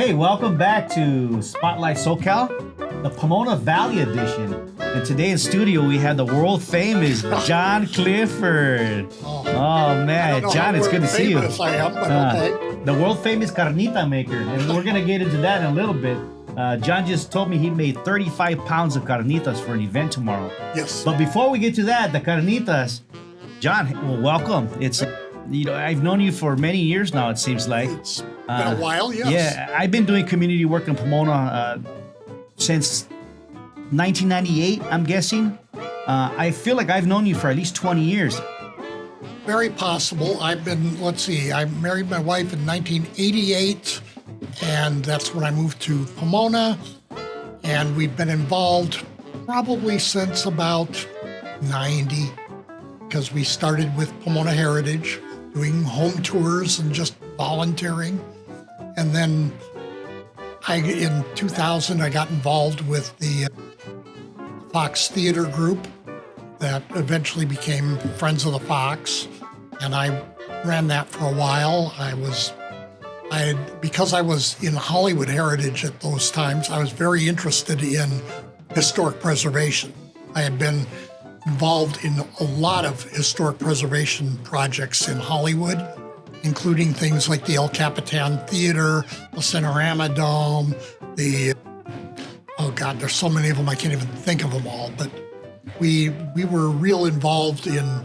Hey, welcome back to Spotlight SoCal, the Pomona Valley edition. And today in studio we have the world famous John Clifford. Oh man, John, it's good to see you. I am, but okay. The world famous carnita maker, and we're gonna get into that in a little bit. John just told me he made 35 pounds of carnitas for an event tomorrow. Yes. But before we get to that, the carnitas, John, well, welcome. It's, you know, I've known you for many years now, it seems like. It's been a while, yes. Yeah, I've been doing community work in Pomona since 1998, I'm guessing. I feel like I've known you for at least 20 years. Very possible. I've been, let's see, I married my wife in 1988, and that's when I moved to Pomona. And we've been involved probably since about 90, because we started with Pomona Heritage, doing home tours and just volunteering. And then in 2000, I got involved with the Fox Theater Group that eventually became Friends of the Fox. And I ran that for a while. Because I was in Hollywood Heritage at those times, I was very interested in historic preservation. I had been involved in a lot of historic preservation projects in Hollywood, including things like the El Capitan Theater, the Cinerama Dome, there's so many of them, I can't even think of them all, but we were real involved in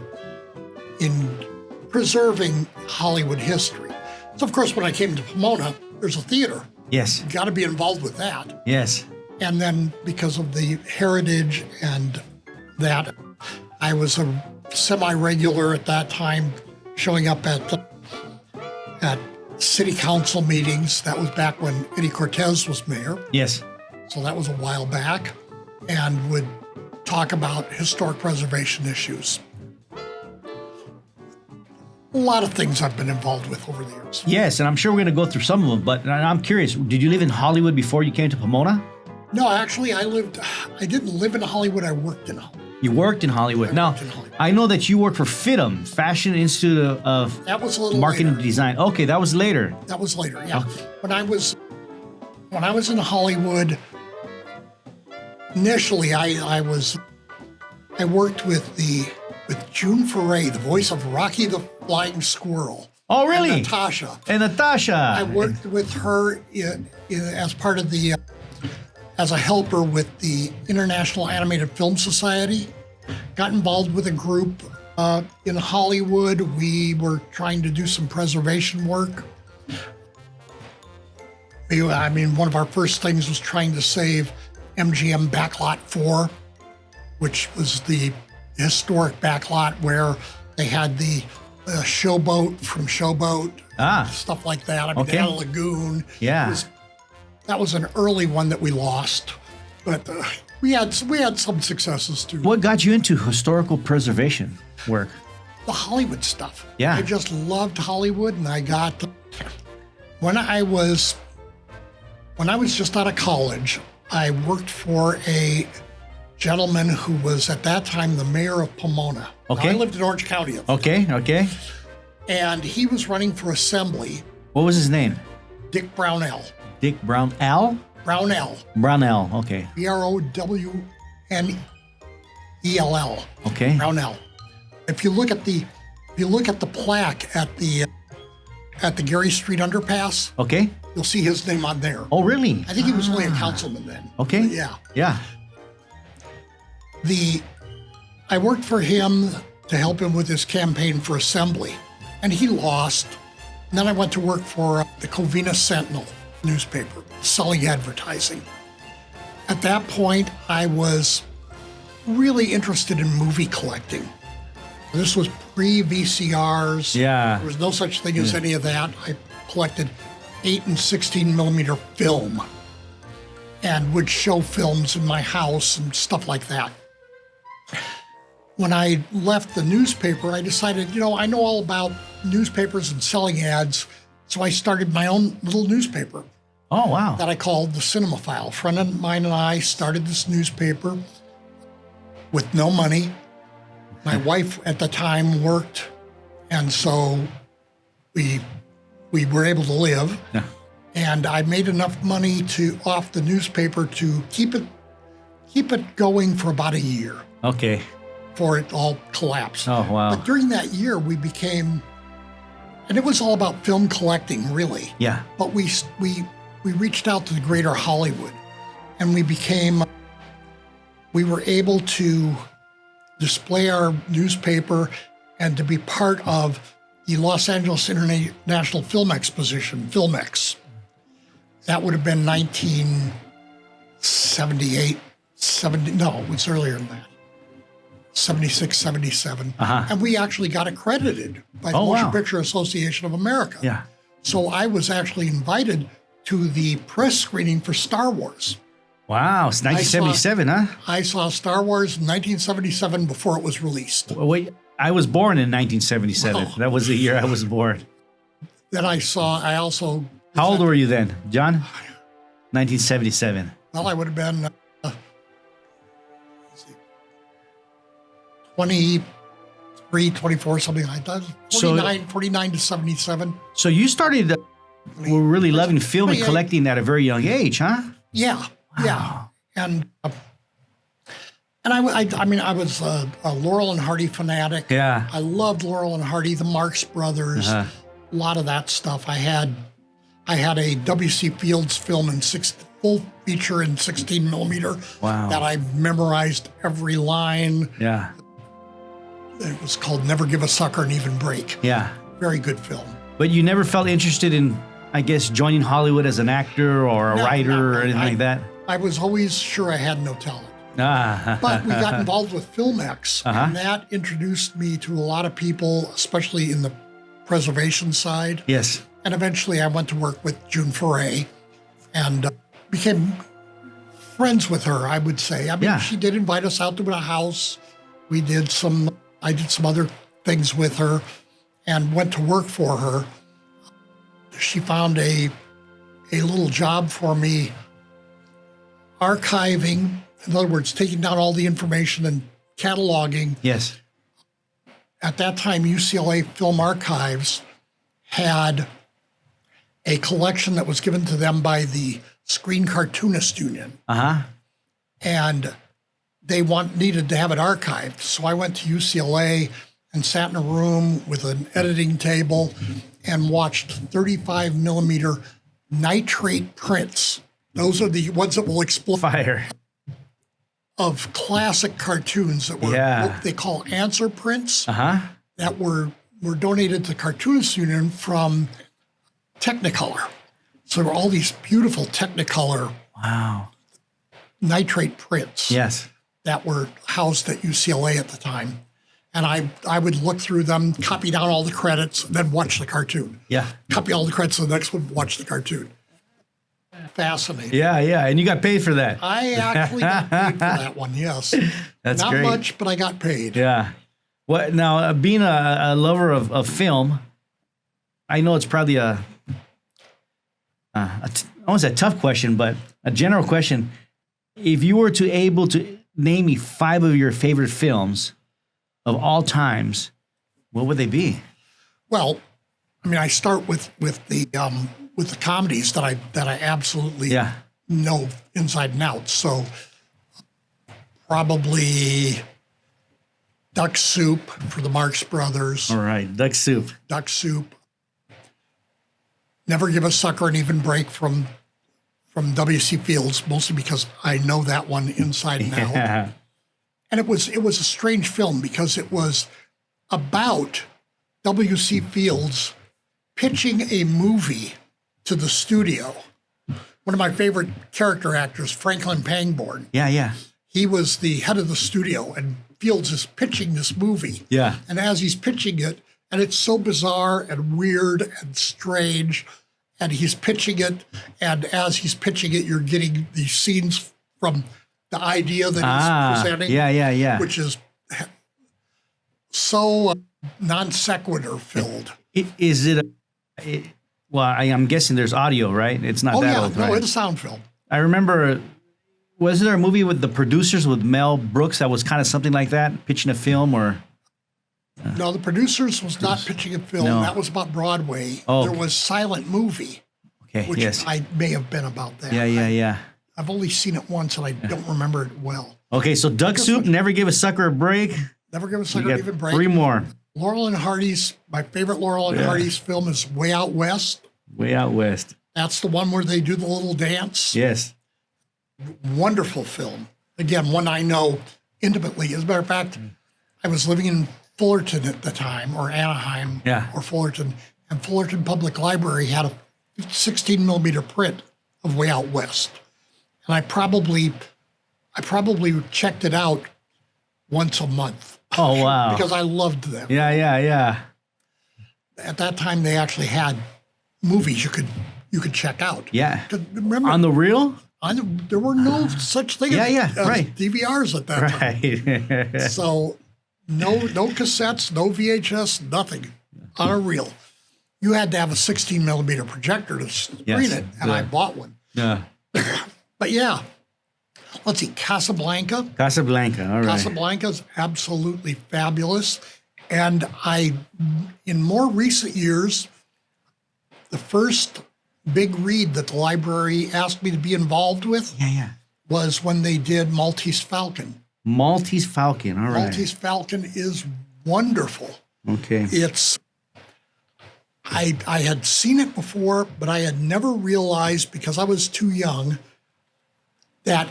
preserving Hollywood history. So of course, when I came to Pomona, there's a theater. Yes. You got to be involved with that. Yes. And then because of the heritage and that, I was a semi-regular at that time, showing up at city council meetings. That was back when Eddie Cortez was mayor. Yes. So that was a while back, and would talk about historic preservation issues. A lot of things I've been involved with over the years. Yes, and I'm sure we're going to go through some of them, but I'm curious, did you live in Hollywood before you came to Pomona? No, actually, I didn't live in Hollywood, I worked in Hollywood. You worked in Hollywood. Now, I know that you worked for FITM, Fashion Institute of that was a little Marketing later. Design. Okay, that was later. That was later, yeah. Okay. When I was in Hollywood, initially I worked with June Foray, the voice of Rocky the Flying Squirrel. Oh, really? And Natasha. And Natasha. I worked with her as part of as a helper with the International Animated Film Society. Got involved with a group in Hollywood. We were trying to do some preservation work. One of our first things was trying to save MGM Backlot 4, which was the historic backlot where they had the showboat from Showboat, stuff like that. They had a lagoon. Yeah. That was an early one that we lost, but we had some successes too. What got you into historical preservation work? The Hollywood stuff. Yeah. I just loved Hollywood, and when I was just out of college, I worked for a gentleman who was at that time the mayor of Pomona. Okay. Now, I lived in Orange County. Okay. And he was running for assembly. What was his name? Dick Brownell. Dick Brownell? Brownell. Brownell, okay. Brownell. Okay. Brownell. If you look at the plaque at the Gary Street underpass, Okay. you'll see his name on there. Oh, really? I think he was only a councilman then. Okay. But yeah. Yeah. I worked for him to help him with his campaign for assembly, and he lost. And then I went to work for the Covina Sentinel newspaper, selling advertising. At that point, I was really interested in movie collecting. This was pre-VCRs. Yeah. There was no such thing as any of that. I collected 8 and 16 millimeter film and would show films in my house and stuff like that. When I left the newspaper, I decided, I know all about newspapers and selling ads, so I started my own little newspaper. Oh, wow. That I called the Cinemaphile. A friend of mine and I started this newspaper with no money. My wife at the time worked, and so we were able to live. Yeah. And I made enough money off the newspaper to keep it going for about a year. Okay. Before it all collapsed. Oh, wow. But during that year, we became, and it was all about film collecting, really. Yeah. But we reached out to the greater Hollywood, and we were able to display our newspaper and to be part of the Los Angeles International Film Exposition, Filmex. That would have been 1978, no, it was earlier than that. 76, 77. And we actually got accredited by the Motion Picture Association of America. Yeah. So I was actually invited to the press screening for Star Wars. Wow, it's 1977, huh? I saw Star Wars in 1977 before it was released. Wait, I was born in 1977. Oh. That was the year I was born. Then I also... How old were you then, John? 1977. Well, I would have been 23, 24, something like that. 49 to 77. So you started were really loving film and collecting at a very young age, huh? Yeah, yeah. And I was a Laurel and Hardy fanatic. Yeah. I loved Laurel and Hardy, the Marx Brothers, a lot of that stuff. I had a W.C. Fields film in full feature in 16 millimeter. Wow. That I memorized every line. Yeah. It was called Never Give a Sucker an Even Break. Yeah. Very good film. But you never felt interested in, I guess, joining Hollywood as an actor or a writer or anything like that? I was always sure I had no talent. Ah. But we got involved with Filmex, and that introduced me to a lot of people, especially in the preservation side. Yes. And eventually I went to work with June Foray and became friends with her, I would say. I mean, she did invite us out to a house. I did some other things with her and went to work for her. She found a little job for me archiving, in other words, taking down all the information and cataloging. Yes. At that time, UCLA Film Archives had a collection that was given to them by the Screen Cartoonist Union. And they needed to have it archived. So I went to UCLA and sat in a room with an editing table and watched 35 millimeter nitrate prints. Those are the ones that will explode. Fire. Of classic cartoons that were what they call answer prints that were donated to the Cartoonist Union from Technicolor. So there were all these beautiful Technicolor nitrate prints that were housed at UCLA at the time. And I would look through them, copy down all the credits, and then watch the cartoon. Yeah. Copy all the credits, and the next one, watch the cartoon. Fascinating. Yeah, yeah. And you got paid for that. I actually got paid for that one, yes. That's Not great. much, but I got paid. Yeah. Well, now, being a lover of film, I know it's probably I won't say a tough question, but a general question. If you were to able to name me 5 of your favorite films of all times, what would they be? Well, I mean, I start with the comedies that I absolutely know inside and out. So probably Duck Soup for the Marx Brothers. All right, Duck Soup. Duck Soup. Never Give a Sucker an Even Break from W.C. Fields, mostly because I know that one inside and out. And it was a strange film because it was about W.C. Fields pitching a movie to the studio. One of my favorite character actors, Franklin Pangborn. Yeah, yeah. He was the head of the studio, and Fields is pitching this movie. Yeah. And as he's pitching it, and it's so bizarre and weird and strange, and he's pitching it, and as he's pitching it, you're getting these scenes from the idea that he's presenting. Yeah, yeah, yeah. Which is so non sequitur filled. Is it well, I'm guessing there's audio, right? It's not that old, right? No, it's a sound film. I remember, was there a movie with the producers with Mel Brooks that was kind of something like that, pitching a film or? No, the producers was not pitching a film. No. That was about Broadway. Oh, there was Silent Movie. Okay. which Yes. I may have been about that. Yeah. I've only seen it once, and I don't remember it well. Okay, so Duck Soup, Never Give a Sucker a Break. Never Give a You Sucker got Even Break. 3 more. Laurel and Hardy's, my favorite Laurel and Hardy's film is Way Out West. Way Out West. That's the one where they do the little dance. Yes. Wonderful film. Again, one I know intimately. As a matter of fact, I was living in Fullerton at the time, or Anaheim, or Fullerton, and Fullerton Public Library had a 16 millimeter print of Way Out West. And I probably checked it out once a month. Oh, wow. Because I loved them. Yeah. At that time, they actually had movies you could check out. Yeah. Remember, On the reel? there were no such thing as right. DVRs at that time. Right. So no cassettes, no VHS, nothing on a reel. You had to have a 16 millimeter projector to screen it, and I bought one. Yeah. But yeah, let's see, Casablanca. All right. Casablanca's absolutely fabulous. And in more recent years, the first big read that the library asked me to be involved with was when they did Maltese Falcon. Maltese Falcon, all right. Maltese Falcon is wonderful. Okay. I had seen it before, but I had never realized, because I was too young, that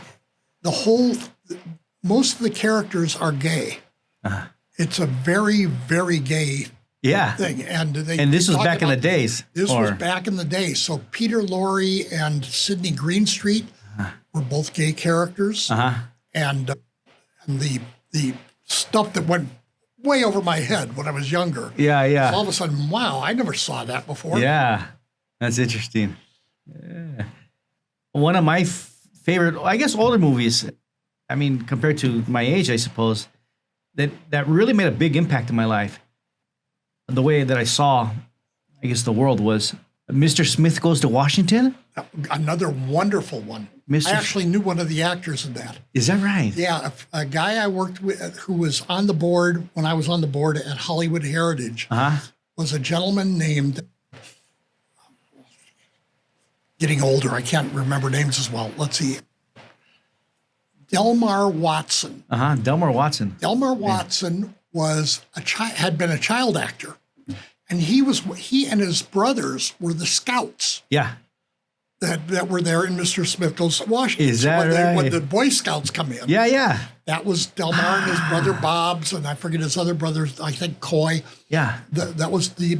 most of the characters are gay. It's a very, very gay thing. And this was back in the days. This was back in the day. So Peter Lorre and Sidney Greenstreet were both gay characters. And the stuff that went way over my head when I was younger. Yeah. All of a sudden, wow, I never saw that before. Yeah, that's interesting. Yeah. One of my favorite, I guess, older movies, I mean, compared to my age, I suppose, that really made a big impact in my life. The way that I saw, I guess, the world was Mr. Smith Goes to Washington. Another wonderful one. I actually knew one of the actors in that. Is that right? Yeah, a guy I worked with who was on the board when I was on the board at Hollywood Heritage was a gentleman named, getting older, I can't remember names as well. Let's see. Delmar Watson. Delmar Watson. Delmar Watson was had been a child actor, and he and his brothers were the scouts. Yeah. That were there in Mr. Smith Goes to Washington. Is that right? When the Boy Scouts come in. Yeah. That was Delmar and his brother Bob's, and I forget his other brothers, I think Coy. Yeah. That was the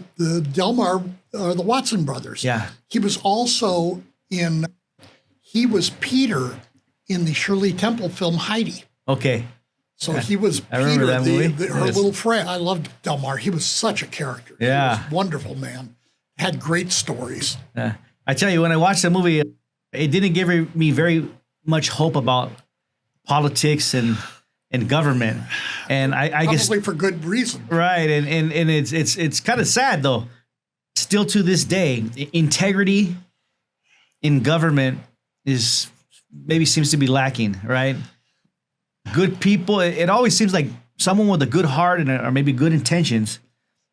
Delmar, the Watson brothers. Yeah. He was also he was Peter in the Shirley Temple film Heidi. Okay. So he was I remember that movie. her little friend. I loved Delmar. He was such a character. Yeah. He was a wonderful man. Had great stories. Yeah. I tell you, when I watched the movie, it didn't give me very much hope about politics and government, and I guess probably for good reason. Right, and it's kind of sad though. Still to this day, integrity in government seems to be lacking. Right, good people. It always seems like someone with a good heart or maybe good intentions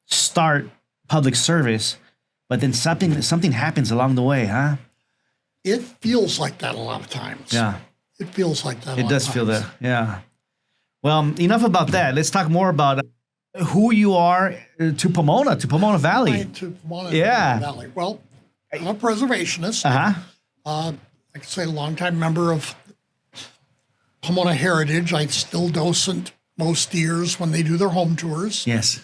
start public service. But then something happens along the way, huh? It feels like that a lot of times. Yeah. It feels like that. It does feel that, yeah. Well, enough about that. Let's talk more about who you are to Pomona Valley. To Pomona Valley. Well, I'm a preservationist. I could say a longtime member of Pomona Heritage. I still docent most years when they do their home tours. Yes.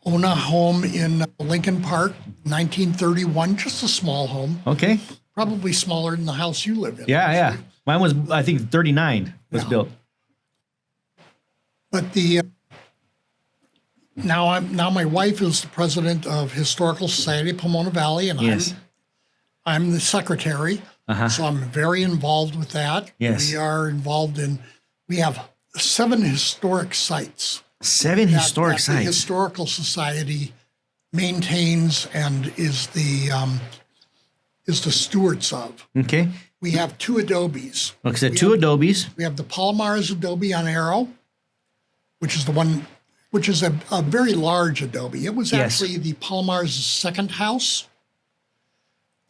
Own a home in Lincoln Park, 1931, just a small home. Okay. Probably smaller than the house you live in. Yeah. Mine was, I think, 39 was built. But now my wife is the president of Historical Society of Pomona Valley, and I'm the secretary. So I'm very involved with that. Yes. We are involved we have 7 historic sites. 7 historic that sites. The Historical Society maintains and is the stewards of. Okay. We have 2 Adobes. Okay, so 2 Adobes. We have the Palomares Adobe on Arrow, which is a very large Adobe. It was actually the Palomares' second house.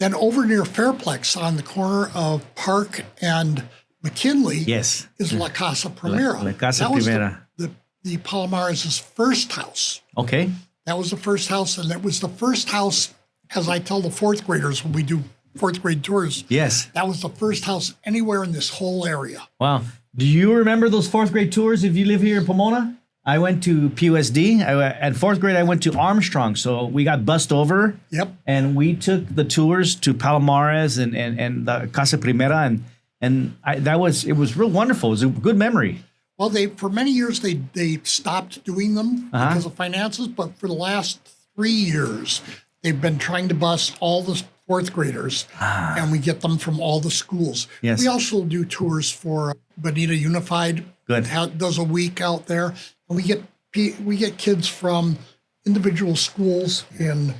Then over near Fairplex on the corner of Park and McKinley Yes. is La Casa Primera. La Casa That was Primera. the Palomares' first house. Okay. That was the first house, and it was the first house, as I tell the fourth graders when we do fourth grade tours. Yes. That was the first house anywhere in this whole area. Wow. Do you remember those fourth grade tours if you live here in Pomona? I went to PUSD. At fourth grade, I went to Armstrong. So we got bussed over. Yep. And we took the tours to Palomares and the Casa Primera. It was real wonderful. It was a good memory. Well, for many years, they stopped doing them because of finances. But for the last 3 years, they've been trying to bus all the fourth graders, and we get them from all the schools. Yes. We also do tours for Bonita Unified. Good. Does a week out there, and we get kids from individual schools in,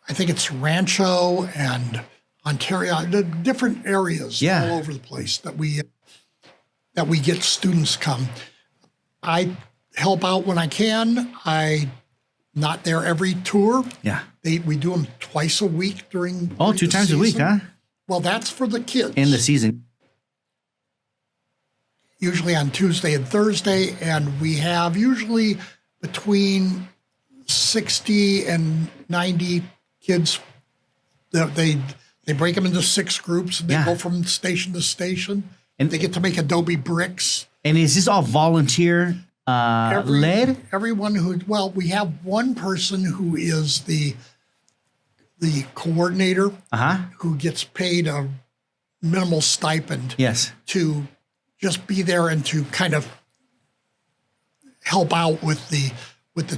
I think it's Rancho and Ontario, the different areas all over the place that we get students come. I help out when I can. I'm not there every tour. Yeah. We do them twice a week during. Oh, 2 times a week, huh? Well, that's for the kids. In the season. Usually on Tuesday and Thursday, and we have usually between 60 and 90 kids. They break them into 6 groups, and they go from station to station. And they get to make Adobe bricks. And is this all volunteer led? Everyone we have one person who is the coordinator who gets paid a minimal stipend to just be there and to kind of help out with the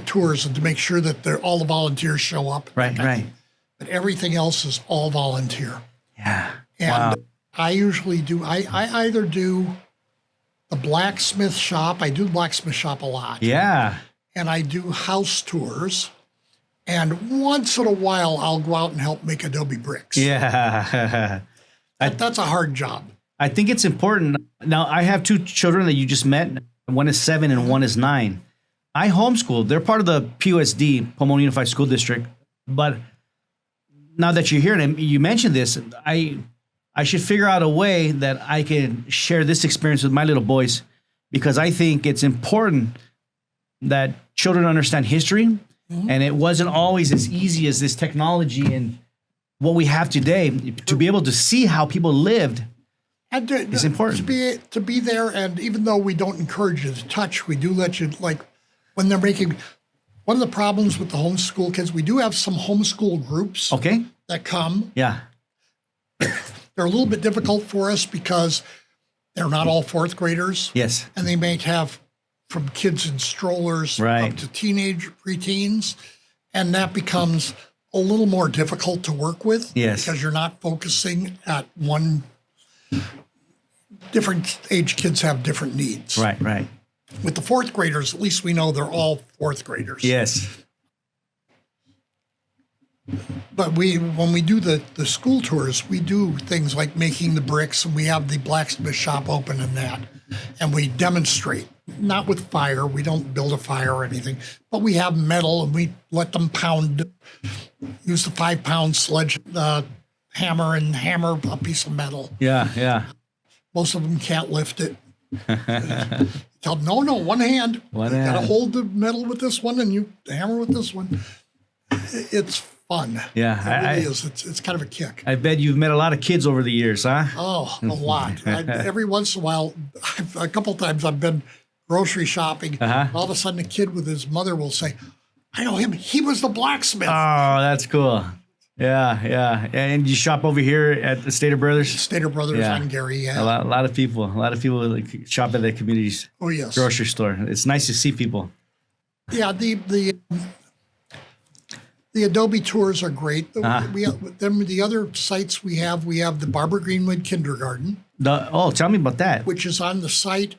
tours and to make sure that all the volunteers show up. Right. But everything else is all volunteer. Yeah. And I usually I either do the blacksmith shop. I do the blacksmith shop a lot. Yeah. And I do house tours. And once in a while, I'll go out and help make Adobe bricks. Yeah. That's a hard job. I think it's important. Now, I have 2 children that you just met. One is 7 and one is 9. I homeschool. They're part of the PUSD, Pomona Unified School District. But now that you're here and you mentioned this, I should figure out a way that I can share this experience with my little boys, because I think it's important that children understand history. And it wasn't always as easy as this technology and what we have today. To be able to see how people lived is important. To be there, and even though we don't encourage you to touch, we do let you, like, when they're making, one of the problems with the homeschool kids, we do have some homeschool groups that come. Yeah. They're a little bit difficult for us because they're not all fourth graders. Yes. And they may have from kids in strollers up to teenage preteens. And that becomes a little more difficult to work with. Yes. Because you're not focusing at one. Different age kids have different needs. Right. With the fourth graders, at least we know they're all fourth graders. Yes. But when we do the school tours, we do things like making the bricks, and we have the blacksmith shop open and that. And we demonstrate, not with fire, we don't build a fire or anything, but we have metal and we let them use the 5-pound sledge hammer and hammer a piece of metal. Yeah. Most of them can't lift it. Tell them, no, one hand. You got to hold the metal with this one and you hammer with this one. It's fun. Yeah. It really is. It's kind of a kick. I bet you've met a lot of kids over the years, huh? Oh, a lot. Every once in a while, a couple times I've been grocery shopping. All of a sudden, a kid with his mother will say, I know him. He was the blacksmith. Oh, that's cool. Yeah. And you shop over here at the Stater Brothers? Stater Brothers on Gary, A lot of people like, shop at the community's grocery store. It's nice to see people. Yeah, the Adobe tours are great. The other sites we have the Barbara Greenwood Kindergarten. Tell me about that. Which is on the same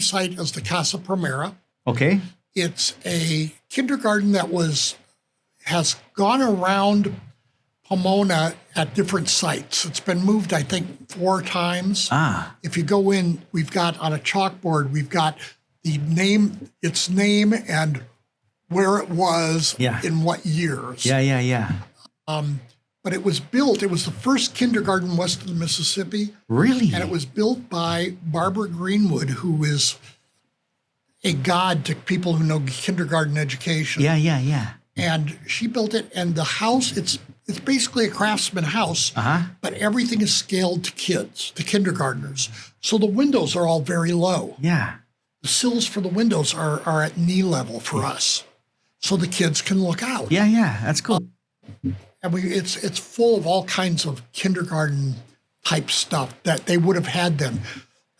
site as the Casa Primera. Okay. It's a kindergarten that has gone around Pomona at different sites. It's been moved, I think, 4 times. If you go in, we've got on a chalkboard, we've got its name and where it was Yeah. in what years. Yeah. But it was built, it was the first kindergarten west of the Mississippi. Really? And it was built by Barbara Greenwood, who is a god to people who know kindergarten education. Yeah. And she built it, and the house, it's basically a craftsman house, but everything is scaled to kids, to kindergartners. So the windows are all very low. Yeah. The sills for the windows are at knee level for us, so the kids can look out. Yeah. That's cool. And it's full of all kinds of kindergarten type stuff that they would have had then.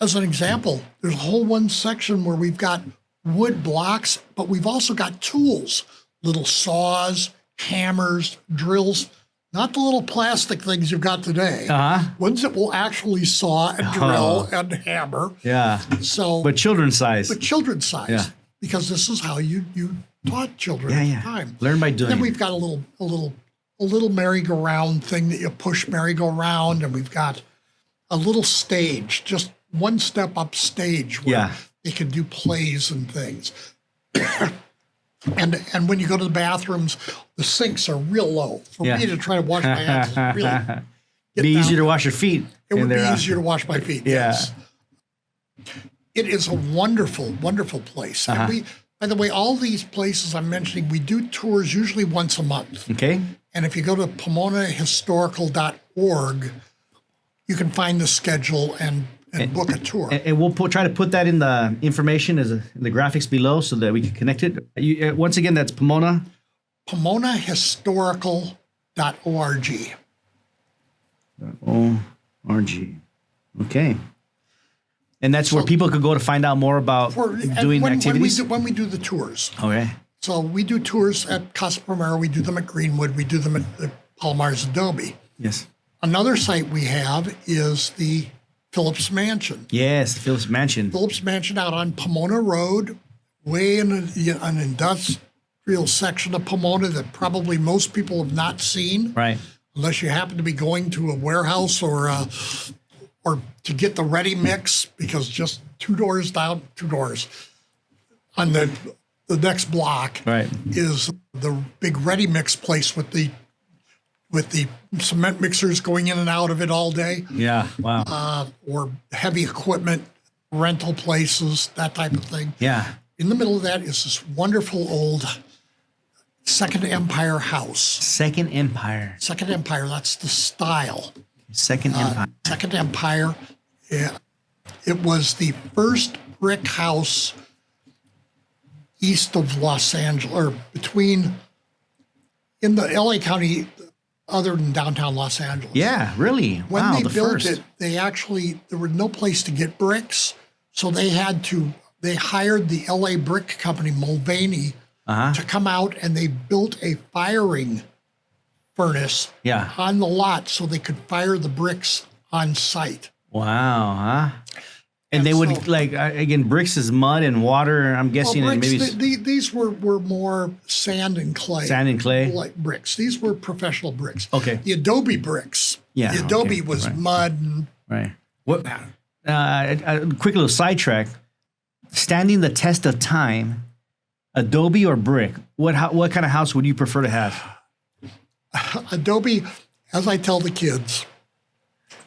As an example, there's a whole one section where we've got wood blocks, but we've also got tools, little saws, hammers, drills, not the little plastic things you've got today. Ones that will actually saw and drill and hammer. Yeah. So, But children's size. children's size. Yeah. Because this is how you taught children at the time. Learn by doing. Then we've got a little merry-go-round thing that you push merry-go-round, and we've got a little stage, just one step up stage where they can do plays and things. And when you go to the bathrooms, the sinks are real low. For me to try to wash my hands is really be easier to wash your feet. It would be easier to wash my feet. Yeah. Yes. It is a wonderful, wonderful place. And by the way, all these places I'm mentioning, we do tours usually once a month. Okay. And if you go to pomonahistorical.org, you can find the schedule and book a tour. And we'll try to put that in the information in the graphics below so that we can connect it. Once again, that's Pomona. pomonahistorical.org. O-R-G. Okay. And that's where people could go to find out more about doing activities? When we do the tours. Okay. So we do tours at Casa Primera, we do them at Greenwood, we do them at the Palomares Adobe. Yes. Another site we have is the Phillips Mansion. Yes, the Phillips Mansion. Phillips Mansion out on Pomona Road, way in an industrial section of Pomona that probably most people have not seen. Right. Unless you happen to be going to a warehouse or to get the ready mix, because just two doors on the next block is the big ready mix place with the cement mixers going in and out of it all day. Yeah, wow. Or heavy equipment rental places, that type of thing. Yeah. In the middle of that is this wonderful old Second Empire house. Second Empire. Second Empire, that's the style. Second Empire. Second Empire. Yeah. It was the first brick house east of Los Angeles, or in the LA County, other than downtown Los Angeles. Yeah, really? When they built it, there was no place to get bricks, so they hired the LA brick company, Mulvaney, to come out, and they built a firing furnace on the lot so they could fire the bricks on site. Wow, And they would, again, bricks is mud and water, I'm guessing. Bricks, and maybe these were more sand and clay. Sand and clay? Like bricks. These were professional bricks. Okay. The Adobe bricks. Yeah. The Adobe was mud. And right. What? A quick little sidetrack. Standing the test of time, Adobe or brick? What kind of house would you prefer to have? Adobe, as I tell the kids,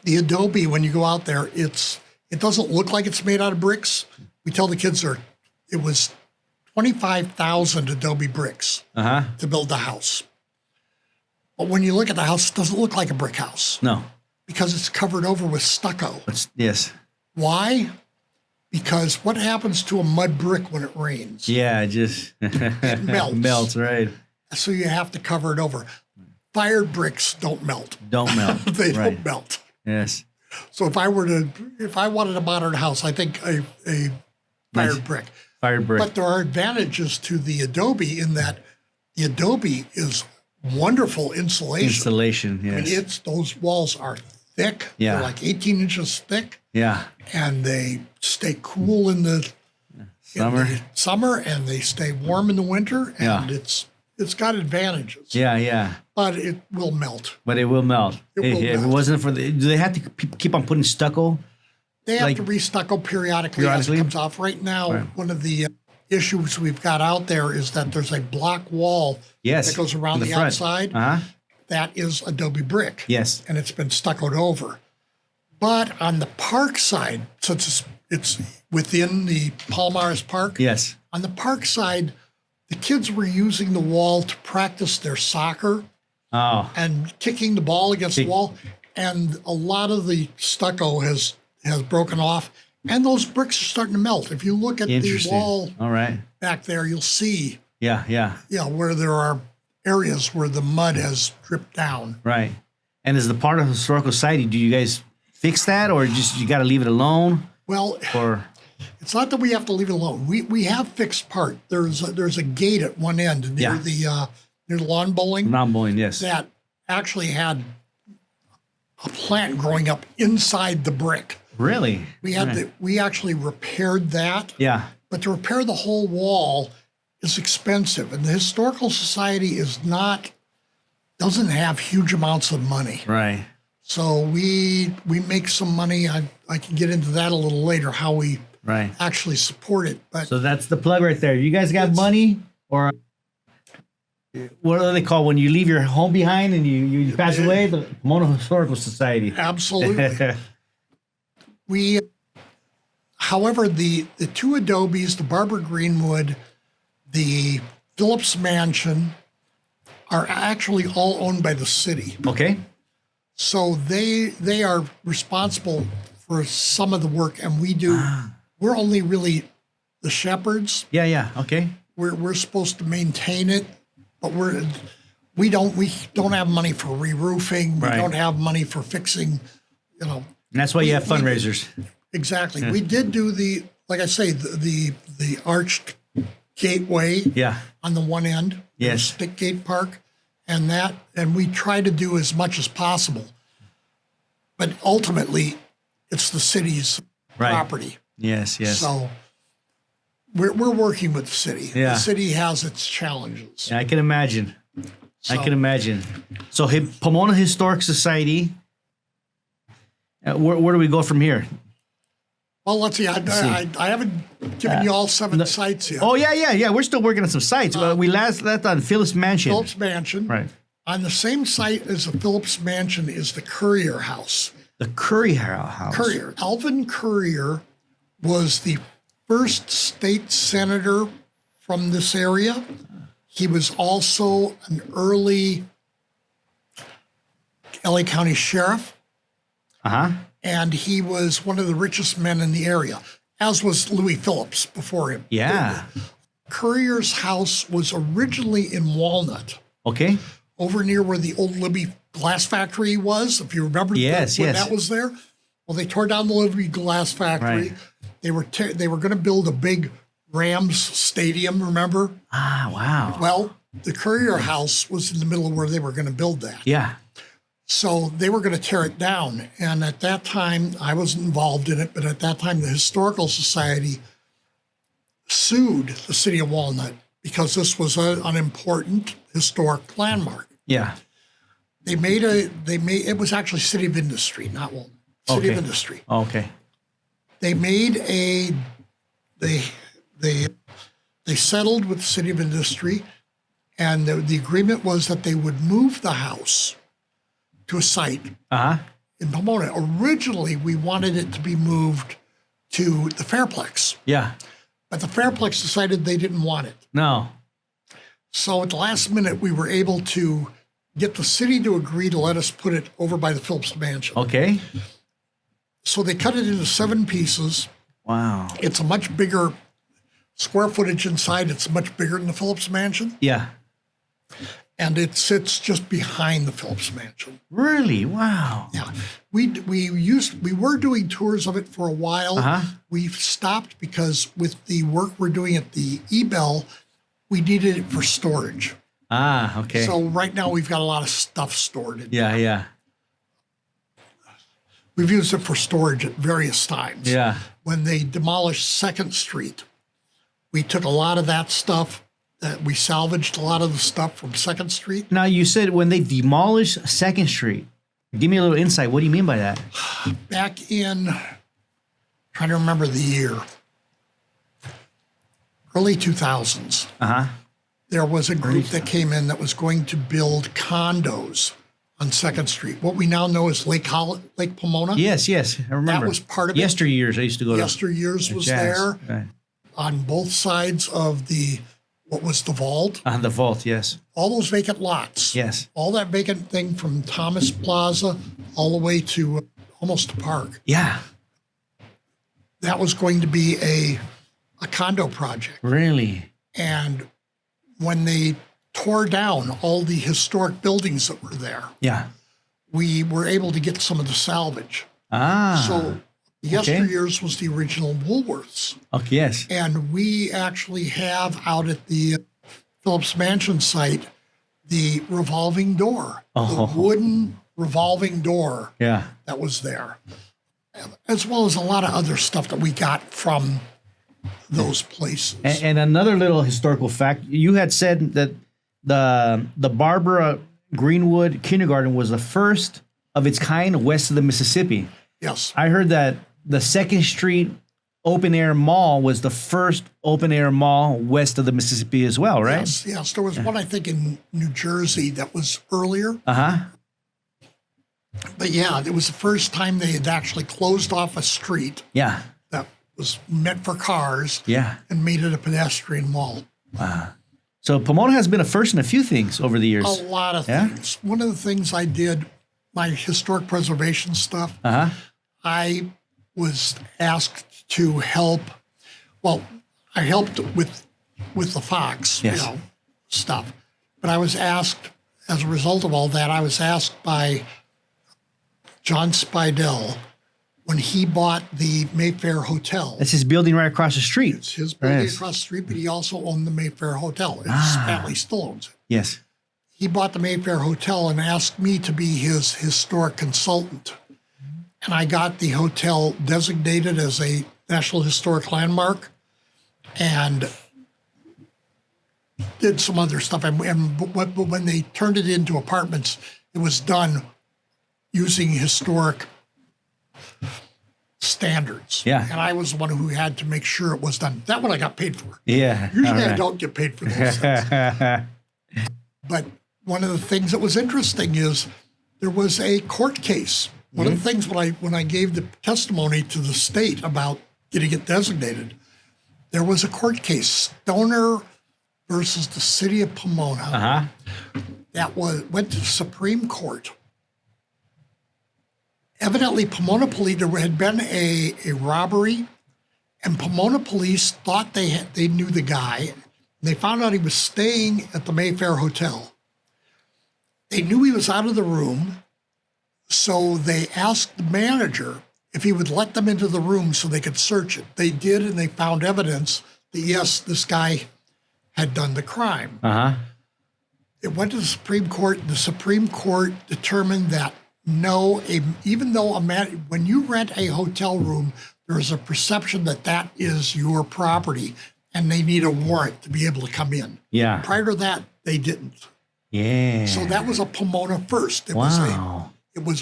the Adobe, when you go out there, it doesn't look like it's made out of bricks. We tell the kids it was 25,000 Adobe bricks to build the house. But when you look at the house, it doesn't look like a brick house. No. Because it's covered over with stucco. Yes. Why? Because what happens to a mud brick when it rains? Yeah, it melts. Melts, right. So you have to cover it over. Fired bricks don't melt. Don't melt. They don't melt. Yes. So if I wanted a modern house, I think a fired brick. Fired brick. But there are advantages to the Adobe in that the Adobe is wonderful insulation. Insulation, yes. I mean, those walls are thick. Yeah. They're like 18 inches thick. Yeah. And they stay cool in the summer, and they stay warm in the winter. And it's got advantages. Yeah. But it will melt. But it will melt. It will melt. If it wasn't for do they have to keep on putting stucco? They have to re-stucco periodically as it comes off. Right now, one of the issues we've got out there is that there's a block wall that goes around the outside. That is Adobe brick. Yes. And it's been stuccoed over. But on the park side, since it's within the Palomares Park, yes, on the park side, the kids were using the wall to practice their soccer and kicking the ball against the wall. And a lot of the stucco has broken off. And those bricks are starting to melt. If you look at the wall back there, you'll see where there are areas where the mud has dripped down. Right. And as the part of the Historical Society, do you guys fix that, or just you got to leave it alone? Well, it's not that we have to leave it alone. We have fixed part. There's a gate at one end near the lawn bowling. Lawn bowling, yes. That actually had a plant growing up inside the brick. Really? We actually repaired that. Yeah. But to repair the whole wall is expensive, and the Historical Society doesn't have huge amounts of money. Right. So we make some money. I can get into that a little later, how we actually support it. But so that's the plug right there. You guys got money, or what do they call when you leave your home behind and you pass away? The Pomona Historical Society. Absolutely. However, the two Adobes, the Barbara Greenwood, the Phillips Mansion, are actually all owned by the city. Okay. So they are responsible for some of the work, and we do. We're only really the shepherds. Yeah. Okay. We're supposed to maintain it, but we don't have money for re-roofing. We don't have money for fixing. And that's why you have fundraisers. Exactly. We did do the arched gateway. On the one end. Yes. Stick Gate Park. And we try to do as much as possible. But ultimately, it's the city's property. Yes. So we're working with the city. Yeah. The city has its challenges. Yeah, I can imagine. So Pomona Historic Society, where do we go from here? Well, let's see. I haven't given you all 7 sites yet. Oh, yeah. We're still working on some sites. We last left on Phillips Mansion. Phillips Mansion. Right. On the same site as the Phillips Mansion is the Courier House. The Courier House. Courier. Alvin Courier was the first state senator from this area. He was also an early LA County sheriff. And he was one of the richest men in the area, as was Louis Phillips before him. Yeah. Courier's house was originally in Walnut. Okay. Over near where the old Libby glass factory was, if you remember when that was there. Well, they tore down the Libby glass factory. Right. They were going to build a big Rams stadium, remember? Wow. Well, the Courier house was in the middle of where they were going to build that. Yeah. So they were going to tear it down. And at that time, I wasn't involved in it, but at that time, the Historical Society sued the city of Walnut because this was an important historic landmark. Yeah. It was actually City of Industry, not Walnut. City of Industry. Okay. They made they settled with the City of Industry, and the agreement was that they would move the house to a site in Pomona. Originally, we wanted it to be moved to the Fairplex. Yeah. But the Fairplex decided they didn't want it. No. So at the last minute, we were able to get the city to agree to let us put it over by the Phillips Mansion. Okay. So they cut it into 7 pieces. Wow. It's a much bigger square footage inside. It's much bigger than the Phillips Mansion. Yeah. And it sits just behind the Phillips Mansion. Really? Wow. Yeah. We were doing tours of it for a while. We've stopped because with the work we're doing at the Ebell, we needed it for storage. Okay. So right now we've got a lot of stuff stored in it. Yeah. We've used it for storage at various times. Yeah. When they demolished 2nd Street, we took a lot of that stuff. We salvaged a lot of the stuff from 2nd Street. Now, you said when they demolished 2nd Street. Give me a little insight. What do you mean by that? Back in, trying to remember the year. early 2000s, there was a group that came in that was going to build condos on 2nd Street, what we now know as Lake Pomona. Yes, I remember. That was part of it. Yesteryears, I used to go to. Yesteryears was there. Right. On both sides of what was the vault. On the vault, yes. All those vacant lots. Yes. All that vacant thing from Thomas Plaza all the way to almost the park. Yeah. That was going to be a condo project. Really? And when they tore down all the historic buildings that were there, we were able to get some of the salvage. So yesteryears was the original Woolworths. Okay, yes. And we actually have out at the Phillips Mansion site the revolving door, the wooden revolving door that was there, as well as a lot of other stuff that we got from those places. And another little historical fact, you had said that the Barbara Greenwood Kindergarten was the first of its kind west of the Mississippi. Yes. I heard that the 2nd Street open air mall was the first open air mall west of the Mississippi as well, right? Yes. There was one, I think, in New Jersey that was earlier. But yeah, it was the first time they had actually closed off a street. Yeah. That was meant for cars. Yeah. And made it a pedestrian mall. Wow. So Pomona has been a first in a few things over the years. A lot of things. One of the things I did, my historic preservation stuff, I was asked to help. Well, I helped with the Fox, stuff. But I was asked, as a result of all that, I was asked by John Spidell when he bought the Mayfair Hotel. That's his building right across the street. It's his building across the street, but he also owned the Mayfair Hotel. His family still owns it. Yes. He bought the Mayfair Hotel and asked me to be his historic consultant. And I got the hotel designated as a National Historic Landmark and did some other stuff. And when they turned it into apartments, it was done using historic standards. Yeah. And I was the one who had to make sure it was done. That one I got paid for. Yeah. Usually I don't get paid for those things. But one of the things that was interesting is there was a court case. One of the things when I gave the testimony to the state about getting it designated, there was a court case, Stoner versus the city of Pomona, that went to the Supreme Court. Evidently, Pomona police, there had been a robbery, and Pomona police thought they knew the guy. They found out he was staying at the Mayfair Hotel. They knew he was out of the room, so they asked the manager if he would let them into the room so they could search it. They did, and they found evidence that, yes, this guy had done the crime. It went to the Supreme Court, and the Supreme Court determined that no, even though when you rent a hotel room, there is a perception that that is your property, and they need a warrant to be able to come in. Yeah. Prior to that, they didn't. Yeah. So that was a Pomona first. It was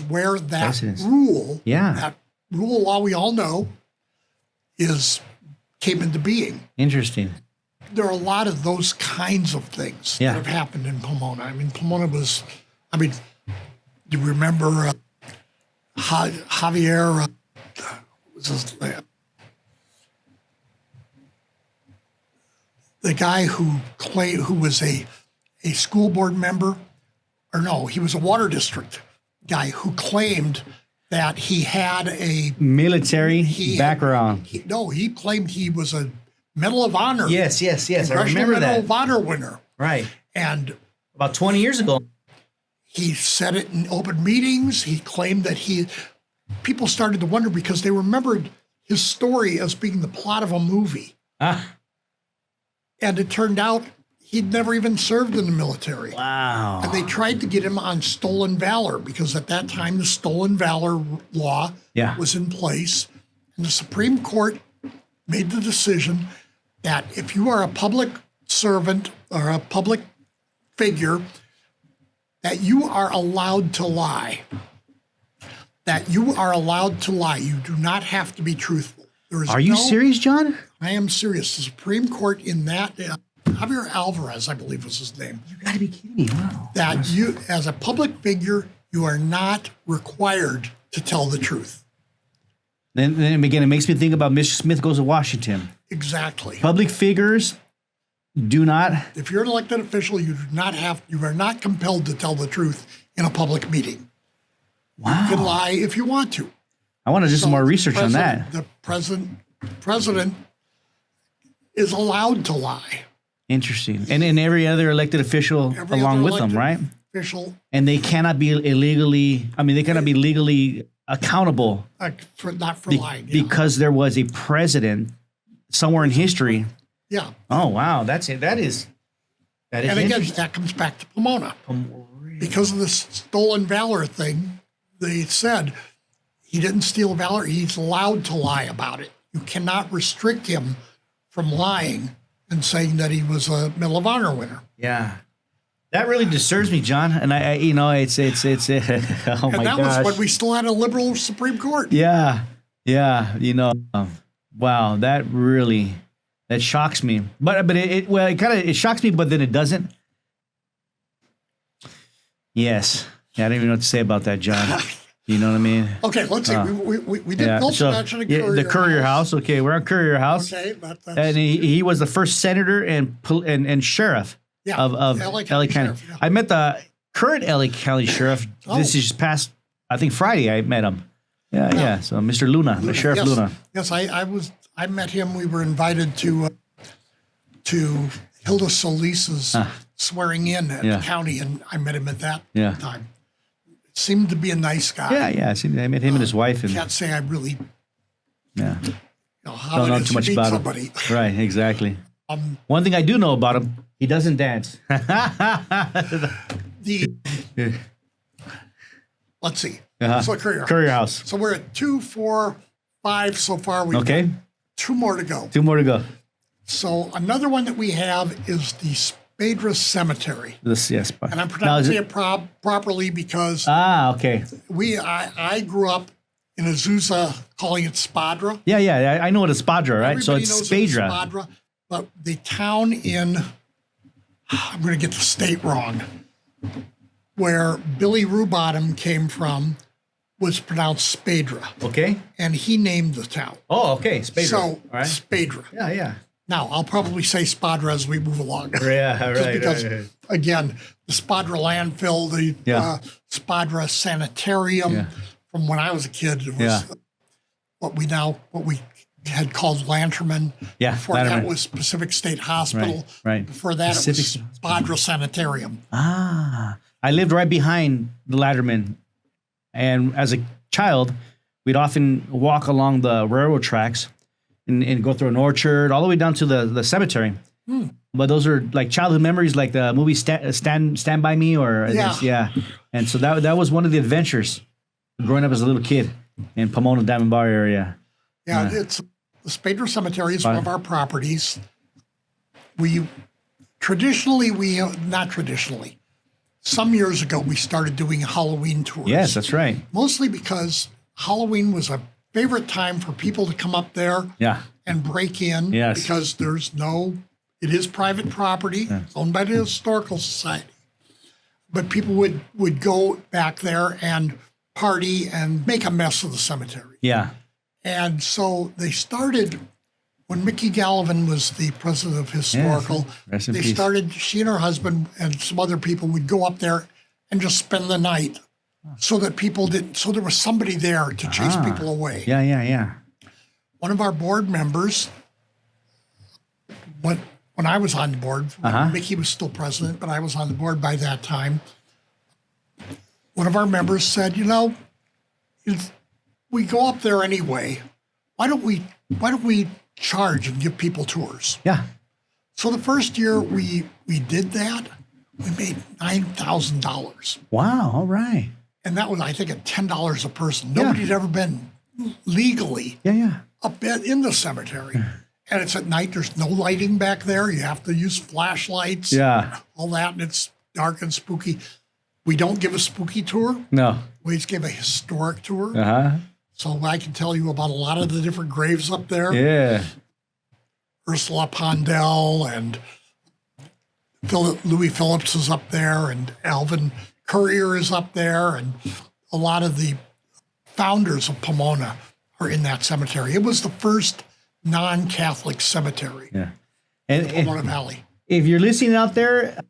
where that rule law we all know came into being. Interesting. There are a lot of those kinds of things that have happened in Pomona. I mean, Pomona was, do you remember Javier? What's his name? The guy who was a school board member, or no, he was a water district guy who claimed that he had a military background. He claimed he was a Medal of Honor. Yes. I remember that. Medal of Honor winner. Right. And about 20 years ago. He said it in open meetings. He claimed that people started to wonder because they remembered his story as being the plot of a movie. And it turned out he'd never even served in the military. Wow. And they tried to get him on stolen valor because at that time the stolen valor law was in place. And the Supreme Court made the decision that if you are a public servant or a public figure, that you are allowed to lie. That you are allowed to lie. You do not have to be truthful. Are you serious, John? I am serious. The Supreme Court in that, Javier Alvarez, I believe was his name. You got to be kidding me. Wow. That you, as a public figure, you are not required to tell the truth. Then again, it makes me think about Mr. Smith Goes to Washington. Exactly. Public figures do not. If you're an elected official, you are not compelled to tell the truth in a public meeting. Wow. You can lie if you want to. I want to do some more research on that. The president is allowed to lie. Interesting. And every other elected official along with them, right? Official. And they cannot be legally accountable. Not for lying. Yeah. Because there was a president somewhere in history. Yeah. Oh, wow. That's it. That is and again, that comes back to Pomona. Because of the stolen valor thing, they said he didn't steal valor. He's allowed to lie about it. You cannot restrict him from lying and saying that he was a Medal of Honor winner. Yeah. That really disturbs me, John. And I it's oh my gosh. And that was when we still had a liberal Supreme Court. Yeah. Yeah. Wow. That shocks me. But it shocks me, but then it doesn't. Yes. Yeah, I don't even know what to say about that, John. You know what I mean? Okay, let's see. We did Phillips mention the Courier House. Okay, we're on Courier House. Okay, and he was the first senator and sheriff of LA County. Sheriff, yeah. I met the current LA County sheriff. This is just past, I think Friday. I met him. Yeah. So Mr. Luna, the Sheriff Luna. Yes, I met him. We were invited to Hilda Solis's swearing in at the county, and I met him at that time. Seemed to be a nice guy. Yeah. I met him and his wife. And can't say I really. Yeah. How don't know too much about somebody. Him. Right. Exactly. One thing I do know about him, he doesn't dance. Let's see. So Courier House. So we're at 2, 4, 5 so far. We've got 2 more to go. 2 more to go. So another one that we have is the Spadra Cemetery. Yes. And I'm pronouncing it properly because okay. I grew up in Azusa calling it Spadra. Yeah. I know what a Spadra, right? Everybody so it's knows Spadra. Spadra. But the town I'm going to get the state wrong, where Billy Rubottom came from was pronounced Spadra. Okay. And he named the town. Oh, okay. Spadra. So, Spadra. Yeah. Now, I'll probably say Spadra as we move along. Yeah, Just because, again, the Spadra landfill, the Spadra Sanitarium, from when I was a kid, it was what we had called Lanterman. Yeah, before that was Pacific State Hospital. Right. Before that, it was Spadra Sanitarium. I lived right behind the Latterman. And as a child, we'd often walk along the railroad tracks and go through an orchard all the way down to the cemetery. But those are like childhood memories, like the movie Stand By Me, or And so that was one of the adventures growing up as a little kid in Pomona, Diamond Bar area. Yeah, it's the Spadra Cemetery is one of our properties. Not traditionally. Some years ago, we started doing Halloween tours. Yes, that's right. Mostly because Halloween was a favorite time for people to come up there and break in. Yes. Because it is private property owned by the Historical Society. But people would go back there and party and make a mess of the cemetery. Yeah. And so they started, when Mickey Gallivan was the president of Historical, she and her husband and some other people would go up there and just spend the night so that so there was somebody there to chase people away. Yeah. One of our board members, when I was on the board, Mickey was still president, but I was on the board by that time. One of our members said, if we go up there anyway, why don't we charge and give people tours? Yeah. So the first year we did that, we made $9,000. Wow. All right. And that was, I think, at $10 a person. Nobody had ever been legally up in the cemetery. And it's at night. There's no lighting back there. You have to use flashlights. Yeah. All that. And it's dark and spooky. We don't give a spooky tour. No. We just give a historic tour. So I can tell you about a lot of the different graves up there. Yeah. Ursula Pondell and Louis Phillips is up there, and Alvin Currier is up there, and a lot of the founders of Pomona are in that cemetery. It was the first non-Catholic cemetery in the Pomona Valley. If you're listening out there,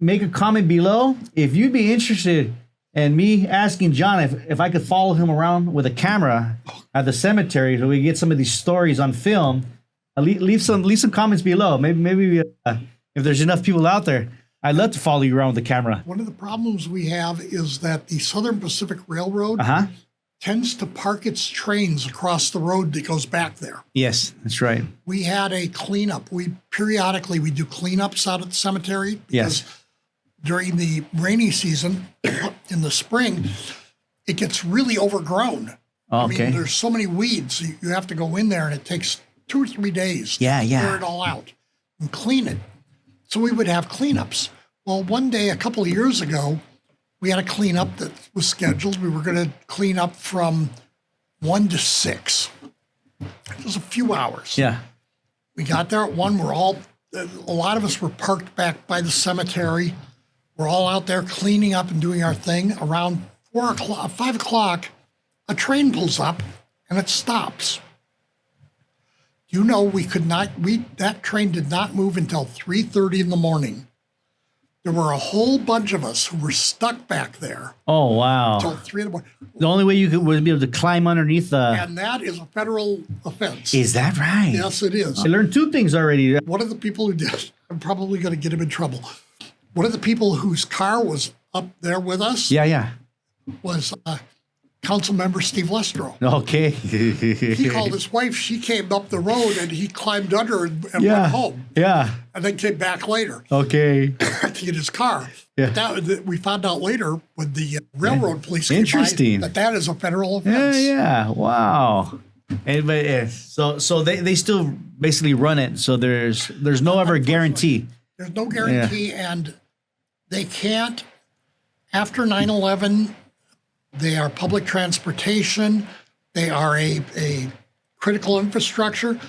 make a comment below. If you'd be interested in me asking John if I could follow him around with a camera at the cemetery so we get some of these stories on film, leave some comments below. Maybe if there's enough people out there, I'd love to follow you around with the camera. One of the problems we have is that the Southern Pacific Railroad tends to park its trains across the road that goes back there. Yes, that's right. We had a cleanup. Periodically we do cleanups out at the cemetery because during the rainy season in the spring, it gets really overgrown. I mean, there's so many weeds. You have to go in there, and it takes 2 or 3 days to clear it all out and clean it. So we would have cleanups. Well, one day, a couple of years ago, we had a cleanup that was scheduled. We were going to clean up from 1 to 6. It was a few hours. Yeah. We got there at 1. A lot of us were parked back by the cemetery. We're all out there cleaning up and doing our thing. Around 5 o'clock, a train pulls up and it stops. You know, that train did not move until 3:30 in the morning. There were a whole bunch of us who were stuck back there. Oh, wow. Until 3 in the morning. The only way you could was be able to climb underneath the... And that is a federal offense. Is that right? Yes, it is. I learned 2 things already. One of the people who did, I'm probably going to get him in trouble. One of the people whose car was up there with us was Council Member Steve Lestro. Okay. He called his wife. She came up the road, and he climbed under and went home. Yeah. And then came back later. Okay. To get his car. Yeah. That, we found out later when the railroad police came Interesting. by that is a federal offense. Yeah. Wow. And, so they still basically run it. So there's no ever guarantee. There's no guarantee, and they can't. After 9/11. They are public transportation. They are a critical infrastructure,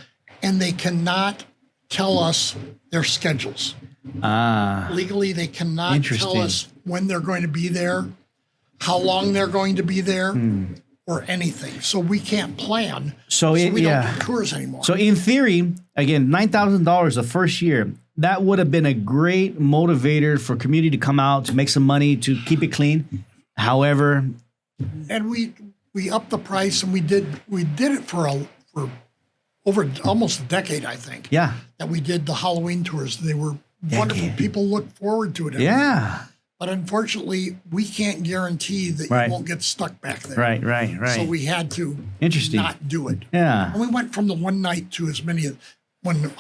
and they cannot tell us their schedules. Legally, they cannot tell us when they're going to be there, how long they're going to be there, or anything. So we can't plan. So we don't do tours anymore. So in theory, again, $9,000 the first year, that would have been a great motivator for community to come out, to make some money, to keep it clean. However... And we upped the price, and we did it for over almost a decade, I think. Yeah. That we did the Halloween tours. They were wonderful. People look forward to it. Yeah. But unfortunately, we can't guarantee that you won't get stuck back there. Right. So we had to not do it. Yeah. And we went from the one night to as many when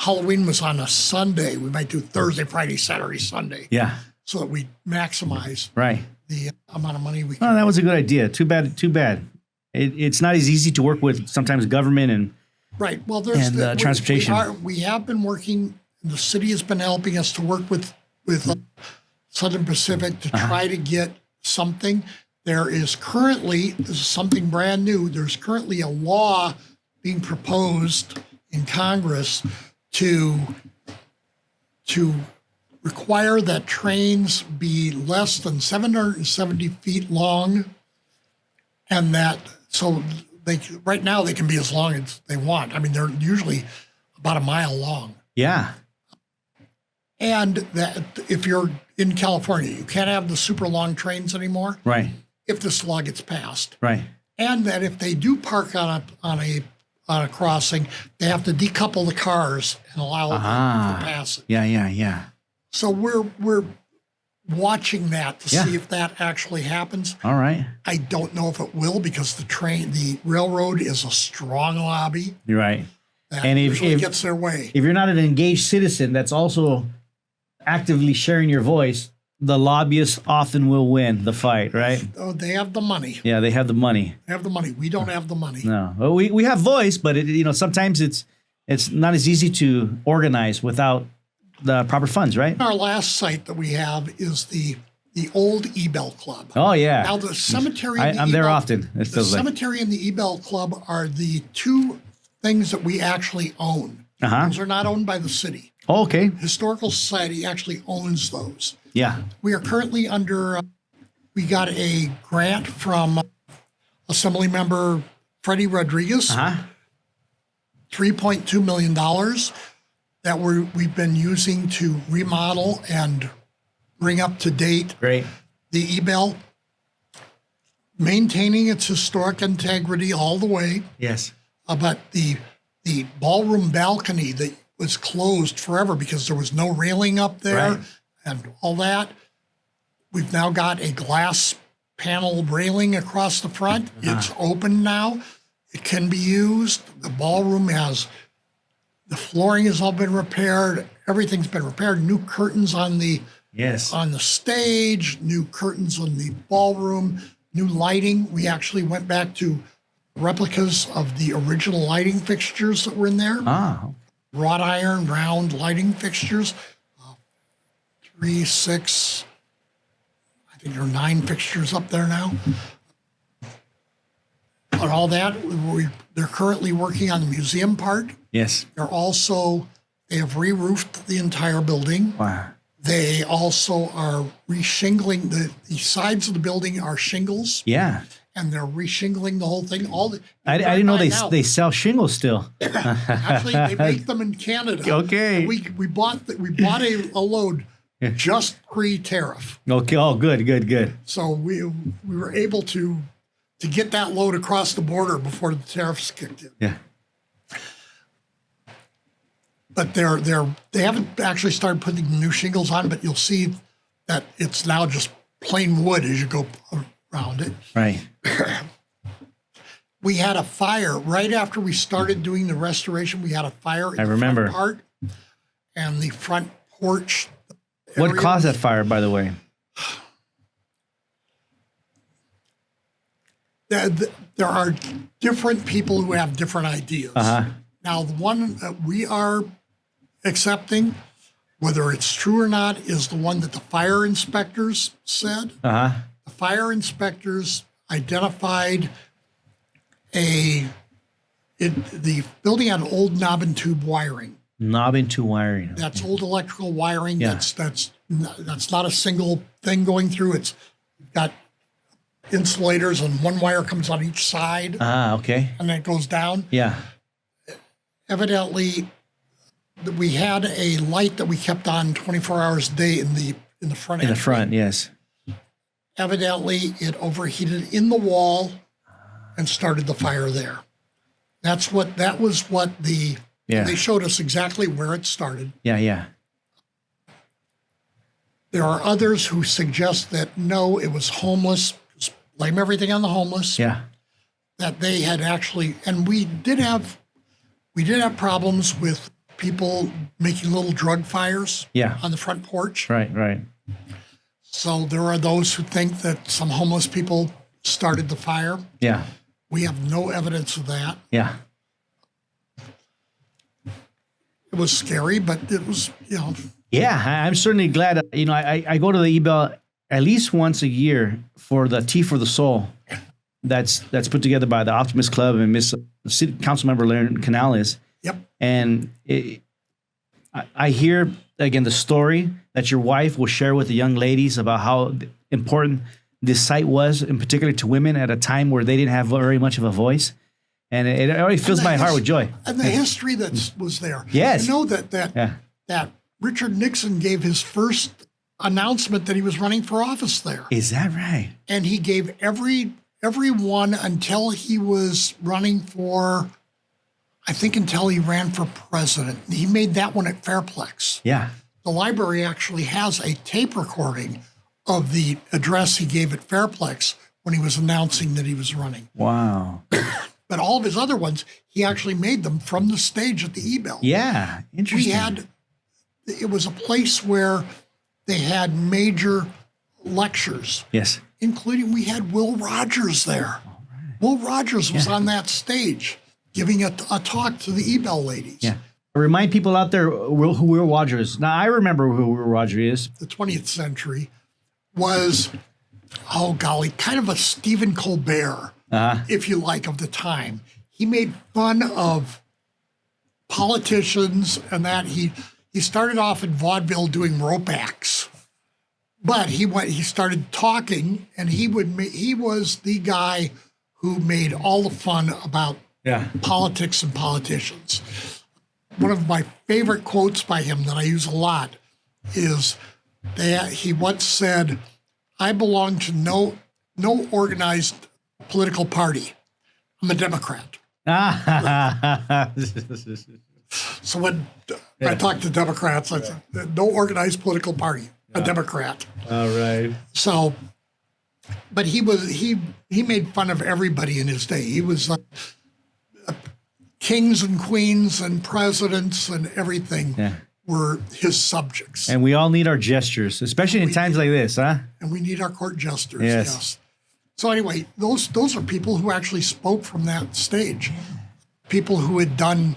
Halloween was on a Sunday, we might do Thursday, Friday, Saturday, Sunday. Yeah. So that we maximize the amount of money we can. Oh, that was a good idea. Too bad. It's not as easy to work with sometimes government and Well, there's transportation. We have been working. The city has been helping us to work with Southern Pacific to try to get something. There is currently, this is something brand new. There's currently a law being proposed in Congress to require that trains be less than 770 feet long, and that right now they can be as long as they want. I mean, they're usually about a mile long. Yeah. And that if you're in California, you can't have the super long trains anymore. Right. If this law gets passed. Right. And that if they do park on a crossing, they have to decouple the cars and allow for passage. Yeah. So we're watching that to see if that actually happens. All right. I don't know if it will, because the railroad is a strong lobby. You're right. That and if usually gets their way. If you're not an engaged citizen that's also actively sharing your voice, the lobbyists often will win the fight, right? Oh, they have the money. Yeah, they have the money. They have the money. We don't have the money. No, well, we have voice, but sometimes it's not as easy to organize without the proper funds, right? Our last site that we have is the the old Ebell Club. Oh, yeah. Now the cemetery. I'm there often. It The feels like. cemetery and the Ebell Club are the two things that we actually own. Those are not owned by the city. Oh, okay. Historical Society actually owns those. Yeah. We are currently under. We got a grant from Assembly Member Freddie Rodriguez. $3.2 million that we've been using to remodel and bring up to date Great. the Ebell, maintaining its historic integrity all the way. Yes. But the ballroom balcony that was closed forever because there was no railing up there Right. and all that, we've now got a glass panel railing across the front. It's open now. It can be used. The ballroom the flooring has all been repaired. Everything's been repaired. New curtains on the stage, new curtains on the ballroom, new lighting. We actually went back to replicas of the original lighting fixtures that were in there. Wrought iron, round lighting fixtures. 3, 6, I think there are 9 fixtures up there now. On all that, they're currently working on the museum part. Yes. They have re-roofed the entire building. Wow. They also are re-shingling, the sides of the building are shingles. Yeah. And they're re-shingling the whole thing. I didn't know they sell shingles still. Actually, they make them in Canada. Okay. We bought a load just pre-tariff. Okay. Oh, good. So we were able to get that load across the border before the tariffs kicked in. Yeah. But they haven't actually started putting new shingles on, but you'll see that it's now just plain wood as you go around it. Right. We had a fire right after we started doing the restoration. We had a fire in the front part and the front porch. What caused that fire, by the way? There are different people who have different ideas. Now, the one that we are accepting, whether it's true or not, is the one that the fire inspectors said. The fire inspectors identified the building had old knob and tube wiring. Knob and tube wiring. That's old electrical wiring. Yeah. That's not a single thing going through. It's got insulators and one wire comes on each side. Okay. And then it goes down. Yeah. Evidently, we had a light that we kept on 24 hours a day in the front. In the front, yes. Evidently, it overheated in the wall and started the fire there. They showed us exactly where it started. Yeah. There are others who suggest that no, it was homeless. Just blame everything on the homeless. Yeah. That they had actually, and we did have problems with people making little drug fires. On the front porch. Right. So there are those who think that some homeless people started the fire. Yeah. We have no evidence of that. Yeah. It was scary, but it was, Yeah, I'm certainly glad. I go to the Ebell at least once a year for the Tea for the Soul. That's put together by the Optimist Club and Miss City Council Member Lauren Canales. Yep. And I hear again the story that your wife will share with the young ladies about how important this site was, in particular to women at a time where they didn't have very much of a voice. And it already fills my heart with joy. And the history that was there. Yes. You know that Richard Nixon gave his first announcement that he was running for office there. Is that right? And he gave everyone until he was running for, I think until he ran for president. He made that one at Fairplex. Yeah. The library actually has a tape recording of the address he gave at Fairplex when he was announcing that he was running. Wow. But all of his other ones, he actually made them from the stage at the Ebell. Yeah, interesting. It was a place where they had major lectures. Yes. Including we had Will Rogers there. Right. Will Rogers was on that stage giving a talk to the Ebell ladies. Yeah. Remind people out there who Will Rogers is. Now, I remember who Will Rogers is. The 20th century. was, oh golly, kind of a Stephen Colbert, if you like, of the time. He made fun of politicians and that. He started off in vaudeville doing rope acts, but he started talking, and he was the guy who made all the fun about politics and politicians. One of my favorite quotes by him that I use a lot is that he once said, "I belong to no organized political party. I'm a Democrat." So when I talk to Democrats, I say, "No organized political party, a Democrat." All right. So, but he made fun of everybody in his day. He was kings and queens and presidents and everything were his subjects. And we all need our gestures, especially in times like this, huh? And we need our court jesters, yes. So anyway, those are people who actually spoke from that stage. People who had done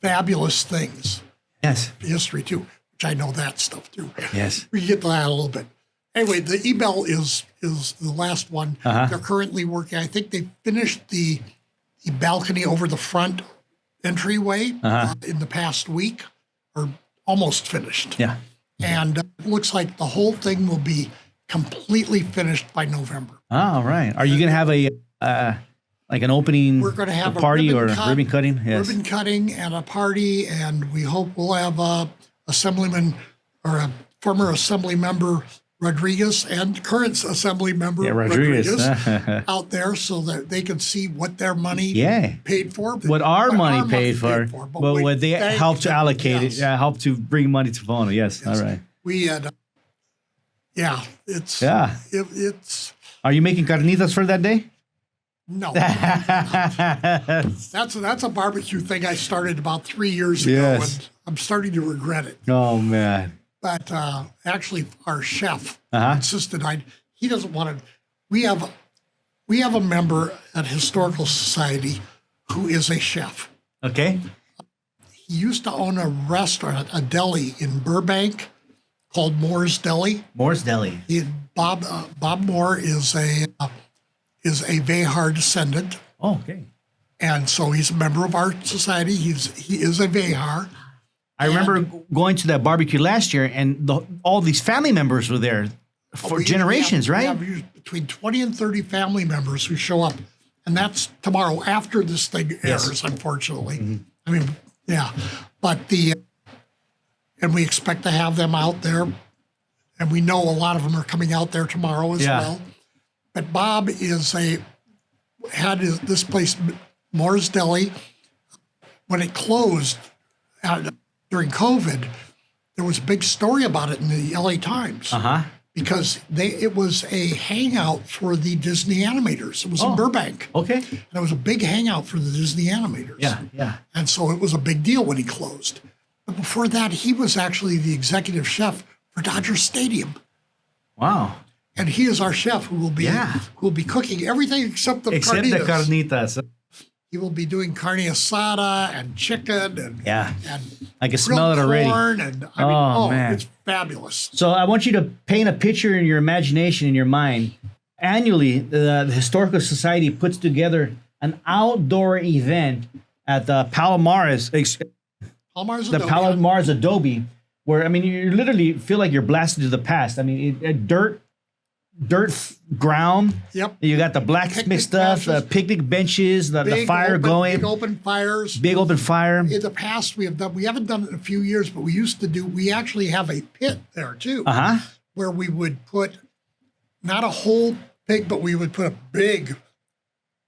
fabulous things. Yes. History too, which I know that stuff too. Yes. We can get to that a little bit. Anyway, the Ebell is the last one. They're currently working. I think they finished the balcony over the front entryway in the past week, or almost finished. Yeah. And it looks like the whole thing will be completely finished by November. All right. Are you going to have a like an opening? We're going to have a party a ribbon cutting? Yes. Ribbon cutting and a party, and we hope we'll have a assemblyman or a former assembly member Rodriguez and current assembly member Rodriguez out there so that they can see what their money paid for. What our money paid for. But what they helped to allocate it, helped to bring money to Pomona. Yes. All right. We had, it's. Are you making carnitas for that day? No. That's a barbecue thing I started about 3 years ago, and I'm starting to regret it. Oh, man. But actually, our chef insisted he doesn't want to. We have a member at Historical Society who is a chef. Okay. He used to own a restaurant, a deli in Burbank called Moore's Deli. Moore's Deli. Bob Moore is a Vehar descendant. Oh, okay. And so he's a member of our society. He is a Vehar. I remember going to that barbecue last year, and all these family members were there for generations, right? We have between 20 and 30 family members who show up, and that's tomorrow after this thing airs, unfortunately. Mm-hmm. I mean, but and we expect to have them out there, and we know a lot of them are coming out there tomorrow as well. But Bob had this place, Moore's Deli. When it closed during COVID, there was a big story about it in the LA Times because it was a hangout for the Disney animators. It was in Burbank. Okay. And it was a big hangout for the Disney animators. Yeah. And so it was a big deal when he closed. But before that, he was actually the executive chef for Dodger Stadium. Wow. And he is our chef who will be cooking everything except the carnitas. He will be doing carne asada and chicken and I can smell it already. Corn and man, it's fabulous. So I want you to paint a picture in your imagination, in your mind. Annually, the Historical Society puts together an outdoor event at the Palomares Adobe, where you literally feel like you're blasted to the past. I mean, dirt ground. Yep. You got the blacksmith stuff, the picnic benches, the fire going. Big open fires. Big open fire. In the past, we haven't done it in a few years, but we actually have a pit there too. Where we would put, not a whole pig, but we would put a big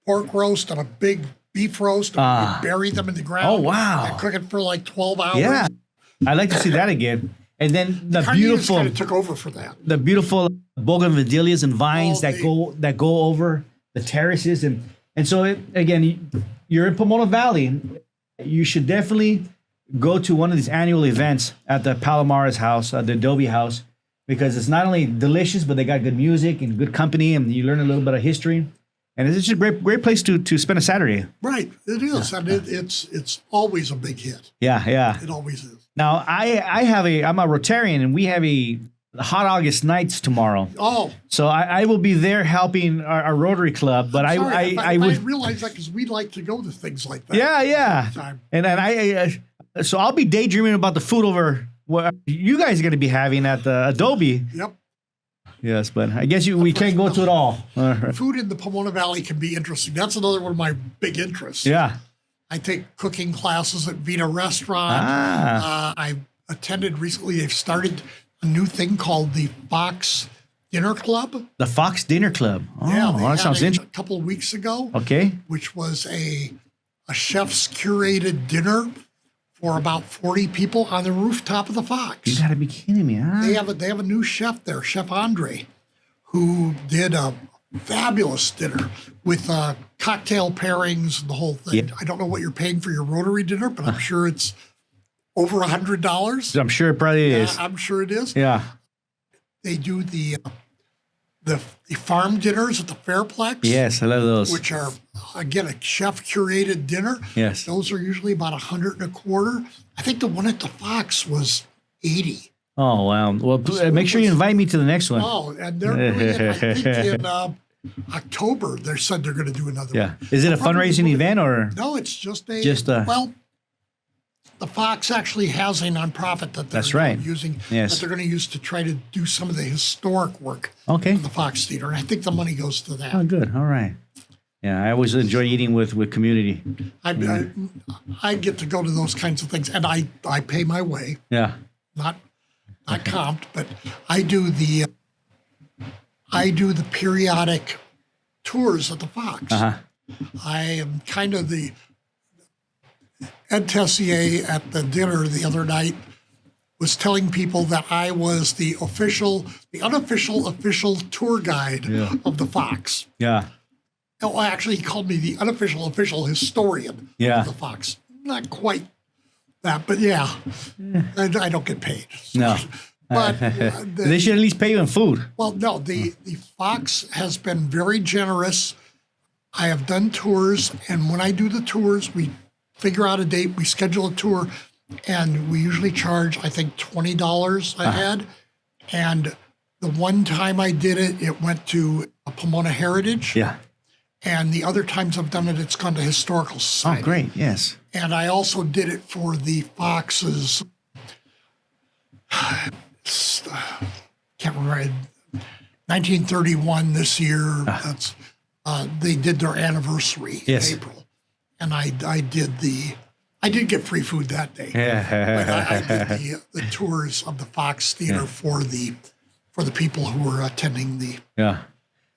pork roast and a big beef roast, and we'd bury them in the ground. Oh, wow. And cook it for like 12 hours. Yeah. I'd like to see that again. And then the beautiful kind of took over for that. The beautiful bougainvilleas and vines that go over the terraces, and so again, you're in Pomona Valley. You should definitely go to one of these annual events at the Palomares house, the Adobe house, because it's not only delicious, but they got good music and good company, and you learn a little bit of history. And it's just a great place to spend a Saturday. Right, it is, and it's always a big hit. Yeah. It always is. Now I'm a Rotarian, and we have a Hot August nights tomorrow. Oh, So I will be there helping our Rotary Club. But sorry, I would realize that because we'd like to go to things like that. yeah. Time. And so I'll be daydreaming about the food over what you guys are going to be having at the Adobe. Yep. Yes, but I guess we can't go to it all. Food in the Pomona Valley can be interesting. That's another one of my big interests. Yeah. I take cooking classes at Vita Restaurant. I attended recently, they've started a new thing called the Fox Dinner Club. The Fox Dinner Club. Oh, Yeah, that sounds interesting. a couple of weeks ago. Okay. Which was a chef's curated dinner for about 40 people on the rooftop of the Fox. You got to be kidding me, huh? They have a new chef there, Chef Andre, who did a fabulous dinner with cocktail pairings and the whole thing. Yeah. I don't know what you're paying for your Rotary dinner, but I'm sure it's over $100. I'm sure it probably is. I'm sure it is. Yeah. They do the farm dinners at the Fairplex. Yes, I love those. Which are, again, a chef curated dinner. Yes. Those are usually about $125. I think the one at the Fox was $80. Oh, wow. Well, make sure you invite me to the next one. Oh, and they're doing it, I think, in October. They said they're going to do another one. Is it a fundraising event or? No, it's just well, the Fox actually has a nonprofit that they're using, that they're going to use to try to do some of the historic work of the Fox Theater. And I think the money goes to that. Oh, good. All right. Yeah, I always enjoy eating with community. I get to go to those kinds of things, and I pay my way. Yeah. Not comped, but I do the periodic tours at the Fox. Uh-huh. I am kind of the Ed Tessier at the dinner the other night was telling people that I was the unofficial official tour guide of the Fox. Yeah. Oh, actually, he called me the unofficial official historian of the Fox. Not quite that, but I don't get paid. No. But they should at least pay you in food. Well, no, the Fox has been very generous. I have done tours, and when I do the tours, we figure out a date, we schedule a tour, and we usually charge, I think, $20 a head. And the one time I did it, it went to Pomona Heritage. Yeah. And the other times I've done it, it's gone to Historical Society. Oh, great, yes. And I also did it for the Fox's, can't remember, 1931 this year. That's they did their anniversary in April. And I did get free food that day. But I did the tours of the Fox Theater for the people who were attending the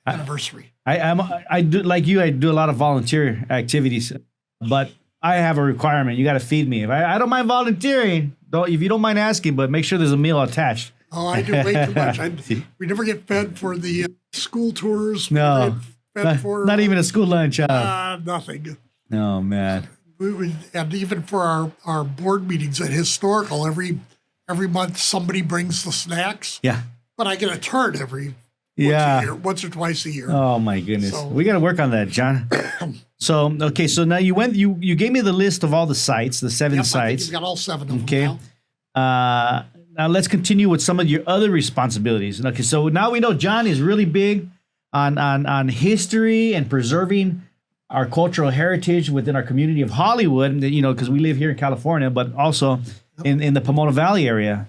anniversary. I do like you. I do a lot of volunteer activities, but I have a requirement. You got to feed me. If I don't mind volunteering, if you don't mind asking, but make sure there's a meal attached. Oh, I do way too much. We never get fed for the school tours. No, not even a school lunch. Nothing. Oh man. And even for our board meetings at Historical, every month somebody brings the snacks. Yeah. But I get a turn once or twice a year. Oh my goodness. So, we got to work on that, John. So now you gave me the list of all the sites, the 7 sites. I think you've got all 7 of them now. Now let's continue with some of your other responsibilities. Okay, so now we know John is really big on history and preserving our cultural heritage within our community of Hollywood, because we live here in California, but also in the Pomona Valley area.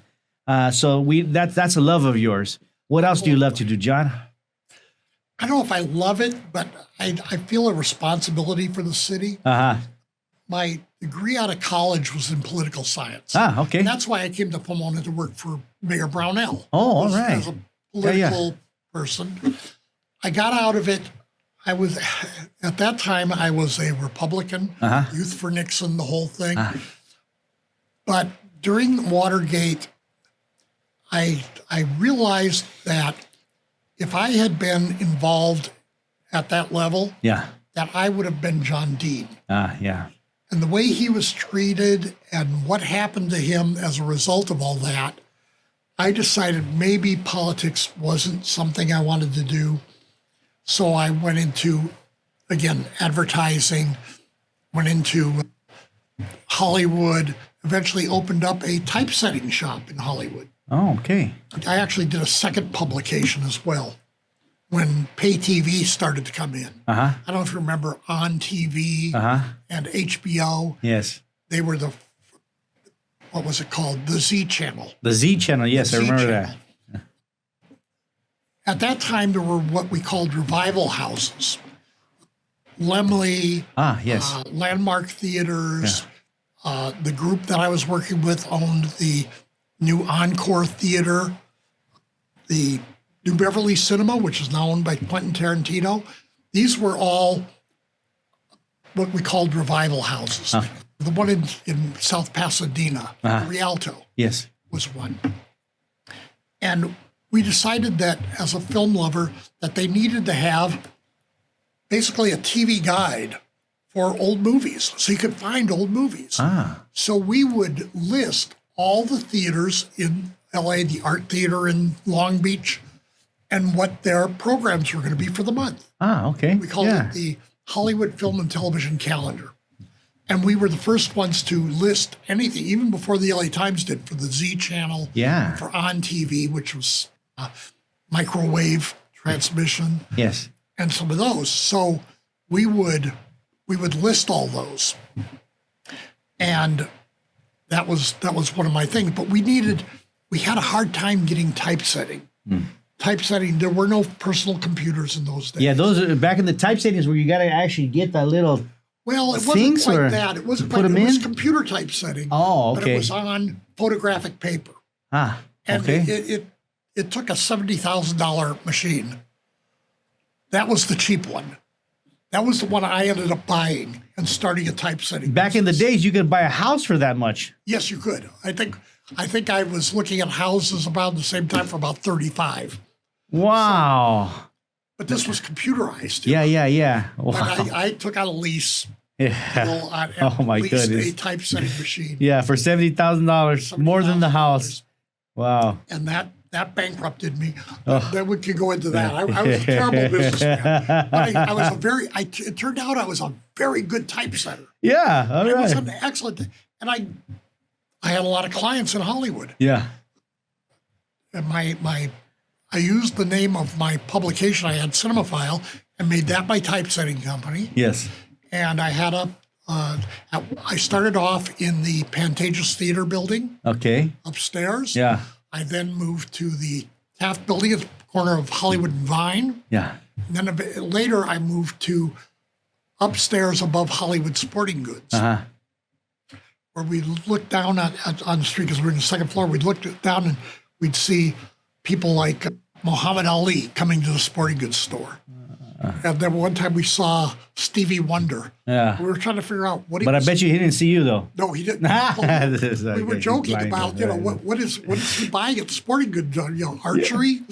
So that's a love of yours. What else do you love to do, John? I don't know if I love it, but I feel a responsibility for the city. Uh-huh. My degree out of college was in political science. Okay. And that's why I came to Pomona to work for Mayor Brownell. Oh, all right. As a political person. I got out of it. At that time, I was a Republican, Youth for Nixon, the whole thing. But during Watergate, I realized that if I had been involved at that level, that I would have been John Dean. And the way he was treated and what happened to him as a result of all that, I decided maybe politics wasn't something I wanted to do. So I went into, again, advertising, went into Hollywood, eventually opened up a typesetting shop in Hollywood. Oh, okay. I actually did a second publication as well when pay TV started to come in. I don't know if you remember On TV and HBO. Yes. They were what was it called? The Z Channel. The Z Channel, yes, I remember that. At that time, there were what we called revival houses. Lemley, yes. Landmark Theaters. The group that I was working with owned the New Encore Theater, the New Beverly Cinema, which is now owned by Quentin Tarantino. These were all what we called revival houses. The one in South Pasadena, Rialto, yes, was one. And we decided that as a film lover that they needed to have basically a TV guide for old movies, so you could find old movies. So we would list all the theaters in LA, the Art Theater in Long Beach, and what their programs were going to be for the month. Okay. We called it the Hollywood Film and Television Calendar. And we were the first ones to list anything, even before the LA Times did, for the Z Channel, for On TV, which was microwave transmission, and some of those. So we would list all those, and that was one of my things. But we had a hard time getting typesetting. Typesetting, there were no personal computers in those days. Yeah, those are back in the typesetting where you got to actually get that little. Well, it wasn't quite that. It wasn't quite. It was computer typesetting. Oh, okay. But it was on photographic paper. And it took a $70,000 machine. That was the cheap one. That was the one I ended up buying and starting a typesetting. Back in the days, you could buy a house for that much. Yes, you could. I think I was looking at houses about the same time for about 35. Wow. But this was computerized. Yeah. Wow. But I took out a lease. Yeah. Oh my goodness. A typesetting machine. Yeah, for $70,000, more than the house. Wow. And that bankrupted me. Then we could go into that. I was a terrible businessman. But it turned out I was a very good typesetter. Yeah, all right. It was an excellent, and I had a lot of clients in Hollywood. Yeah. And I used the name of my publication. I had Cinemaphile and made that my typesetting company. Yes. And I had I started off in the Pantages Theater building. Okay. Upstairs. Yeah. I then moved to the Taft building at the corner of Hollywood and Vine. Yeah. And then a bit later, I moved to upstairs above Hollywood Sporting Goods. Where we looked down on the street, because we're in the second floor. We'd look down and we'd see people like Muhammad Ali coming to the sporting goods store. And then one time we saw Stevie Wonder. Yeah. We were trying to figure out what he was. But I bet you he didn't see you, though. No, he didn't. We were joking about, what is he buying at the sporting goods? Archery?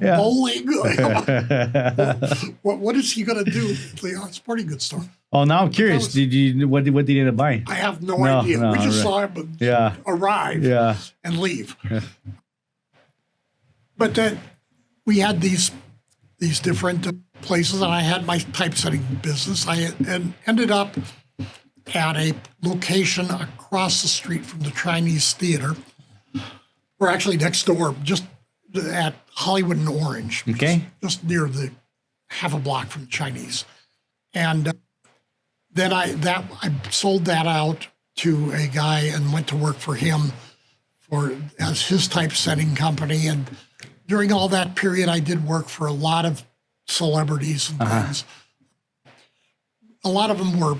Bowling? What is he going to do at the sporting goods store? Oh, now I'm curious. What did he end up buying? I have no idea. We just saw him arrive and leave. Yeah. But then we had these different places, and I had my typesetting business. I ended up at a location across the street from the Chinese Theater. We're actually next door, just at Hollywood and Orange. Okay. Just near the half a block from the Chinese. And then I sold that out to a guy and went to work for him as his typesetting company. And during all that period, I did work for a lot of celebrities and things. A lot of them were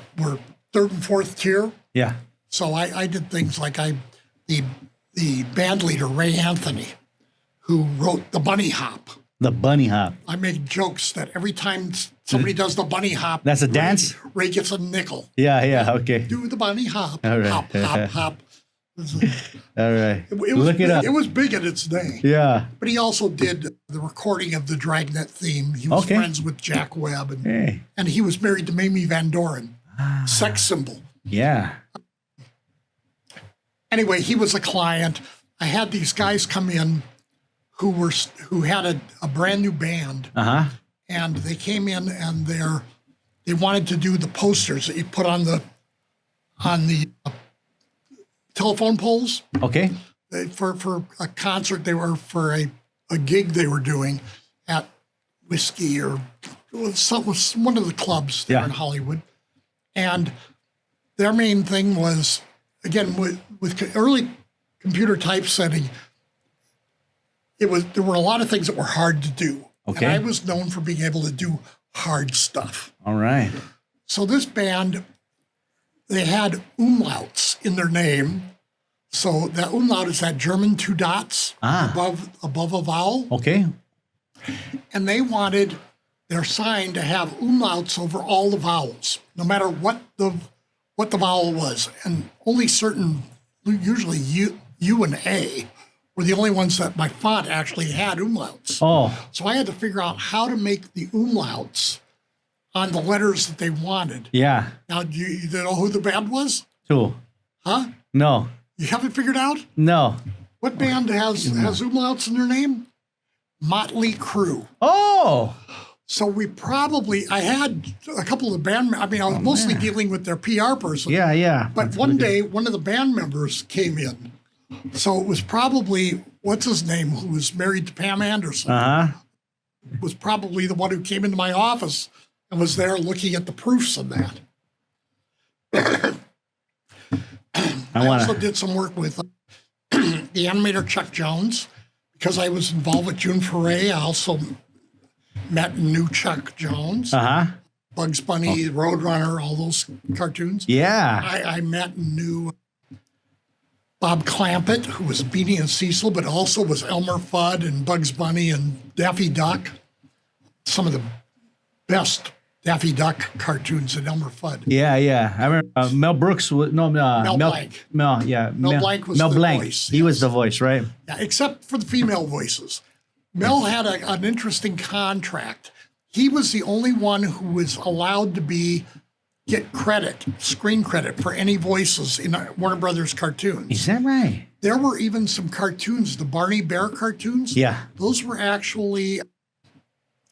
third and fourth tier. Yeah. So I did things like the band leader, Ray Anthony, who wrote the Bunny Hop. The Bunny Hop. I make jokes that every time somebody does the Bunny Hop, that's a dance? Ray gets a nickel. Yeah, okay. Do the Bunny Hop. All right. Hop, hop, hop. All right. Look it up. It was big in its day. Yeah. But he also did the recording of the Dragnet theme. He was friends with Jack Webb. And he was married to Mamie Van Doren. Sex symbol. Yeah. Anyway, he was a client. I had these guys come in who had a brand new band. And they came in and they wanted to do the posters that you put on the telephone poles. Okay. for a concert for a gig they were doing at Whiskey or was one of the clubs there in Hollywood. And their main thing was, again, with early computer typesetting, there were a lot of things that were hard to do. Okay. And I was known for being able to do hard stuff. All right. So this band, they had umlauts in their name. So that umlaut is that German 2 dots above a vowel. Okay. And they wanted their sign to have umlauts over all the vowels, no matter what the vowel was. And only certain, usually U and A, were the only ones that my font actually had umlauts. Oh. So I had to figure out how to make the umlauts on the letters that they wanted. Yeah. Now, do you know who the band was? Who? Huh? No. You haven't figured out? No. What band has umlauts in their name? Mötley Crüe. Oh. So I had a couple of band, I was mostly dealing with their PR person. Yeah, yeah. But one day, one of the band members came in. So it was probably, what's his name, who was married to Pam Anderson. Was probably the one who came into my office and was there looking at the proofs of that. I also did some work with the animator Chuck Jones. Because I was involved with June Foray, I also met and knew Chuck Jones. Bugs Bunny, Roadrunner, all those cartoons. Yeah. I met and knew Bob Clampett, who was Beanie and Cecil, but also was Elmer Fudd and Bugs Bunny and Daffy Duck. Some of the best Daffy Duck cartoons and Elmer Fudd. Yeah, yeah. I remember Mel Brooks was Mel Blanc. Mel Blanc was Mel the Blanc. voice. He was the voice, right? Yeah, except for the female voices. Mel had an interesting contract. He was the only one who was allowed to get credit, screen credit for any voices in Warner Brothers cartoons. Is that right? There were even some cartoons, the Barney Bear cartoons. Yeah. Those were actually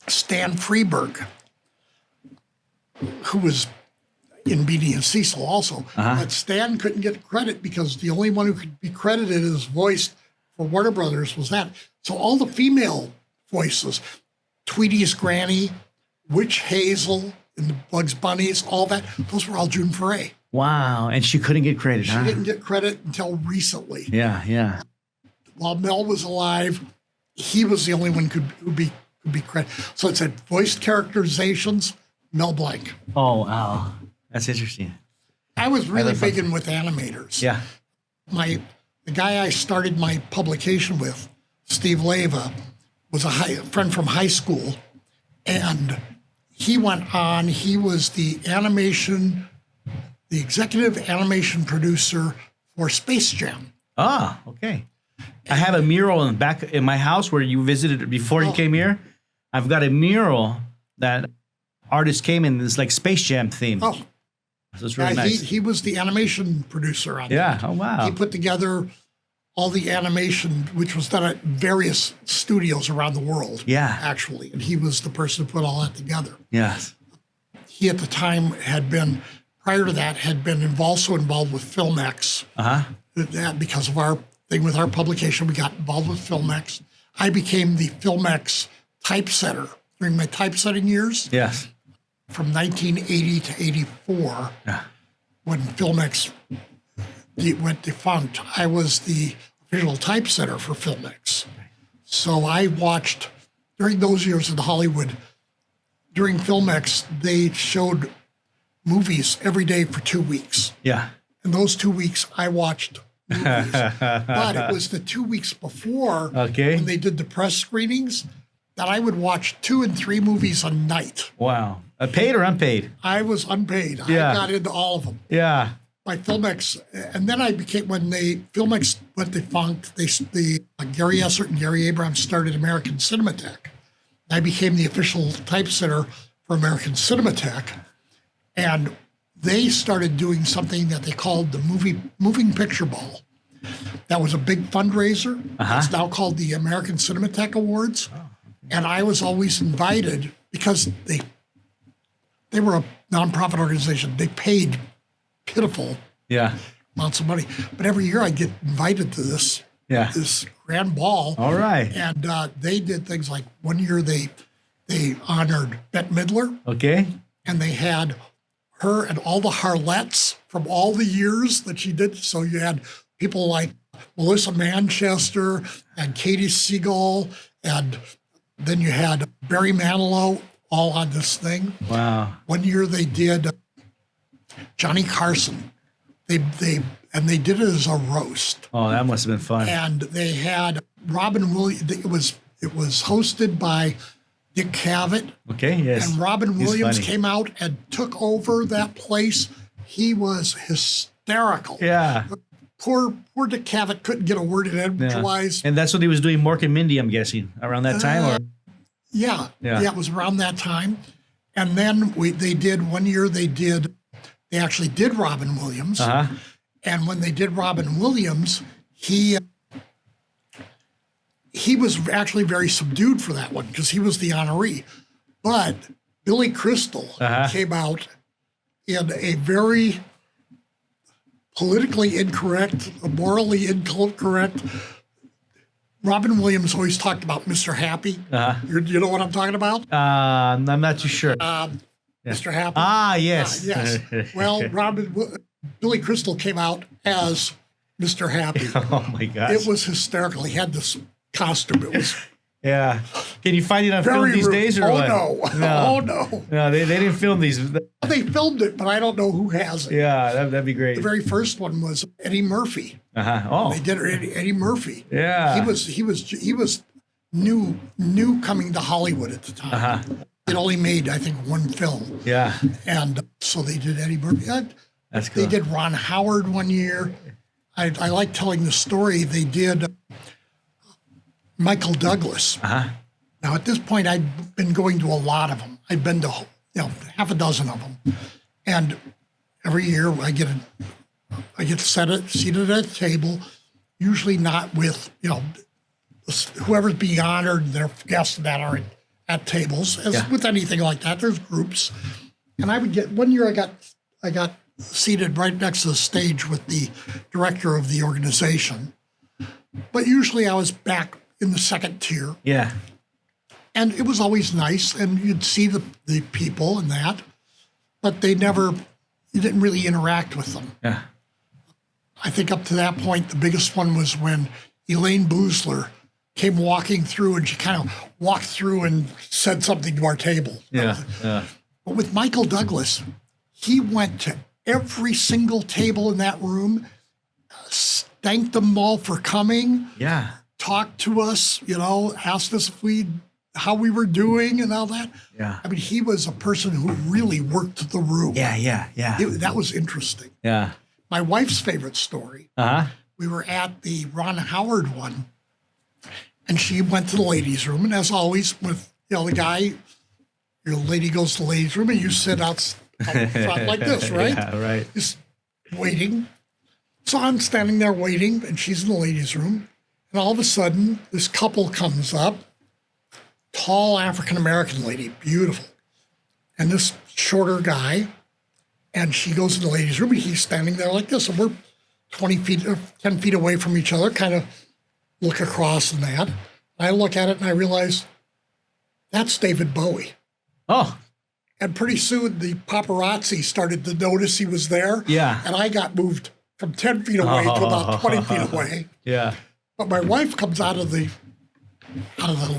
Stan Freberg, who was in Beanie and Cecil also. But Stan couldn't get credit because the only one who could be credited as voiced for Warner Brothers was that. So all the female voices, Tweety's Granny, Witch Hazel, and the Bugs Bunnies, all that, those were all June Foray. Wow. And she couldn't get credit, She didn't get credit until recently. Yeah, yeah. While Mel was alive, he was the only one who could be credited. So it said voiced characterizations, Mel Blanc. Oh, wow. That's interesting. I was really big in with animators. Yeah. The guy I started my publication with, Steve Leva, was a friend from high school. And he went on, he was the executive animation producer for Space Jam. Ah, okay. I have a mural in back in my house where you visited before you came here. I've got a mural that artist came in this like Space Jam theme. Oh, so it's really nice. He was the animation producer on Yeah. that. Oh, wow. He put together all the animation, which was done at various studios around the world. Yeah. Actually, and he was the person who put all that together. Yes. He at the time prior to that, had been also involved with Filmex. That because of our thing with our publication, we got involved with Filmex. I became the Filmex typesetter during my typesetting years. Yes. From 1980 to 84, when Filmex went defunct, I was the official typesetter for Filmex. So I watched, during those years in Hollywood, during Filmex, they showed movies every day for 2 weeks. Yeah. And those 2 weeks, I watched movies. But it was the 2 weeks before, when they did the press screenings, that I would watch 2 and 3 movies a night. Wow. Paid or unpaid? I was unpaid. Yeah. I got into all of them. Yeah. By Filmex, and then I became, when Filmex went defunct, Gary Essert and Gary Abrams started American Cinematheque. I became the official typesetter for American Cinematheque, and they started doing something that they called the Moving Picture Ball. That was a big fundraiser. It's now called the American Cinematheque Awards. And I was always invited because they were a nonprofit organization. They paid pitiful amounts of money. But every year I'd get invited to this this grand ball. All right. And they did things like one year they honored Bette Midler. Okay. And they had her and all the harlettes from all the years that she did. So you had people like Melissa Manchester and Katie Seagal, and then you had Barry Manilow all on this thing. Wow. One year they did Johnny Carson. They did it as a roast. Oh, that must have been fun. And they had Robin Williams. It was hosted by Dick Cavett. Okay, yes. And Robin He's Williams funny. came out and took over that place. He was hysterical. Yeah. Poor Dick Cavett couldn't get a word in edgewise. And that's what he was doing, Mork and Mindy, I'm guessing, around that time? Or Yeah, it was around that time. And then they actually did Robin Williams. Uh-huh. And when they did Robin Williams, he was actually very subdued for that one because he was the honoree. But Billy Crystal came out in a very politically incorrect, morally incorrect. Robin Williams always talked about Mr. Happy. You know what I'm talking about? I'm not too sure. Mr. Happy. Ah, yes. Yes. Well, Billy Crystal came out as Mr. Happy. Oh, my gosh. It was hysterical. He had this costume. It was Yeah. Can you find it on film very these rude. days or what? No. Oh, no. No, they didn't film these. They filmed it, but I don't know who has it. Yeah, that'd be great. The very first one was Eddie Murphy. Oh. They did Eddie Murphy. Yeah. He was new coming to Hollywood at the time. It only made, I think, one film. Yeah. And so they did Eddie Murphy. That's cool. They did Ron Howard one year. I like telling the story. They did Michael Douglas. Now, at this point, I'd been going to a lot of them. I'd been to half a dozen of them. And every year I get seated at a table, usually not with, whoever's being honored and their guests that are at tables. With anything like that, there's groups. And I would get, one year I got seated right next to the stage with the director of the organization. But usually I was back in the second tier. Yeah. And it was always nice, and you'd see the people and that, but you didn't really interact with them. Yeah. I think up to that point, the biggest one was when Elaine Boozler came walking through, and she kind of walked through and said something to our table. Yeah. But with Michael Douglas, he went to every single table in that room, thanked them all for coming. Yeah. Talked to us, asked us how we were doing and all that. Yeah. I mean, he was a person who really worked the room. Yeah. That was interesting. Yeah. My wife's favorite story, we were at the Ron Howard one, and she went to the ladies' room, and as always with, the guy, your lady goes to the ladies' room, and you sit out front like this, right? Yeah, right. Just waiting. So I'm standing there waiting, and she's in the ladies' room, and all of a sudden, this couple comes up, tall African-American lady, beautiful, and this shorter guy, and she goes to the ladies' room, and he's standing there like this, and we're 10 feet away from each other, kind of look across and that. I look at it, and I realize that's David Bowie. Oh. And pretty soon, the paparazzi started to notice he was there. Yeah. And I got moved from 10 feet away to about 20 feet away. Yeah. But my wife comes out of the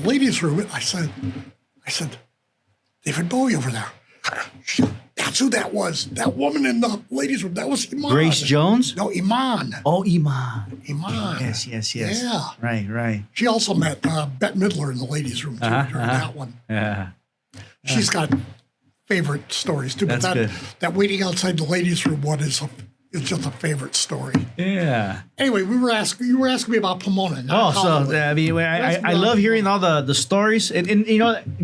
ladies' room, and I said, David Bowie over there. That's who that was. That woman in the ladies' room. That was Iman. Grace Jones? No, Iman. Oh, Iman. Iman. Yes. Yeah. Right. She also met Bette Midler in the ladies' room too during that one. Yeah. She's got favorite stories too. That's but good. that waiting outside the ladies' room one is just a favorite story. Yeah. Anyway, you were asking me about Pomona. I love hearing all the stories, and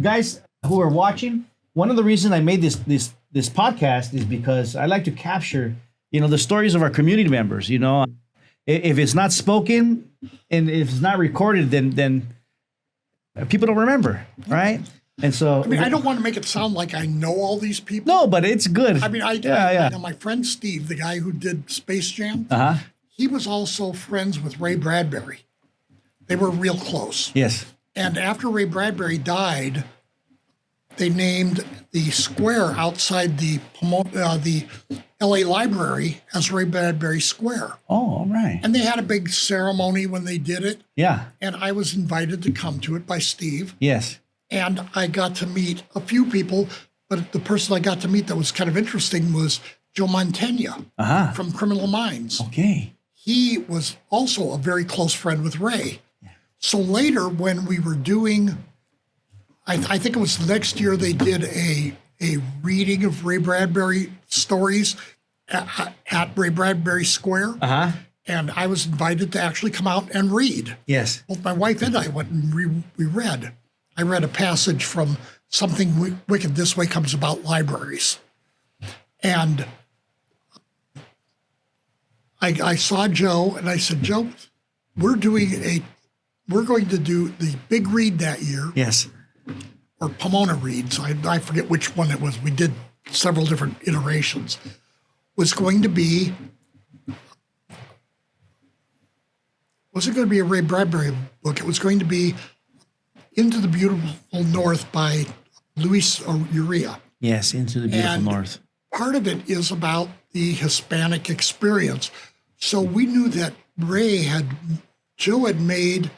guys who are watching. One of the reasons I made this podcast is because I like to capture, the stories of our community members. If it's not spoken and if it's not recorded, then people don't remember, right? And so I don't want to make it sound like I know all these people. No, but it's good. I know my friend Steve, the guy who did Space Jam. He was also friends with Ray Bradbury. They were real close. Yes. And after Ray Bradbury died, they named the square outside the LA Library as Ray Bradbury Square. Oh, all right. And they had a big ceremony when they did it. Yeah. And I was invited to come to it by Steve. Yes. And I got to meet a few people, but the person I got to meet that was kind of interesting was Joe Mantegna from Criminal Minds. Okay. He was also a very close friend with Ray. So later, when we were doing, I think it was the next year, they did a reading of Ray Bradbury stories at Ray Bradbury Square. And I was invited to actually come out and read. Yes. Both my wife and I went and we read. I read a passage from Something Wicked This Way Comes About Libraries. And I saw Joe and I said, Joe, we're going to do the big read that year. Yes. Or Pomona reads. I forget which one it was. We did several different iterations. Wasn't going to be a Ray Bradbury book. It was going to be Into the Beautiful North by Luis Urrea. Yes, Into the Beautiful North. Part of it is about the Hispanic experience. So we knew that Joe had made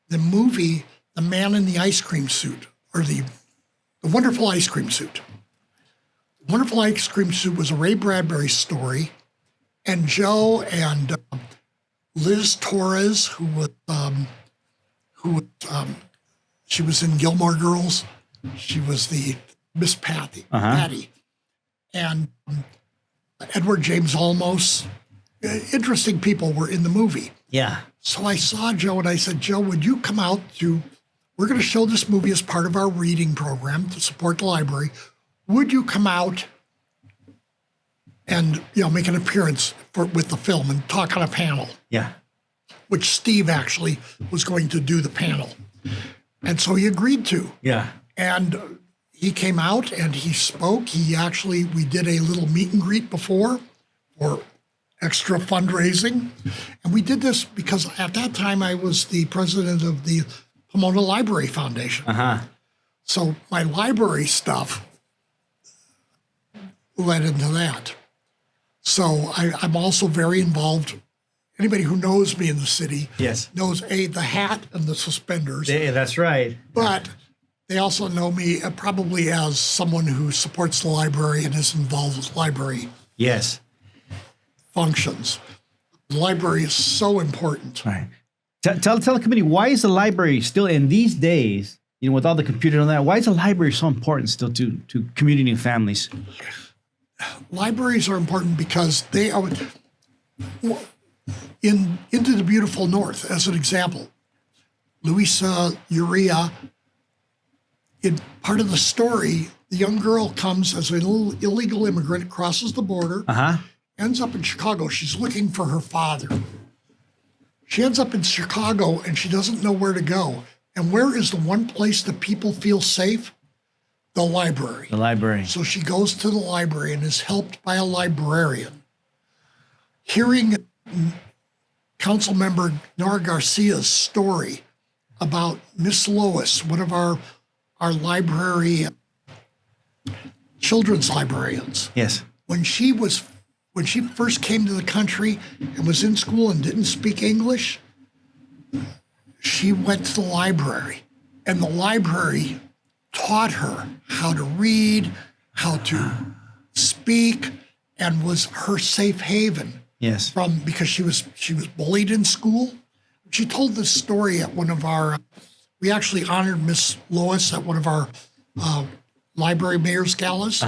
the movie The Man in the Ice Cream Suit, or the Wonderful Ice Cream Suit. The Wonderful Ice Cream Suit was a Ray Bradbury story, and Joe and Liz Torres, she was in Gilmore Girls. She was the Miss Patty, and Edward James Olmos. Interesting people were in the movie. Yeah. So I saw Joe and I said, Joe, would you come out we're going to show this movie as part of our reading program to support the library. Would you come out and, make an appearance with the film and talk on a panel? Yeah. Which Steve actually was going to do the panel. And so he agreed to. Yeah. And he came out and he spoke. We did a little meet and greet before for extra fundraising. And we did this because at that time I was the president of the Pomona Library Foundation. So my library stuff led into that. So I'm also very involved. Anybody who knows me in the city knows the hat and the suspenders. Yeah, that's right. But they also know me probably as someone who supports the library and is involved with library functions. The library is so important. Right. Tell the committee, why is the library still in these days, with all the computers and that, why is the library so important still to community and families? Libraries are important because they are Into the Beautiful North, as an example. Luisa Urrea, in part of the story, the young girl comes as an illegal immigrant, crosses the border, ends up in Chicago. She's looking for her father. She ends up in Chicago and she doesn't know where to go. And where is the one place that people feel safe? The library. The library. So she goes to the library and is helped by a librarian. Hearing Councilmember Nora Garcia's story about Miss Lois, one of our library, children's librarians. Yes. When she first came to the country and was in school and didn't speak English, she went to the library, and the library taught her how to read, how to speak, and was her safe haven. Yes. Because she was bullied in school. She told this story at one of our. We actually honored Miss Lois at one of our library mayor's galas.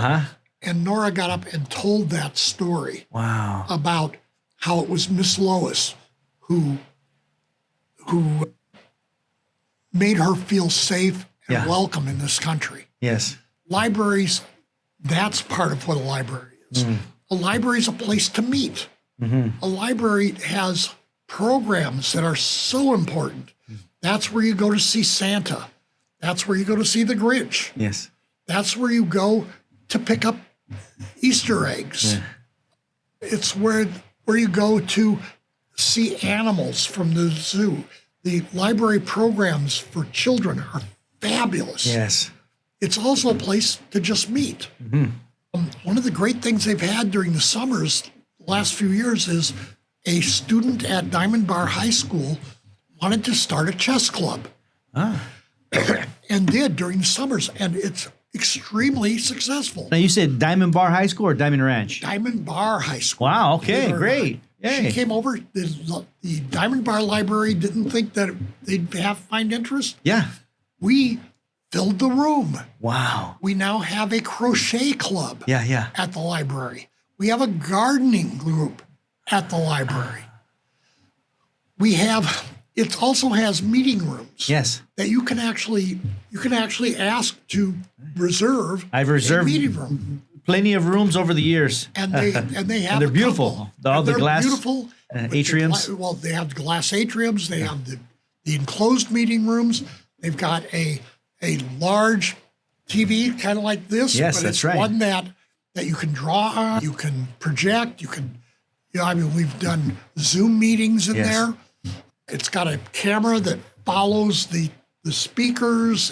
And Nora got up and told that story. Wow. About how it was Miss Lois who made her feel safe and welcome in this country. Yes. Libraries, that's part of what a library is. A library is a place to meet. A library has programs that are so important. That's where you go to see Santa. That's where you go to see the Grinch. Yes. That's where you go to pick up Easter eggs. Yeah. It's where you go to see animals from the zoo. The library programs for children are fabulous. Yes. It's also a place to just meet. One of the great things they've had during the summers the last few years is a student at Diamond Bar High School wanted to start a chess club. And did during the summers, and it's extremely successful. Now you said Diamond Bar High School or Diamond Ranch? Diamond Bar High School. Wow, okay, great. Yay. She came over, the Diamond Bar Library didn't think that they'd find interest. Yeah. We filled the room. Wow. We now have a crochet club Yeah. at the library. We have a gardening group at the library. It also has meeting rooms. Yes. That you can actually ask to reserve. I've reserved a meeting room. Plenty of rooms over the years. And they have and they're beautiful. All the glass beautiful atriums. They have glass atriums. They have the enclosed meeting rooms. They've got a large TV, kind of like this. Yes, but that's it's right. one that you can draw on. You can project. We've done Zoom meetings in there. It's got a camera that follows the speakers.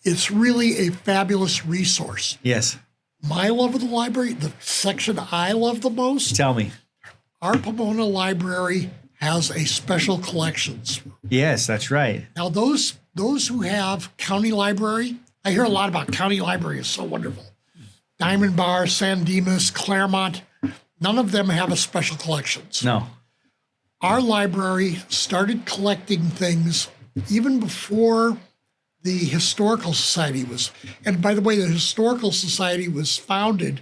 It's really a fabulous resource. Yes. My love of the library, the section I love the most, Tell me. our Pomona Library has a special collections. Yes, that's right. Now, those who have county library, I hear a lot about county library is so wonderful. Diamond Bar, San Dimas, Claremont, none of them have a special collections. No. Our library started collecting things even before the Historical Society was. And by the way, the Historical Society was founded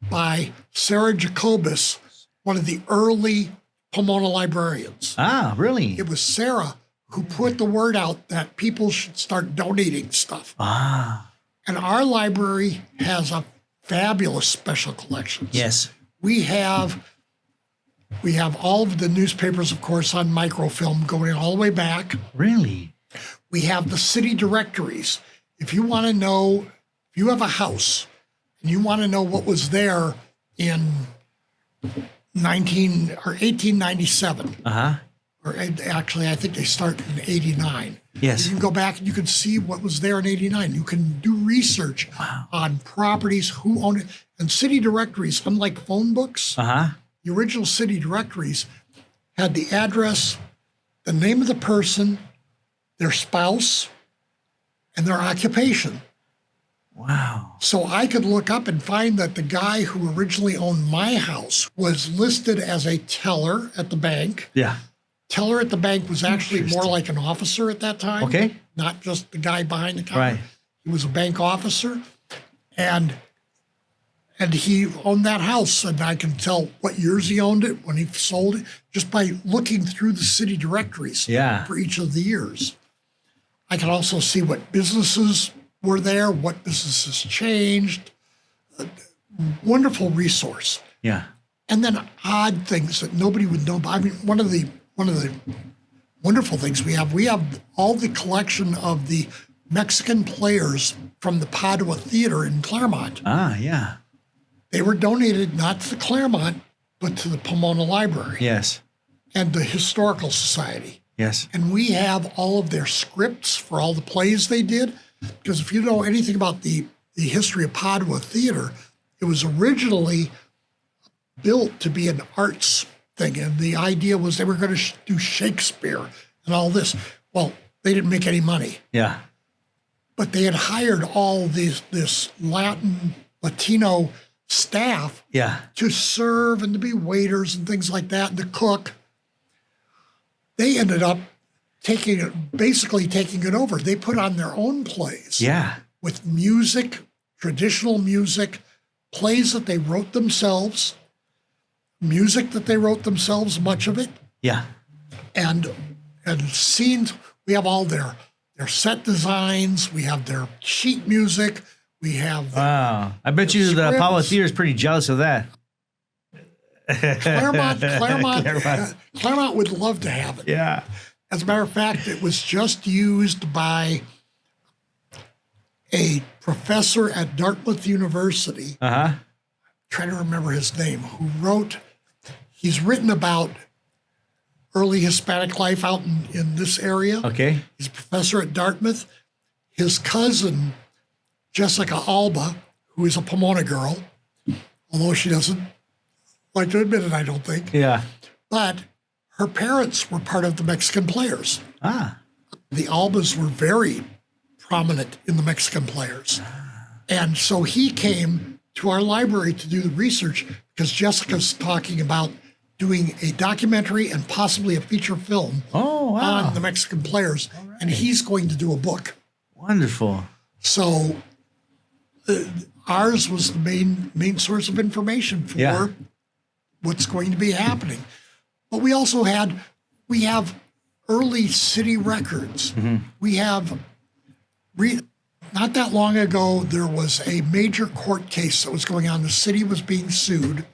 by Sarah Jacobus, one of the early Pomona librarians. Ah, really? It was Sarah who put the word out that people should start donating stuff. Ah. And our library has a fabulous special collections. Yes. We have all of the newspapers, of course, on microfilm going all the way back. Really? We have the city directories. If you want to know, if you have a house and you want to know what was there in 1897, or actually, I think they start in 89. Yes. You can go back and you can see what was there in 89. You can do research on properties, who owned it. And city directories, unlike phone books, the original city directories had the address, the name of the person, their spouse, and their occupation. Wow. So I could look up and find that the guy who originally owned my house was listed as a teller at the bank. Yeah. Teller at the bank was actually more like an officer at that time. Okay. Not just the guy behind the counter. Right. He was a bank officer. And he owned that house, and I can tell what years he owned it, when he sold it, just by looking through the city directories for each of the years. I can also see what businesses were there, what businesses changed. Wonderful resource. Yeah. And then odd things that nobody would know about. I mean, one of the wonderful things we have all the collection of the Mexican players from the Padua Theater in Claremont. Ah, yeah. They were donated not to the Claremont, but to the Pomona Library. Yes. And the Historical Society. Yes. And we have all of their scripts for all the plays they did. Because if you know anything about the history of Padua Theater, it was originally built to be an arts thing. And the idea was they were going to do Shakespeare and all this. Well, they didn't make any money. Yeah. But they had hired all this Latino staff to serve and to be waiters and things like that, and to cook. They ended up basically taking it over. They put on their own plays. Yeah. With music, traditional music, plays that they wrote themselves, music that they wrote themselves, much of it. Yeah. And scenes. We have all their set designs. We have their sheet music. We have wow. I bet you the Apollo Theater is pretty jealous of that. Claremont would love to have it. Yeah. As a matter of fact, it was just used by a professor at Dartmouth University. Trying to remember his name, he's written about early Hispanic life out in this area. Okay. He's a professor at Dartmouth. His cousin, Jessica Alba, who is a Pomona girl, although she doesn't like to admit it, I don't think. Yeah. But her parents were part of the Mexican Players. Ah. The Albas were very prominent in the Mexican Players. And so he came to our library to do the research because Jessica's talking about doing a documentary and possibly a feature film on the Mexican Players. Right. And he's going to do a book. Wonderful. So ours was the main source of information for what's going to be happening. But we also have early city records. Mm-hmm. We have, not that long ago, there was a major court case that was going on. The city was being sued,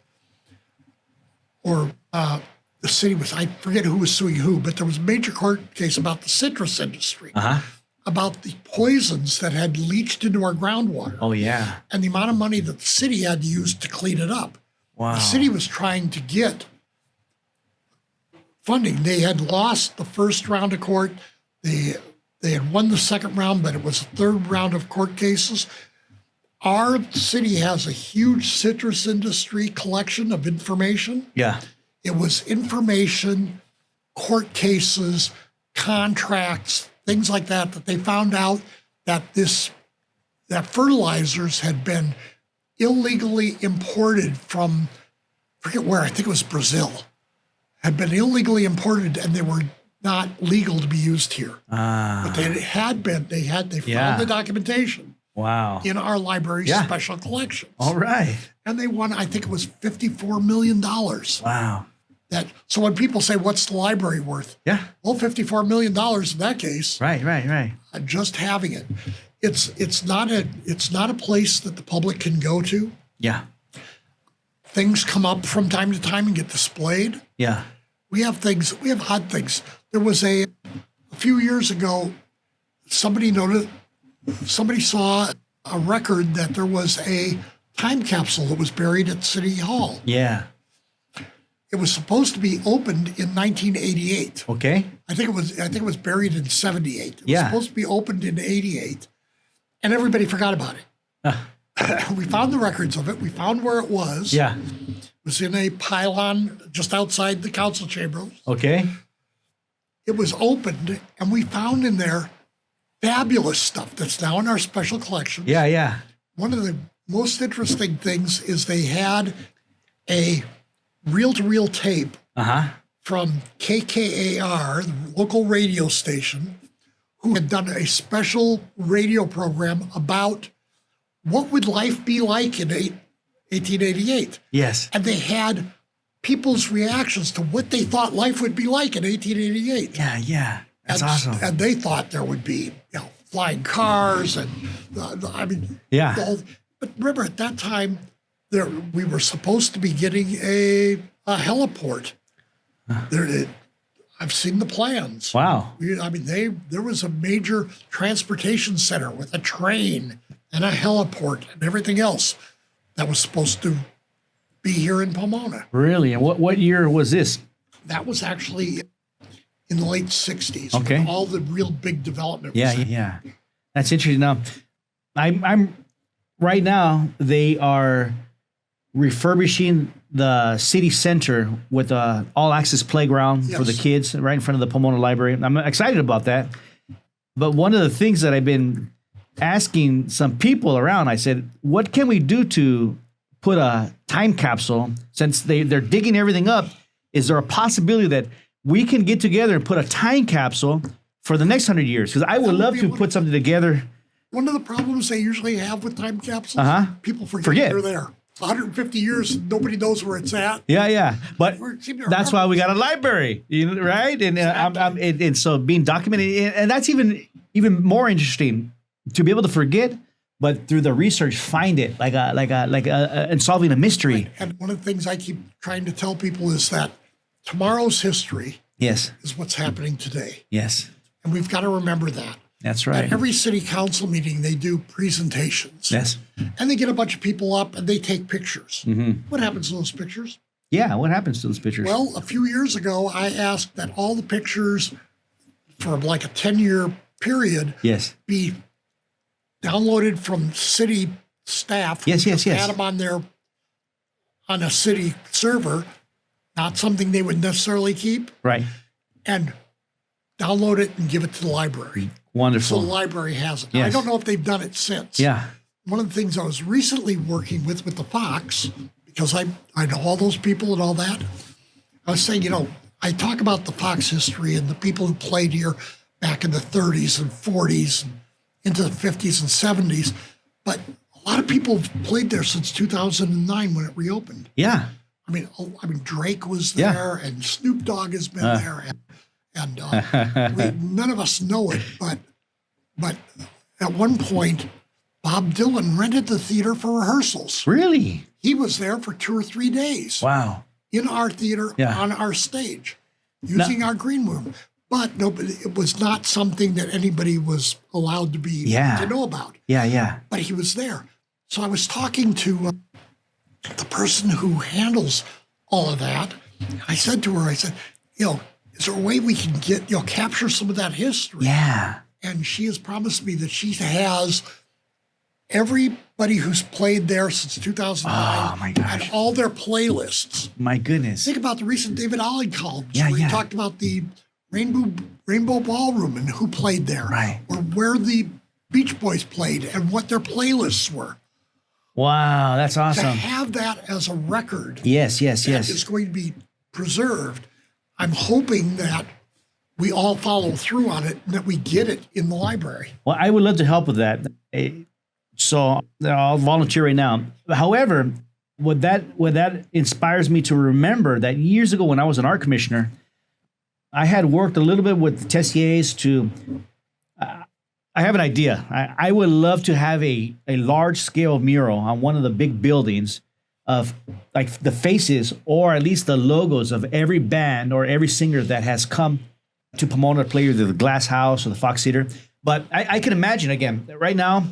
or the city was, I forget who was suing who, but there was a major court case about the citrus industry, about the poisons that had leached into our groundwater. Oh, yeah. And the amount of money that the city had to use to clean it up. Wow. The city was trying to get funding. They had lost the first round of court. They had won the second round, but it was the third round of court cases. Our city has a huge citrus industry collection of information. Yeah. It was information, court cases, contracts, things like that, that they found out that that fertilizers had been illegally imported from, I forget where, I think it was Brazil, had been illegally imported, and they were not legal to be used here. But they had been, they found the documentation. Wow. In our library's special collections. All right. And they won, I think it was $54 million. Wow. So when people say, what's the library worth? Yeah. Well, $54 million in that case. Right. Just having it. It's not a place that the public can go to. Yeah. Things come up from time to time and get displayed. Yeah. We have odd things. There was a few years ago, somebody saw a record that there was a time capsule that was buried at City Hall. Yeah. It was supposed to be opened in 1988. Okay. I think it was buried in 78. It was Yeah. supposed to be opened in 88, and everybody forgot about it. We found the records of it. We found where it was. Yeah. It was in a pylon just outside the council chambers. Okay. It was opened, and we found in there fabulous stuff that's now in our special collection. Yeah. One of the most interesting things is they had a reel-to-reel tape from KKAR, the local radio station, who had done a special radio program about what would life be like in 1888. Yes. And they had people's reactions to what they thought life would be like in 1888. Yeah. That's awesome. And they thought there would be, flying cars and, but remember, at that time, we were supposed to be getting a heliport. I've seen the plans. Wow. There was a major transportation center with a train and a heliport and everything else that was supposed to be here in Pomona. Really? And what year was this? That was actually in the late 60s. Okay. When all the real big development was happening. Yeah. That's interesting. Now, I'm right now, they are refurbishing the city center with a all-access playground for the kids right in front of the Pomona Library. I'm excited about that. But one of the things that I've been asking some people around, I said, what can we do to put a time capsule? Since they're digging everything up, is there a possibility that we can get together and put a time capsule for the next 100 years? Because I would love to put something together. One of the problems they usually have with time capsules, people forget they're there. 150 years, nobody knows where it's at. Yeah. But that's why we got a library, right? And and so being documented, and that's even more interesting to be able to forget, but through the research, find it and solving a mystery. Right. And one of the things I keep trying to tell people is that tomorrow's history is what's happening today. Yes. And we've got to remember that. That's right. At every city council meeting, they do presentations. Yes. And they get a bunch of people up and they take pictures. Mm-hmm. What happens to those pictures? Yeah, what happens to those pictures? Well, a few years ago, I asked that all the pictures for like a 10-year period yes. be downloaded from city staff. Yes, yes, yes. Had them on a city server, not something they would necessarily keep. Right. And download it and give it to the library. Wonderful. So the library has it. Now, Yes. I don't know if they've done it since. Yeah. One of the things I was recently working with the Fox, because I know all those people and all that, I was saying, I talk about the Fox history and the people who played here back in the 30s and 40s and into the 50s and 70s, but a lot of people have played there since 2009 when it reopened. Yeah. I mean, Drake was there, and Snoop Dogg has been there, and none of us know it, but at one point, Bob Dylan rented the theater for rehearsals. Really? He was there for 2 or 3 days. Wow. In our theater, on our stage, using our green room. But it was not something that anybody was allowed to know about. Yeah, yeah. But he was there. So I was talking to the person who handles all of that. I said to her, is there a way we can capture some of that history? Yeah. And she has promised me that she has everybody who's played there since 2009 oh my gosh. and all their playlists. My goodness. Think about the recent David Allen columns Yeah, where he talked about the Rainbow Ballroom and who played there, right. or where the Beach Boys played and what their playlists were. Wow, that's awesome. To have that as a record, yes, is going to be preserved. I'm hoping that we all follow through on it and that we get it in the library. Well, I would love to help with that. So I'll volunteer right now. However, what that inspires me to remember that years ago when I was an art commissioner, I had worked a little bit with Tessiers to. I have an idea. I would love to have a large scale mural on one of the big buildings of like the faces or at least the logos of every band or every singer that has come to Pomona to play either the Glass House or the Fox Theater. But I can imagine, again, right now,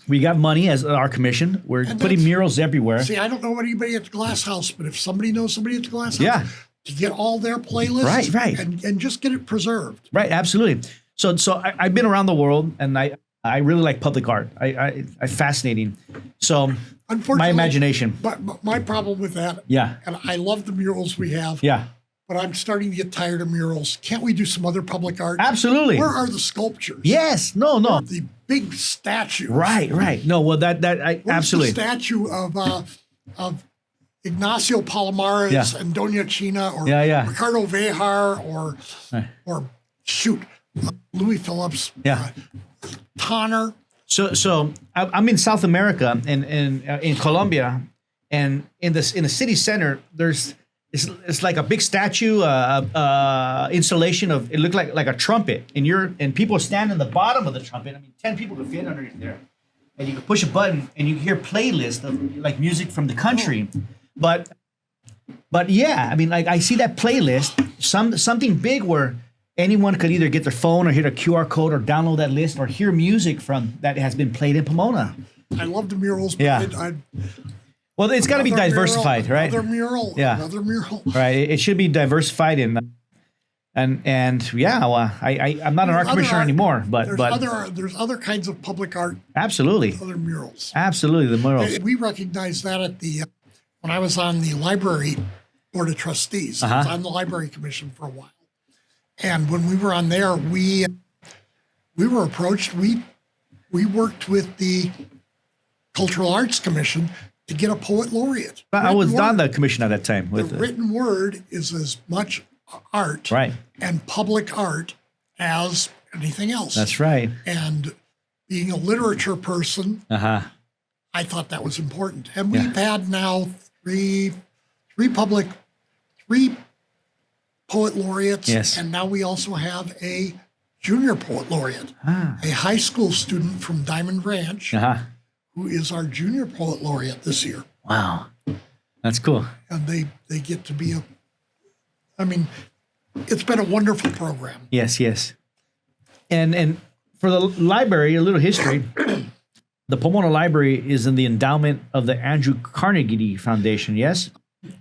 we got money as our commission. We're putting murals everywhere. See, I don't know anybody at the Glass House, but if somebody knows somebody at the Glass House, to get all their playlists, right. And just get it preserved. So Absolutely. So I've been around the world, and I really like public art. I fascinating. So unfortunately, my imagination. But my problem with that, and I love the murals we have. But I'm starting to get tired of murals. Can't we do some other public art? Absolutely. Where are the sculptures? Yes. No. The big statues. Right. No. Well, Where's absolutely. The statue of Ignacio Palomares and Doña China or Ricardo Vejar or Louis Phillips. Tonner. So I'm in South America and in Colombia, and in the city center it's like a big statue installation of, it looked like a trumpet, and people stand in the bottom of the trumpet. I mean, 10 people could fit underneath there, and you could push a button and you hear playlist of like music from the country. But yeah, I mean, like I see that playlist, something big where anyone could either get their phone or hit a QR code or download that list or hear music from that has been played in Pomona. I love the murals. Well, it's got to be diversified, right? Another mural. Right. It should be diversified and well, I'm not an art commissioner anymore, but there's other kinds of public art. Absolutely. Other murals. Absolutely, the murals. We recognized that at when I was on the library board of trustees. I was on the library commission for a while, and when we were on there, we were approached. We worked with the Cultural Arts Commission to get a poet laureate. I was on the commission at that time. The written word is as much art and public art as anything else. That's right. And being a literature person, I thought that was important. And we've had now three poet laureates, and now we also have a junior poet laureate, a high school student from Diamond Ranch, who is our junior poet laureate this year. Wow. That's cool. And they get to be it's been a wonderful program. Yes. And for the library, a little history. The Pomona Library is in the endowment of the Andrew Carnegie Foundation, yes?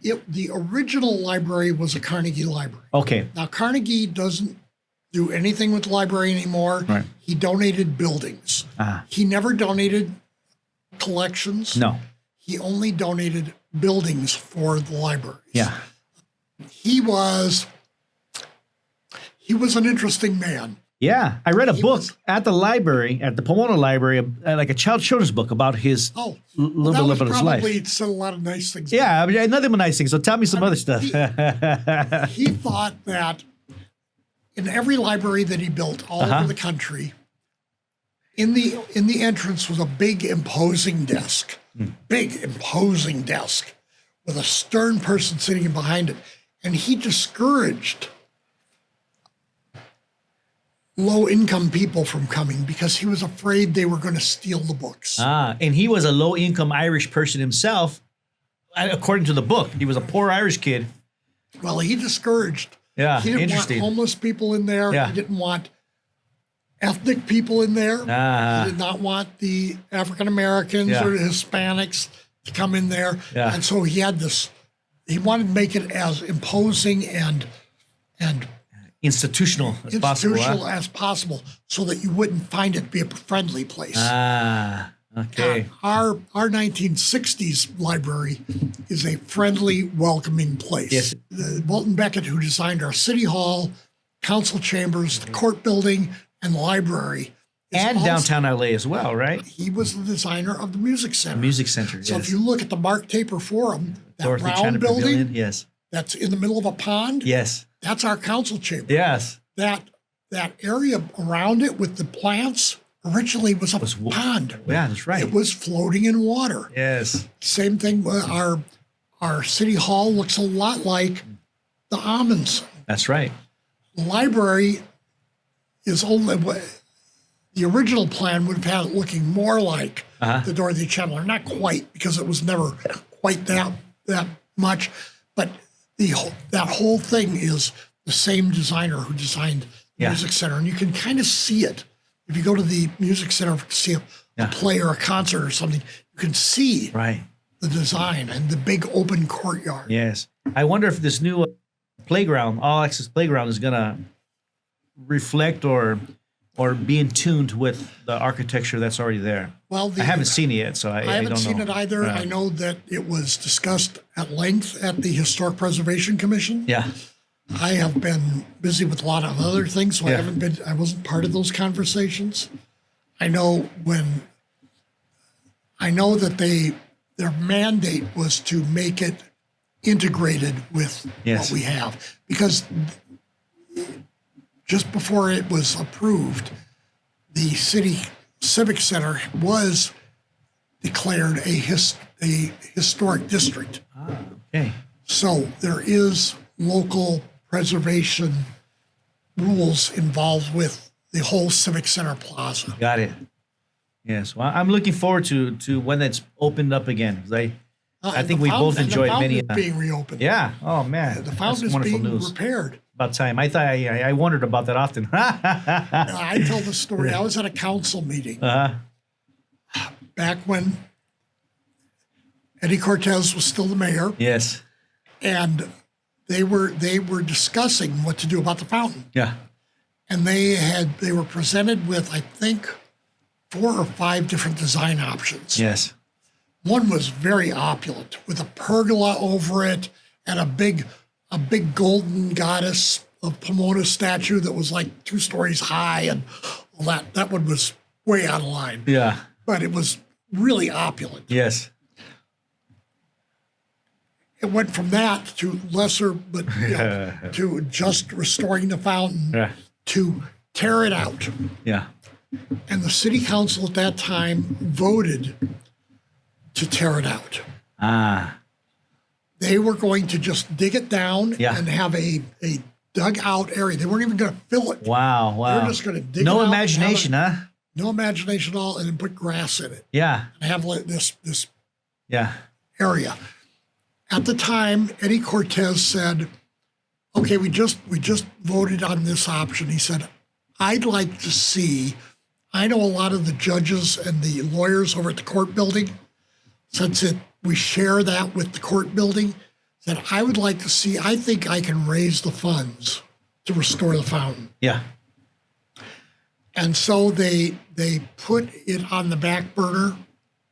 The original library was a Carnegie library. Okay. Now, Carnegie doesn't do anything with the library anymore. Right. He donated buildings. He never donated collections. No. He only donated buildings for the libraries. Yeah. He was an interesting man. Yeah. I read a book at the library, at the Pomona Library, like a children's book about his little bit of his life. Probably said a lot of nice things. Yeah, I mean, nothing but nice things. So tell me some other stuff. He thought that in every library that he built all over the country, in the entrance was a big imposing desk, with a stern person sitting behind it, and he discouraged low-income people from coming because he was afraid they were going to steal the books. And he was a low-income Irish person himself, according to the book. He was a poor Irish kid. Well, he discouraged. Yeah, he didn't want homeless people in there. Yeah. He didn't want ethnic people in there. He did not want the African Americans or the Hispanics to come in there. Yeah. And so he had this. He wanted to make it as imposing and institutional as possible, so that you wouldn't find it be a friendly place. Okay. Our 1960s library is a friendly, welcoming place. Yes. Walton Beckett, who designed our city hall, council chambers, the court building, and the library. And downtown LA as well, right? He was the designer of the music center. The music center, So if you look at the Mark Taper Forum, that Dorothy round China building, Pavilion, yes, that's in the middle of a pond. Yes. That's our council chamber. Yes. That area around it with the plants originally was a pond. Yeah, that's right. It was floating in water. Yes. Same thing. Our city hall looks a lot like the Amundsen. That's right. The library is only the original plan would have had it looking more like the Dorothy Chandler. Not quite, because it was never quite that much, but that whole thing is the same designer who designed the music center, and you can kind of see it if you go to the music center to see a play or a concert or something. You can see the design and the big open courtyard. Yes, I wonder if this new playground, all access playground, is gonna reflect or be in tuned with the architecture that's already there. Well, I haven't seen it yet, so I haven't don't seen know. it either. I know that it was discussed at length at the Historic Preservation Commission. Yeah. I have been busy with a lot of other things, so I wasn't part of those conversations. I know that their mandate was to make it integrated with what we have, because just before it was approved, the city civic center was declared a historic district. Okay. So there is local preservation rules involved with the whole civic center plaza. Got it. Yes. Well, I'm looking forward to when it's opened up again. I think we both enjoyed many. Being reopened. Yeah. Oh man. The fountain is being repaired. About time. I wondered about that often. I tell the story. I was at a council meeting back when Eddie Cortez was still the mayor. Yes. And they were discussing what to do about the fountain. Yeah. And they were presented with, I think, 4 or 5 different design options. Yes. One was very opulent, with a pergola over it and a big golden goddess of Pomona statue that was like 2 stories high, and all that. That one was way out of line. Yeah. But it was really opulent. Yes. It went from that to lesser, but to just restoring the fountain, to tear it out. Yeah. And the city council at that time voted to tear it out. They were going to just dig it down and have a dugout area. They weren't even going to fill it. Wow. They were just going to dig it out. No imagination, No imagination at all, and then put grass in it. Yeah. And have like this area. At the time, Eddie Cortez said, okay, we just voted on this option. He said, I'd like to see, I know a lot of the judges and the lawyers over at the court building, since we share that with the court building, said, I would like to see, I think I can raise the funds to restore the fountain. Yeah. And so they put it on the back burner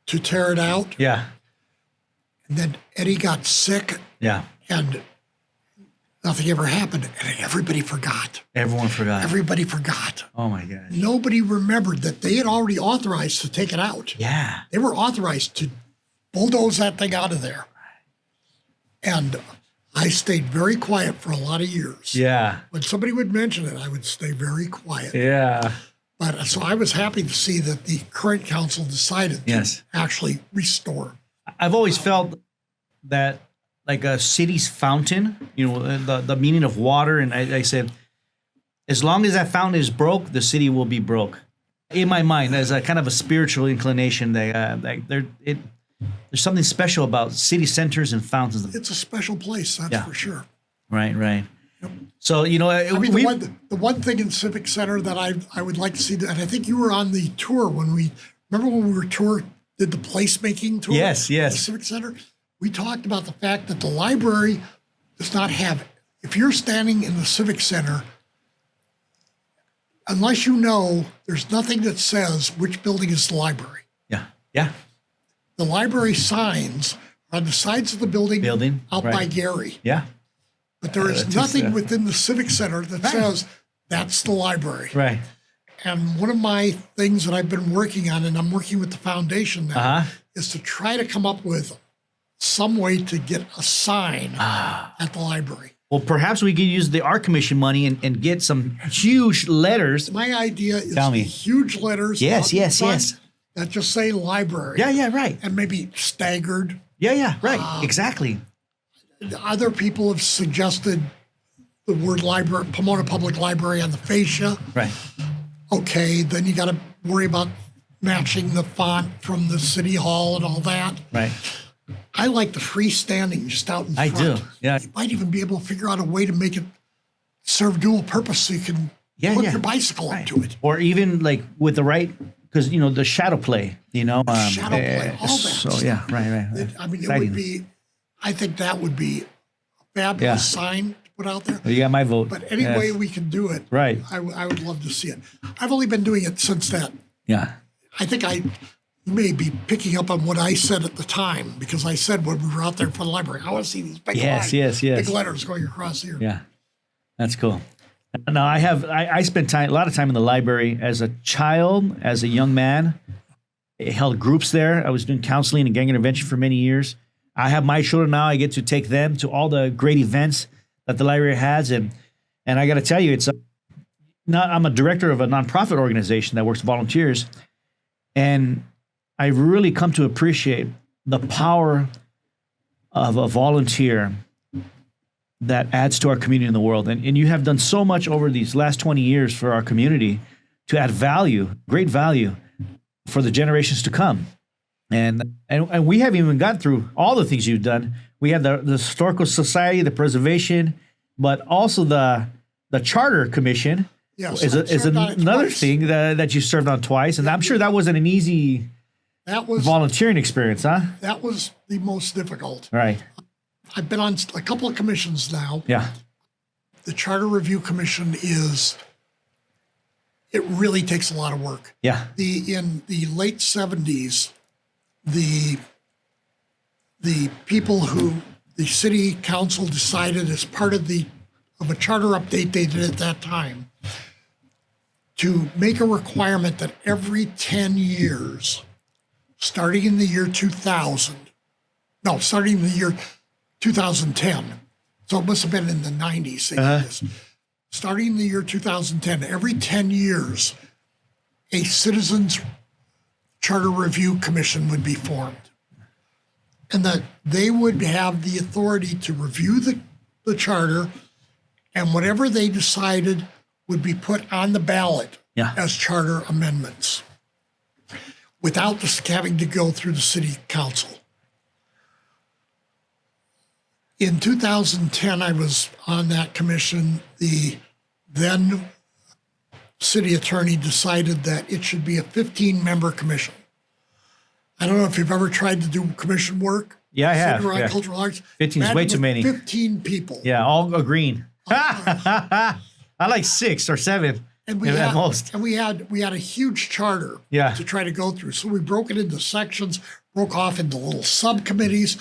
to tear it out. Yeah. And then Eddie got sick. Yeah. And nothing ever happened. And everybody forgot. Everyone forgot. Everybody forgot. Oh my gosh. Nobody remembered that they had already authorized to take it out. Yeah. They were authorized to bulldoze that thing out of there. And I stayed very quiet for a lot of years. Yeah. When somebody would mention it, I would stay very quiet. Yeah. But so I was happy to see that the current council decided to actually restore. I've always felt that like a city's fountain, the meaning of water. And I said, as long as that fountain is broke, the city will be broke. In my mind, as a kind of a spiritual inclination, there's something special about city centers and fountains. It's a special place, that's for sure. Right. Yep. So, I mean, the one thing in Civic Center that I would like to see, and I think you were on the tour when we did the placemaking tour? Yes. At the Civic Center. We talked about the fact that the library does not have, if you're standing in the Civic Center, unless you know, there's nothing that says which building is the library. Yeah. The library signs are on the sides of the building out by Gary. Yeah. But there is nothing within the Civic Center that says that's the library. Right. And one of my things that I've been working on, and I'm working with the foundation now, is to try to come up with some way to get a sign at the library. Well, perhaps we could use the Art Commission money and get some huge letters. My idea is huge letters. Yes. That just say library. Yeah, right. And maybe staggered. Yeah, right. Exactly. Other people have suggested the word library, Pomona Public Library on the fascia. Right. Okay, then you got to worry about matching the font from the city hall and all that. Right. I like the freestanding just out in front. I do. Yeah. You might even be able to figure out a way to make it serve dual purpose so you can hook your bicycle up to it. Or even like with the right, because, the shadow play, shadow play, all that So, stuff. yeah, right. I mean, it would be, I think that would be a fabulous sign to put out there. Well, you got my vote. But any way we can do it, right. I would love to see it. I've only been doing it since that. Yeah. I think you may be picking up on what I said at the time, because I said when we were out there for the library, I want to see these big lines, big letters going across here. Yeah, that's cool. Now I spent a lot of time in the library as a child, as a young man. I held groups there. I was doing counseling and gang intervention for many years. I have my children now. I get to take them to all the great events that the library has, and I got to tell you, I'm a director of a nonprofit organization that works with volunteers, and I've really come to appreciate the power of a volunteer that adds to our community in the world. And you have done so much over these last 20 years for our community to add value, great value for the generations to come. And we haven't even got through all the things you've done. We have the Historical Society, the preservation, but also the Charter Commission is another thing that you served on twice. And I'm sure that wasn't an easy volunteering experience, huh? That was the most difficult. Right. I've been on a couple of commissions now. Yeah. The Charter Review Commission it really takes a lot of work. Yeah. In the late 70s, the people who the city council decided as part of a charter update they did at that time to make a requirement that every 10 years, starting in the year 2010. So it must have been in the 90s. Starting in the year 2010, every 10 years, a Citizens Charter Review Commission would be formed. And that they would have the authority to review the charter, and whatever they decided would be put on the ballot as charter amendments without just having to go through the city council. In 2010, I was on that commission. The then city attorney decided that it should be a 15-member commission. I don't know if you've ever tried to do commission work. Yeah, I have. Center on Yeah. Cultural Arts. 15 is way too many. 15 people. Yeah, all agreeing. I like 6 or 7 And we at had, most. and we had a huge charter Yeah. to try to go through. So we broke it into sections, broke off into little subcommittees.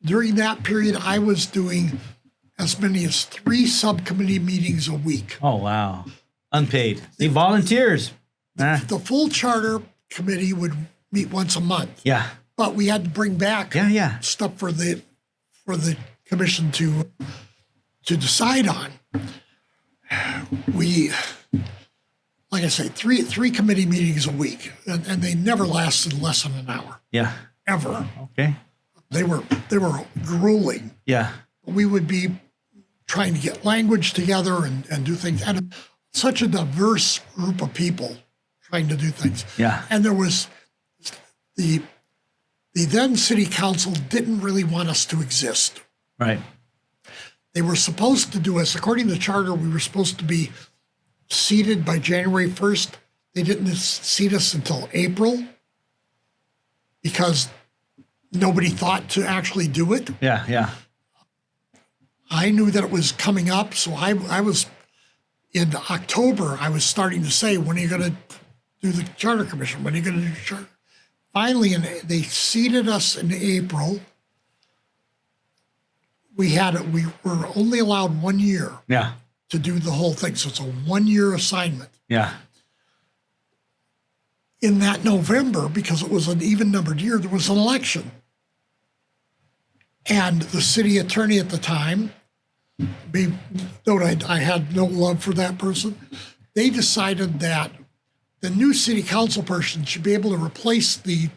During that period, I was doing as many as 3 subcommittee meetings a week. Oh, wow. Unpaid. The volunteers. The full charter committee would meet once a month, Yeah. but we had to bring back Yeah. stuff for the commission to decide on. We, like I say, three committee meetings a week, and they never lasted less than an hour, Yeah. ever. Okay. They were grueling. Yeah. We would be trying to get language together and do things, and such a diverse group of people trying to do things. Yeah. And there was the then city council didn't really want us to exist. Right. They were supposed to do us, according to the charter, we were supposed to be seated by January 1st. They didn't seat us until April because nobody thought to actually do it. Yeah. Yeah. I knew that it was coming up, so I was, in October, I was starting to say, when are you going to do the charter commission? When are you going to do the charter? Finally, they seated us in April. We were only allowed 1 year Yeah. to do the whole thing, so it's a 1-year assignment. Yeah. In that November, because it was an even-numbered year, there was an election. And the city attorney at the time, I had no love for that person, they decided that the new city council person should be able to replace the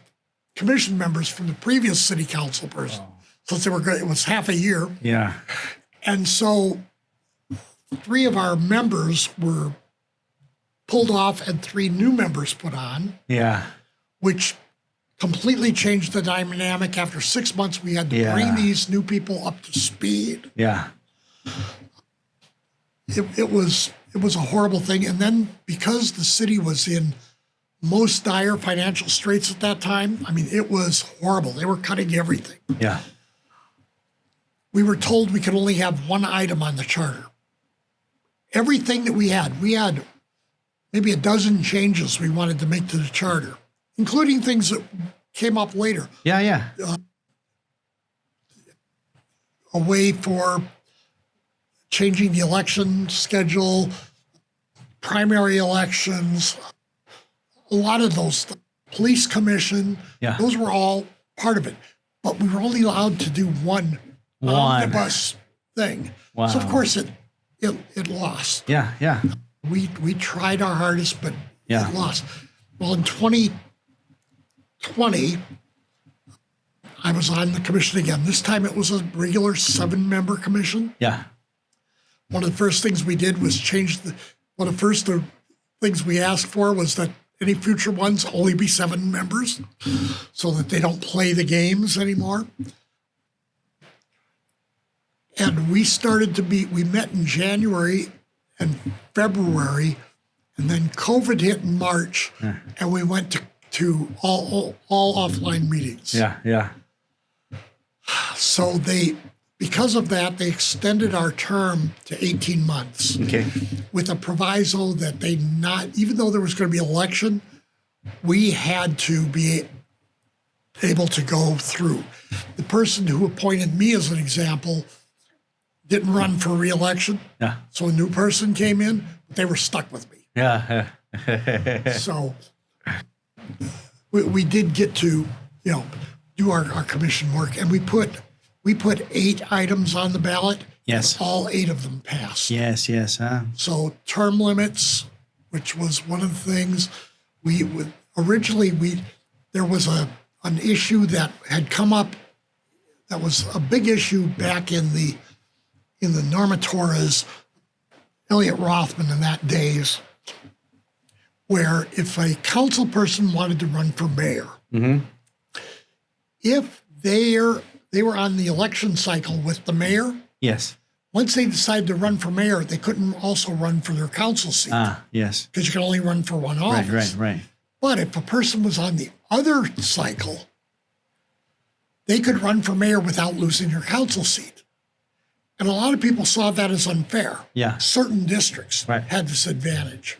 commission members from the previous city council person, since it was half a year. Yeah. And so 3 of our members were pulled off and 3 new members put on, Yeah. which completely changed the dynamic. After 6 months, we had to bring these new people up to speed. Yeah. It was a horrible thing. And then because the city was in most dire financial straits at that time, I mean, it was horrible. They were cutting everything. Yeah. We were told we could only have 1 item on the charter. Everything that we had maybe a dozen changes we wanted to make to the charter, including things that came up later. Yeah. Yeah. A way for changing the election schedule, primary elections, a lot of those, police commission, Yeah. those were all part of it. But we were only allowed to do one omnibus thing. Wow. So of course it lost. Yeah. Yeah. We tried our hardest, but Yeah. it lost. Well, in 2020, I was on the commission again. This time it was a regular 7-member commission. Yeah. One of the first things we did was one of the first things we asked for was that any future ones only be 7 members so that they don't play the games anymore. And we met in January and February, and then COVID hit in March, and we went to all offline meetings. Yeah. Yeah. So because of that, they extended our term to 18 months. Okay. With a proviso that even though there was going to be an election, we had to be able to go through. The person who appointed me, as an example, didn't run for re-election. Yeah. So a new person came in, but they were stuck with me. Yeah. So we did get to, do our commission work, and we put 8 items on the ballot. Yes. All 8 of them passed. Yes. Yes. So term limits, which was one of the things originally there was an issue that had come up that was a big issue back in the Norma Torres, Elliot Rothman in that days, where if a council person wanted to run for mayor, if they were on the election cycle with the mayor, Yes. once they decided to run for mayor, they couldn't also run for their council seat Yes. because you can only run for one office. Right. But if a person was on the other cycle, they could run for mayor without losing their council seat. And a lot of people saw that as unfair. Yeah. Certain districts had this advantage.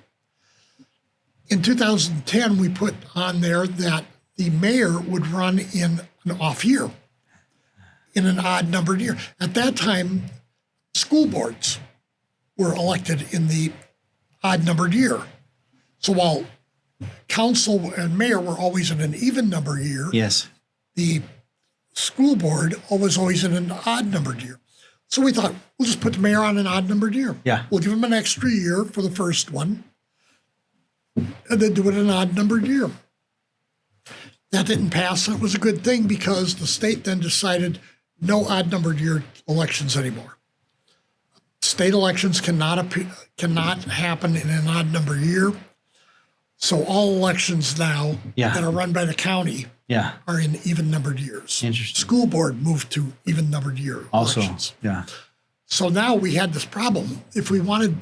In 2010, we put on there that the mayor would run in an off year, in an odd numbered year. At that time, school boards were elected in the odd numbered year. So while council and mayor were always in an even number year, yes, the school board was always in an odd numbered year. So we thought, we'll just put the mayor on an odd numbered year. Yeah. We'll give him an extra year for the first one and then do it an odd numbered year. That didn't pass. It was a good thing because the state then decided no odd numbered year elections anymore. State elections cannot happen in an odd number year. So all elections now that are run by the county are in even numbered years. Interesting. School board moved to even numbered year elections. Yeah. So now we had this problem. If we wanted,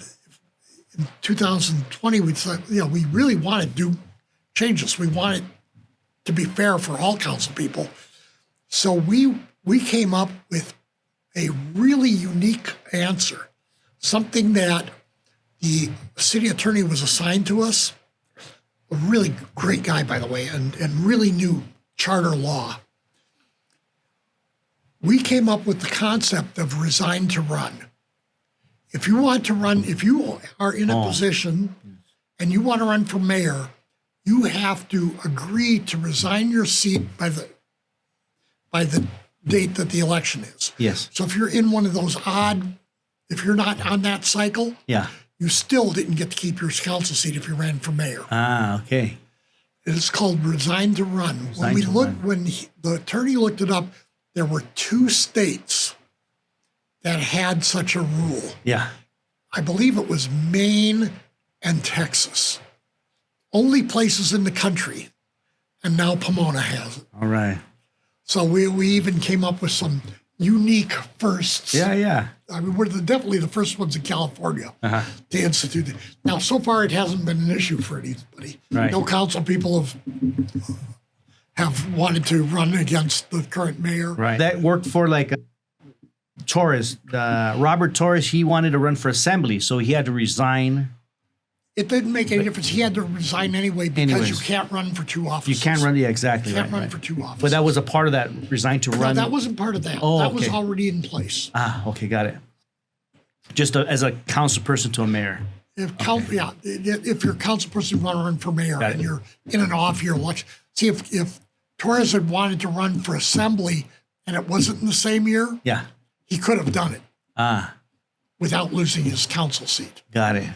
in 2020, we said, we really want to do changes. We want it to be fair for all council people. So we came up with a really unique answer, something that the city attorney was assigned to us, a really great guy, by the way, and really knew charter law. We came up with the concept of resign to run. If you want to run, if you are in a position and you want to run for mayor, you have to agree to resign your seat by the date that the election is. Yes. So if you're in one of those odd, if you're not on that cycle, you still didn't get to keep your council seat if you ran for mayor. Ah, okay. It's called resign to run. When the attorney looked it up, there were 2 states that had such a rule. Yeah. I believe it was Maine and Texas. Only places in the country, and now Pomona has it. All right. So we even came up with some unique firsts. Yeah. I mean, we're definitely the first ones in California to institute it. Now, so far, it hasn't been an issue for anybody. Right. No council people have wanted to run against the current mayor. Right. That worked for Torres. Robert Torres, he wanted to run for assembly, so he had to resign. It didn't make any difference. He had to resign anyway because you can't run for 2 offices. You can't run, exactly. You can't run for 2 offices. But that was a part of that resign to run. No, that wasn't part of that. Oh, that was already in place. Ah, okay, got it. Just as a council person to a mayor. If you're a council person you want to run for mayor and you're in an off-year election. See, if Torres had wanted to run for assembly and it wasn't in the same year, he could have done it without losing his council seat. Got it.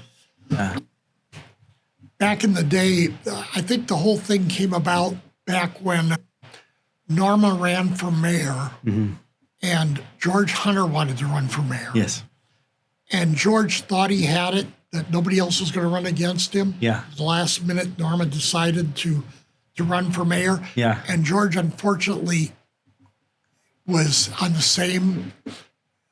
Back in the day, I think the whole thing came about back when Norma ran for mayor and George Hunter wanted to run for mayor. Yes. And George thought he had it, that nobody else was going to run against him. Yeah. The last minute, Norma decided to run for mayor. Yeah. And George, unfortunately, was on the same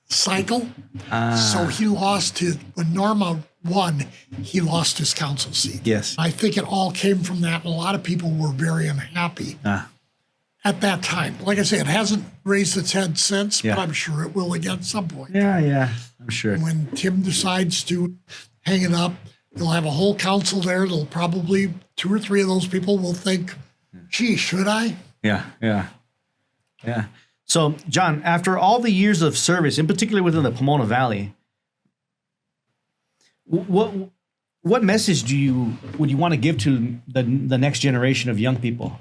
cycle. So he lost when Norma won, he lost his council seat. Yes. I think it all came from that. And a lot of people were very unhappy at that time. Like I say, it hasn't raised its head since, but I'm sure it will again at some point. Yeah, I'm sure. When Tim decides to hang it up, he'll have a whole council there. They'll probably 2 or 3 of those people will think, gee, should I? Yeah. So, John, after all the years of service, in particular within the Pomona Valley, what message would you want to give to the next generation of young people?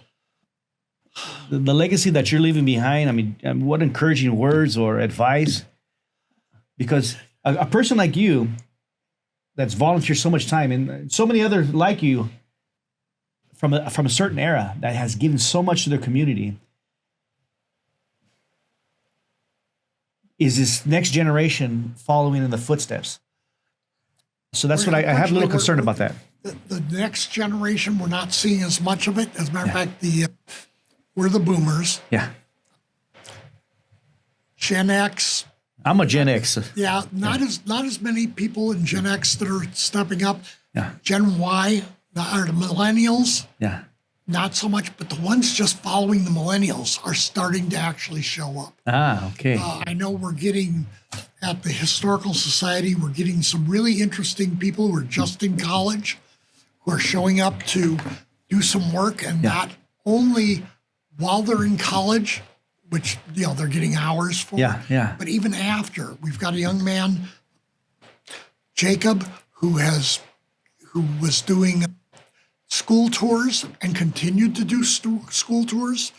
The legacy that you're leaving behind, I mean, what encouraging words or advice? Because a person like you that's volunteered so much time and so many others like you from a certain era that has given so much to their community, is this next generation following in the footsteps? So that's what I have a little concern about that. The next generation, we're not seeing as much of it. As a matter of fact, we're the boomers. Yeah. Gen X. I'm a Gen X. Yeah, not as many people in Gen X that are stepping up. Yeah. Gen Y, are the millennials. Yeah. not so much, but the ones just following the millennials are starting to actually show up. Ah, okay. I know we're getting, at the Historical Society, we're getting some really interesting people who are just in college, who are showing up to do some work, and not only while they're in college, which, they're getting hours for, but even after. We've got a young man, Jacob, who was doing school tours and continued to do school tours.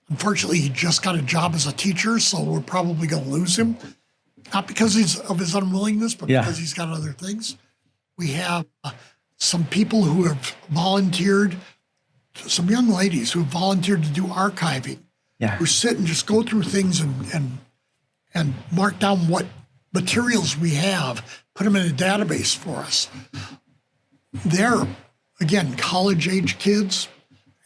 Unfortunately, he just got a job as a teacher, so we're probably going to lose him. Not because of his unwillingness, but because he's got other things. We have some people who have volunteered, some young ladies who have volunteered to do archiving, who sit and just go through things and mark down what materials we have, put them in a database for us. They're, again, college-age kids,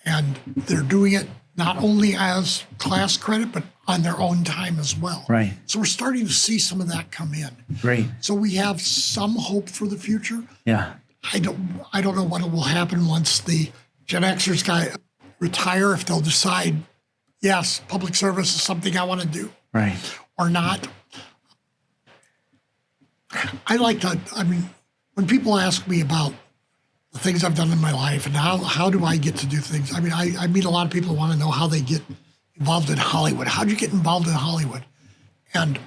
and they're doing it not only as class credit, but on their own time as well. Right. So we're starting to see some of that come in. Great. So we have some hope for the future. Yeah. I don't know what will happen once the Gen Xers retire, if they'll decide, yes, public service is something I want to do. Right. Or not. When people ask me about the things I've done in my life and how do I get to do things, I meet a lot of people who want to know how they get involved in Hollywood. How'd you get involved in Hollywood? And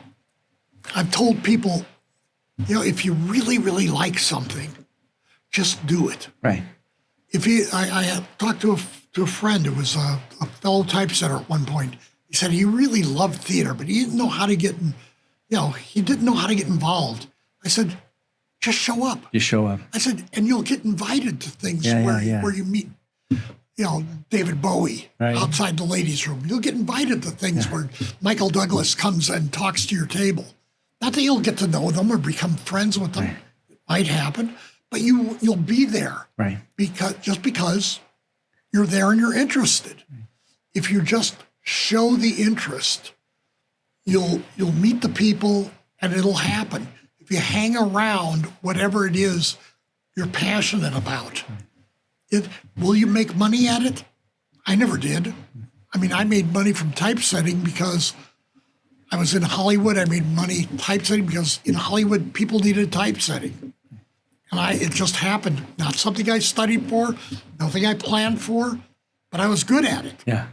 I've told people, if you really, really like something, just do it. Right. I talked to a friend who was a fellow typesetter at one point. He said he really loved theater, but he didn't know how to get involved. I said, just show up. Just show up. I said, and you'll get invited to things where you meet, David Bowie outside the ladies' room. You'll get invited to things where Michael Douglas comes and talks to your table. Not that you'll get to know them or become friends with them. Right. It might happen, but you'll be there. Right. Because you're there and you're interested. Right. If you just show the interest, you'll meet the people and it'll happen. If you hang around whatever it is you're passionate about, will you make money at it? I never did. I made money from typesetting because I was in Hollywood. I made money typesetting because in Hollywood, people needed typesetting. And it just happened. Not something I studied for, nothing I planned for, but I was good at it. Yeah.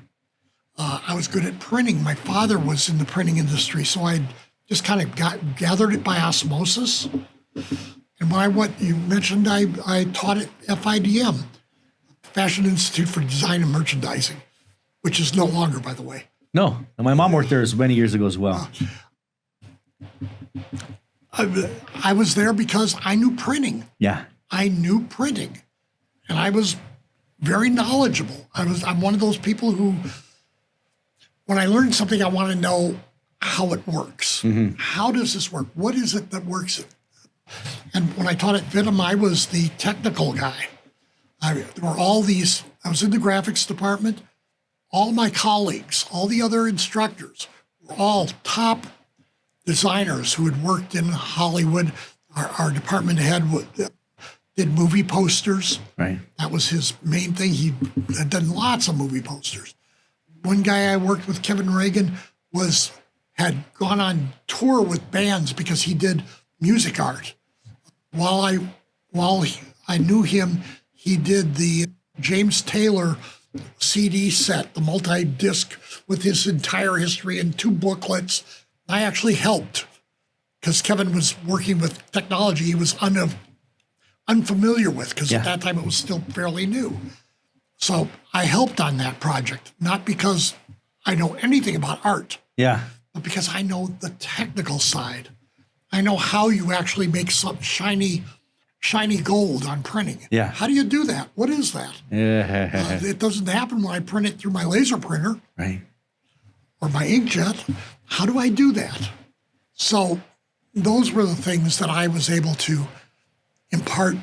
I was good at printing. My father was in the printing industry, so I just kind of gathered it by osmosis. And what you mentioned, I taught at FIDM, Fashion Institute for Design and Merchandising, which is no longer, by the way. No, my mom worked there many years ago as well. I was there because I knew printing. Yeah. I knew printing, and I was very knowledgeable. I'm one of those people who, when I learn something, I want to know how it works. Mm-hmm. How does this work? What is it that works? And when I taught at Vitam, I was the technical guy. There were all these, I was in the graphics department. All my colleagues, all the other instructors, were all top designers who had worked in Hollywood. Our department head did movie posters. Right. That was his main thing. He had done lots of movie posters. One guy I worked with, Kevin Reagan, had gone on tour with bands because he did music art. While I knew him, he did the James Taylor CD set, the multi-disc with his entire history and 2 booklets. I actually helped because Kevin was working with technology he was unfamiliar with because at that time it was still fairly new. So I helped on that project, not because I know anything about art, but because I know the technical side. I know how you actually make some shiny gold on printing. Yeah. How do you do that? What is that? It doesn't happen when I print it through my laser printer. Right. Or my inkjet. How do I do that? So those were the things that I was able to impart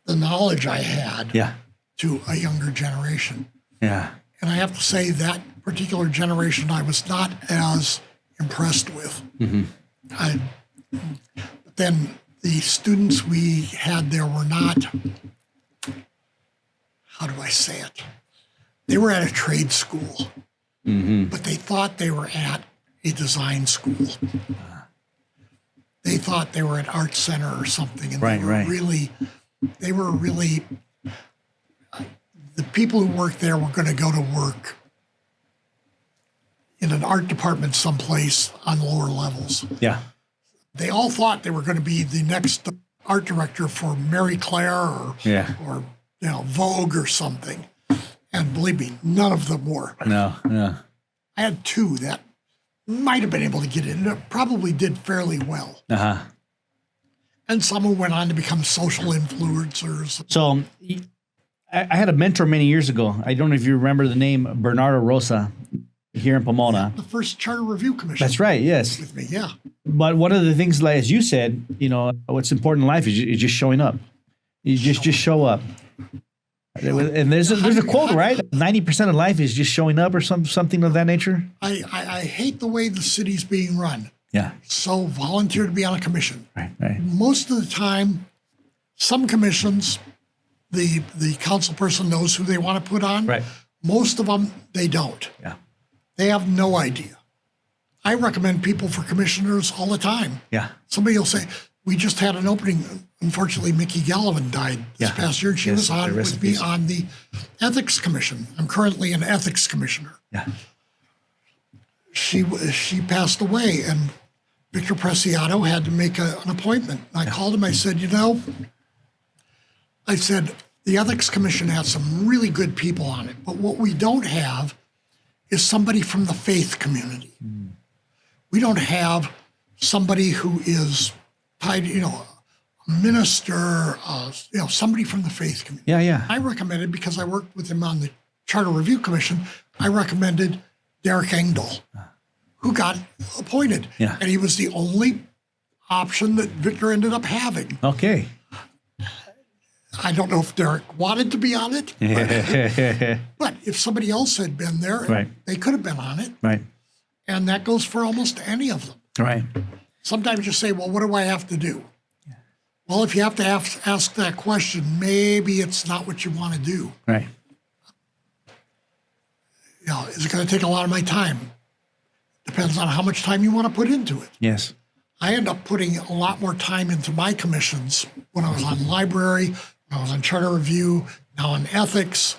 the knowledge I had to a younger generation. Yeah. And I have to say that particular generation I was not as impressed with. Mm-hmm. But then the students we had there were not, how do I say it? They were at a trade school, but they thought they were at a design school. They thought they were at Art Center or something, and they were really, the people who worked there were going to go to work in an art department someplace on lower levels. Yeah. They all thought they were going to be the next art director for Mary Claire or Vogue or something. And believe me, none of them were. No. I had two that might have been able to get in. It probably did fairly well. And some who went on to become social influencers. So I had a mentor many years ago. I don't know if you remember the name Bernardo Rosa here in Pomona. The first Charter Review Commission. That's right, yes. With me, yeah. But one of the things, like as you said, what's important in life is just showing up. You just show up. And there's a quote, right? 90% of life is just showing up or something of that nature. I hate the way the city's being run. Yeah. So volunteer to be on a commission. Right. Most of the time, some commissions, the council person knows who they want to put on. Right. Most of them, they don't. Yeah. They have no idea. I recommend people for commissioners all the time. Yeah. Somebody will say, we just had an opening. Unfortunately, Mickey Gallivan died this past year. She was on with me on the Ethics Commission. I'm currently an Ethics Commissioner. Yeah. She passed away, and Victor Preciado had to make an appointment. I called him. I said, the Ethics Commission has some really good people on it, but what we don't have is somebody from the faith community. We don't have somebody who is tied, a minister, somebody from the faith community. Yeah. I recommended, because I worked with him on the Charter Review Commission, I recommended Derek Engdahl, who got appointed. Yeah. And he was the only option that Victor ended up having. Okay. I don't know if Derek wanted to be on it, but if somebody else had been there, they could have been on it. Right. And that goes for almost any of them. Right. Sometimes you say, well, what do I have to do? Well, if you have to ask that question, maybe it's not what you want to do. Right. Is it going to take a lot of my time? Depends on how much time you want to put into it. Yes. I end up putting a lot more time into my commissions when I was on library, when I was on charter review, now on ethics.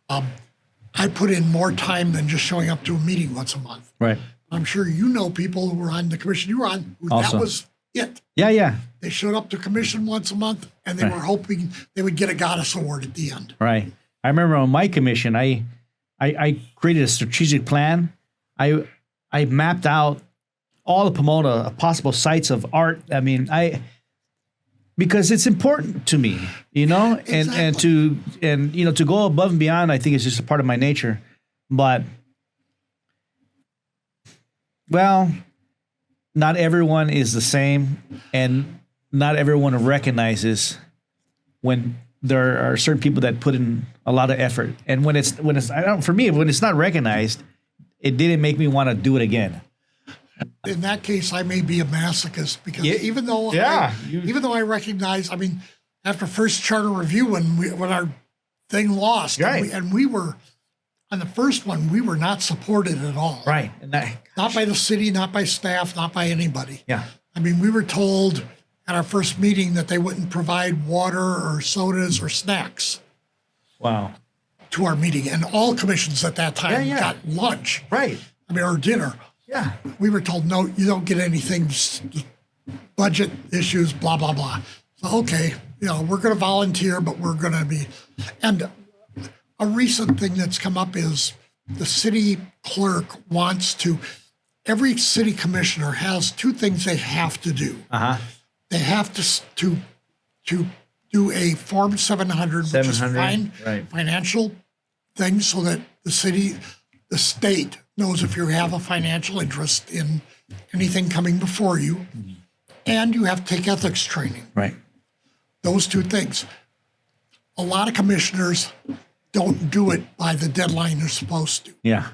I put in more time than just showing up to a meeting once a month. Right. I'm sure you know people who were on the commission you were on, who that was it. Yeah. They showed up to commission once a month, and they were hoping they would get a goddess award at the end. Right. I remember on my commission, I created a strategic plan. I mapped out all of Pomona possible sites of art. I mean, because it's important to me, and to go above and beyond. I think it's just a part of my nature. But not everyone is the same, and not everyone recognizes when there are certain people that put in a lot of effort. And when it's when it's not recognized, it didn't make me want to do it again. In that case, I may be a masochist, because even though I recognize, after first charter review, when our thing lost, and we were on the first one, we were not supported at all. Right. Not by the city, not by staff, not by anybody. Yeah. We were told at our first meeting that they wouldn't provide water or sodas or snacks. Wow. To our meeting, and all commissions at that time got lunch. Right. Or dinner. Yeah. We were told, no, you don't get anything, budget issues, blah, blah, blah. So, okay, we're going to volunteer, but we're going to be. And a recent thing that's come up is the city clerk wants to, every city commissioner has two things they have to do. They have to do a Form 700, which is financial thing, so that the state knows if you have a financial interest in anything coming before you, and you have to take ethics training. Right. Those two things. A lot of commissioners don't do it by the deadline they're supposed to. Yeah.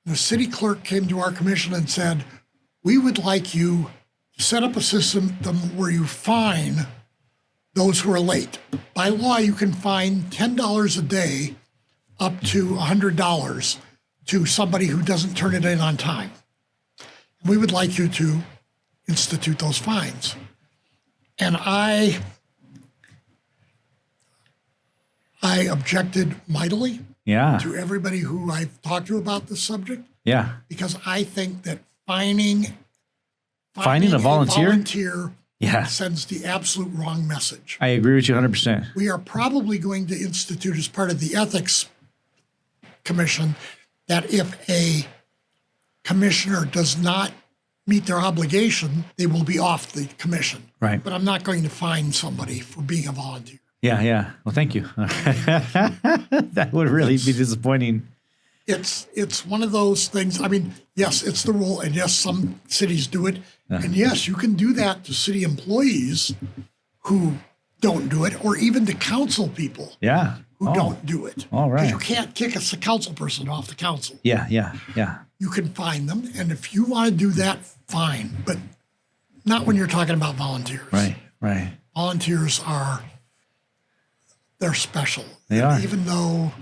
The city clerk came to our commission and said, we would like you to set up a system where you fine those who are late. By law, you can fine $10 a day up to $100 to somebody who doesn't turn it in on time. We would like you to institute those fines. And I objected mightily to everybody who I've talked to about this subject. Yeah. Because I think that finding a volunteer sends the absolute wrong message. I agree with you 100%. We are probably going to institute as part of the Ethics Commission that if a commissioner does not meet their obligation, they will be off the commission. Right. But I'm not going to fine somebody for being a volunteer. Yeah. Well, thank you. That would really be disappointing. It's one of those things. I mean, yes, it's the rule, and yes, some cities do it. And yes, you can do that to city employees who don't do it, or even to council people who don't do it. All right. Because you can't kick a council person off the council. Yeah. You can fine them, and if you want to do that, fine. But not when you're talking about volunteers. Right. Volunteers they're special. They are. Even though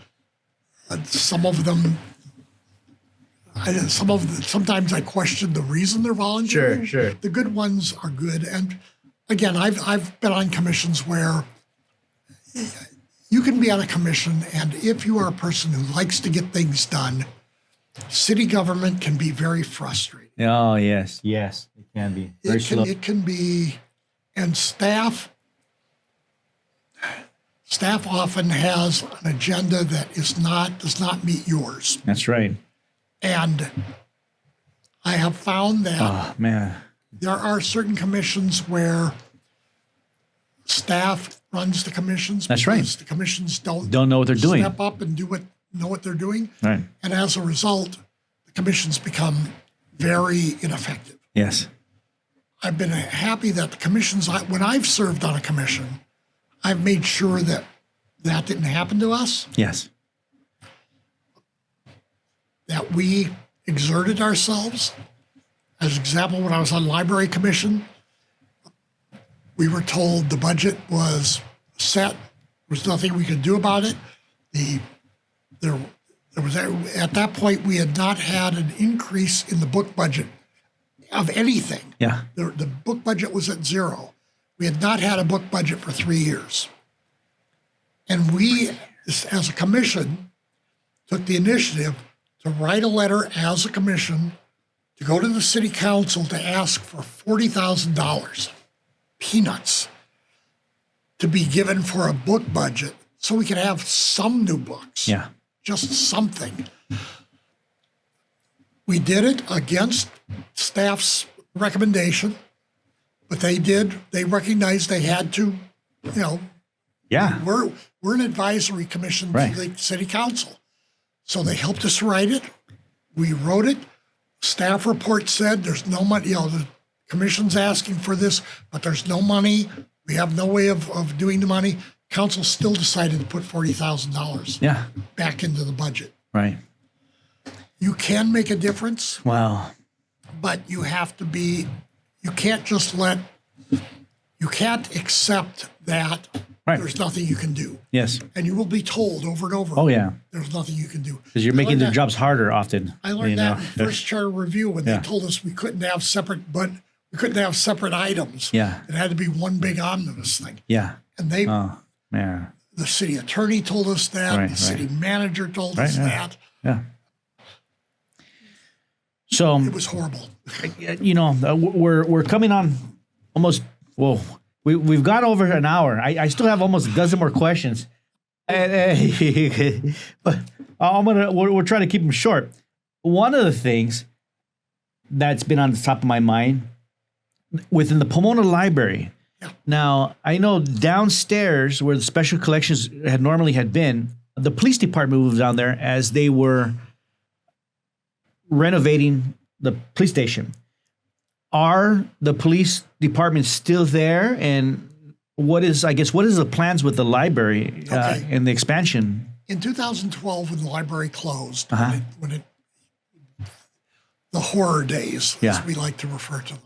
some of them, sometimes I question the reason they're volunteering. Sure. The good ones are good. And again, I've been on commissions where you can be on a commission, and if you are a person who likes to get things done, city government can be very frustrating. Oh, yes, it can be. Very slow. It can be, and staff often has an agenda that does not meet yours. That's right. And I have found that there are certain commissions where staff runs the commissions. That's right. The commissions don't know what they're doing. Step up and know what they're doing. Right. And as a result, the commissions become very ineffective. Yes. I've been happy that the commissions, when I've served on a commission, I've made sure that didn't happen to us. Yes. That we exerted ourselves. As an example, when I was on Library Commission, we were told the budget was set. There was nothing we could do about it. There was at that point we had not had an increase in the book budget of anything. Yeah. The book budget was at zero. We had not had a book budget for 3 years. And we, as a commission, took the initiative to write a letter as a commission to go to the city council to ask for $40,000, peanuts, to be given for a book budget so we could have some new books. Yeah. Just something. We did it against staff's recommendation, but they recognized they had to, we're an advisory commission to the city council. So they helped us write it. We wrote it. Staff report said there's no money, the commission's asking for this, but there's no money. We have no way of doing the money. Council still decided to put $40,000 back into the budget. Right. You can make a difference. Wow. But you have to be, you can't accept that there's nothing you can do. Yes. And you will be told over and over. Oh, yeah. There's nothing you can do. Because you're making their jobs harder often. I learned that in first charter review when they told us we couldn't have separate items. Yeah. It had to be one big omnibus thing. Yeah. And the city attorney told us that. The city manager told us that. Yeah. So it was horrible. We're coming on almost. Well, we've got over an hour. I still have almost a dozen more questions, but we're trying to keep them short. One of the things that's been on the top of my mind within the Pomona Library. Yeah. Now I know downstairs where the special collections had been, the police department moved down there as they were renovating the police station. Are the police departments still there? And what is the plans with the library and the expansion? In 2012, when the library closed, when the horror days, as we like to refer to them,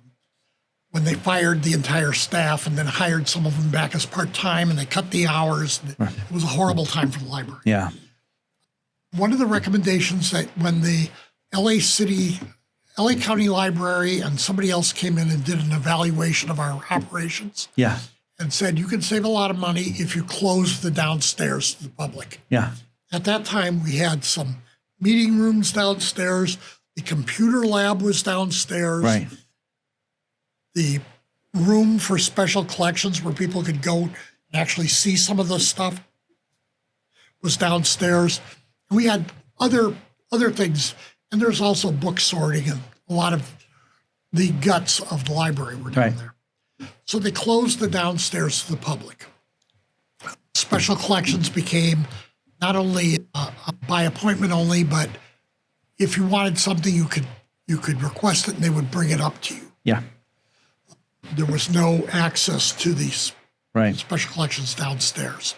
when they fired the entire staff and then hired some of them back as part-time and they cut the hours, it was a horrible time for the library. Yeah. one of the recommendations that when the LA County Library and somebody else came in and did an evaluation of our operations. Yeah. And said you can save a lot of money if you close the downstairs to the public. Yeah. At that time, we had some meeting rooms downstairs. The computer lab was downstairs. Right. The room for special collections where people could go and actually see some of the stuff was downstairs. And we had other things. And there's also book sorting, and a lot of the guts of the library were down there. So they closed the downstairs to the public. Special collections became not only by appointment only, but if you wanted something, you could request it and they would bring it up to you. Yeah. There was no access to these Right. special collections downstairs.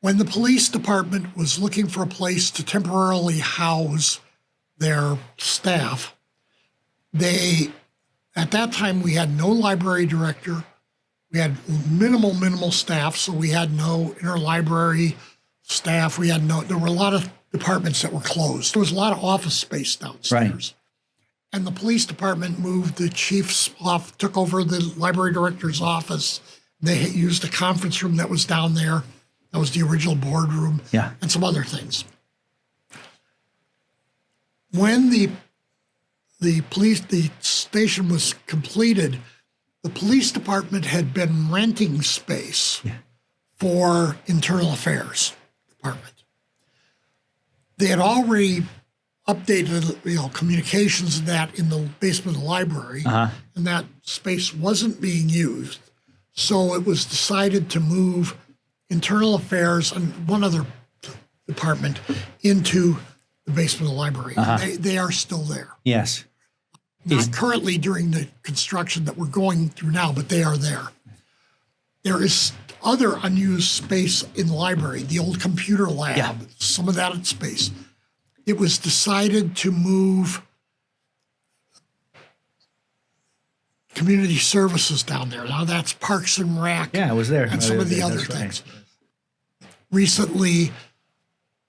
When the police department was looking for a place to temporarily house their staff, at that time, we had no library director. We had minimal staff, so we had no interlibrary staff. There were a lot of departments that were closed. There was a lot of office space downstairs. Right. And the police department moved the chief's off, took over the library director's office. They used a conference room that was down there. That was the original boardroom. Yeah. And some other things. When the station was completed, the police department had been renting space for internal affairs department. They had already updated, communications and that in the basement of the library, and that space wasn't being used. So it was decided to move internal affairs and one other department into the basement of the library. They are still there. Yes. Not currently during the construction that we're going through now, but they are there. There is other unused space in the library, the old computer lab, some of that space. It was decided to move community services down there. Now that's Parks and Rec. Yeah, I was there. And some of the other things. Recently,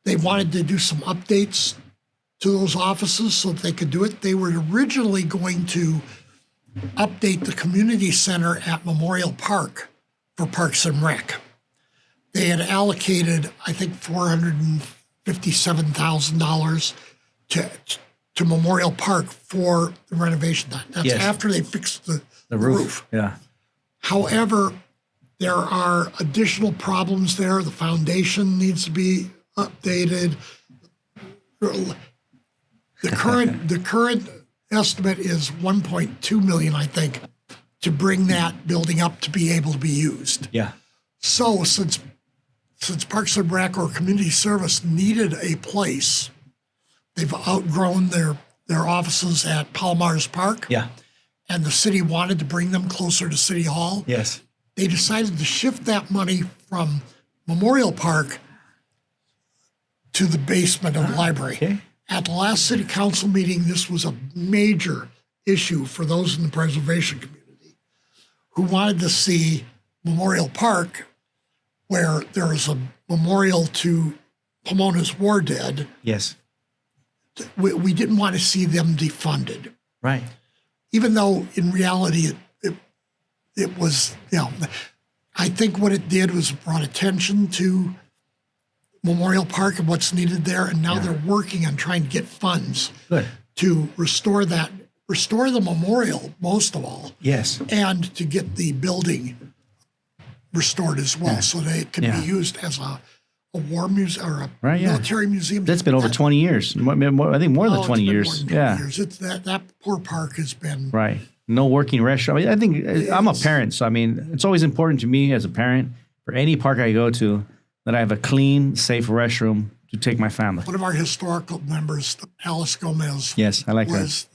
they wanted to do some updates to those offices so that they could do it. They were originally going to update the community center at Memorial Park for Parks and Rec. They had allocated, I think, $457,000 to Memorial Park for the renovation. That's after they fixed the roof. Yeah. However, there are additional problems there. The foundation needs to be updated. The current estimate is $1.2 million, I think, to bring that building up to be able to be used. Yeah. So since Parks and Rec or Community Service needed a place, they've outgrown their offices at Palomares Park. Yeah. And the city wanted to bring them closer to City Hall. Yes. They decided to shift that money from Memorial Park to the basement of the library. Okay. At the last city council meeting, this was a major issue for those in the preservation community who wanted to see Memorial Park, where there is a memorial to Pomona's war dead. Yes. We didn't want to see them defunded. Right. Even though in reality it was, I think what it did was brought attention to Memorial Park and what's needed there, and now they're working on trying to get funds to restore the memorial, most of all. Yes. And to get the building restored as well, so that it can be used as a war museum or a military museum. That's been over 20 years. I think more than 20 years. More than 20 years. It's that poor park has been no working restaurant. I think I'm a parent, so it's always important to me as a parent for any park I go to that I have a clean, safe restroom to take my family. One of our historical members, Alice Gomez, yes, I like that.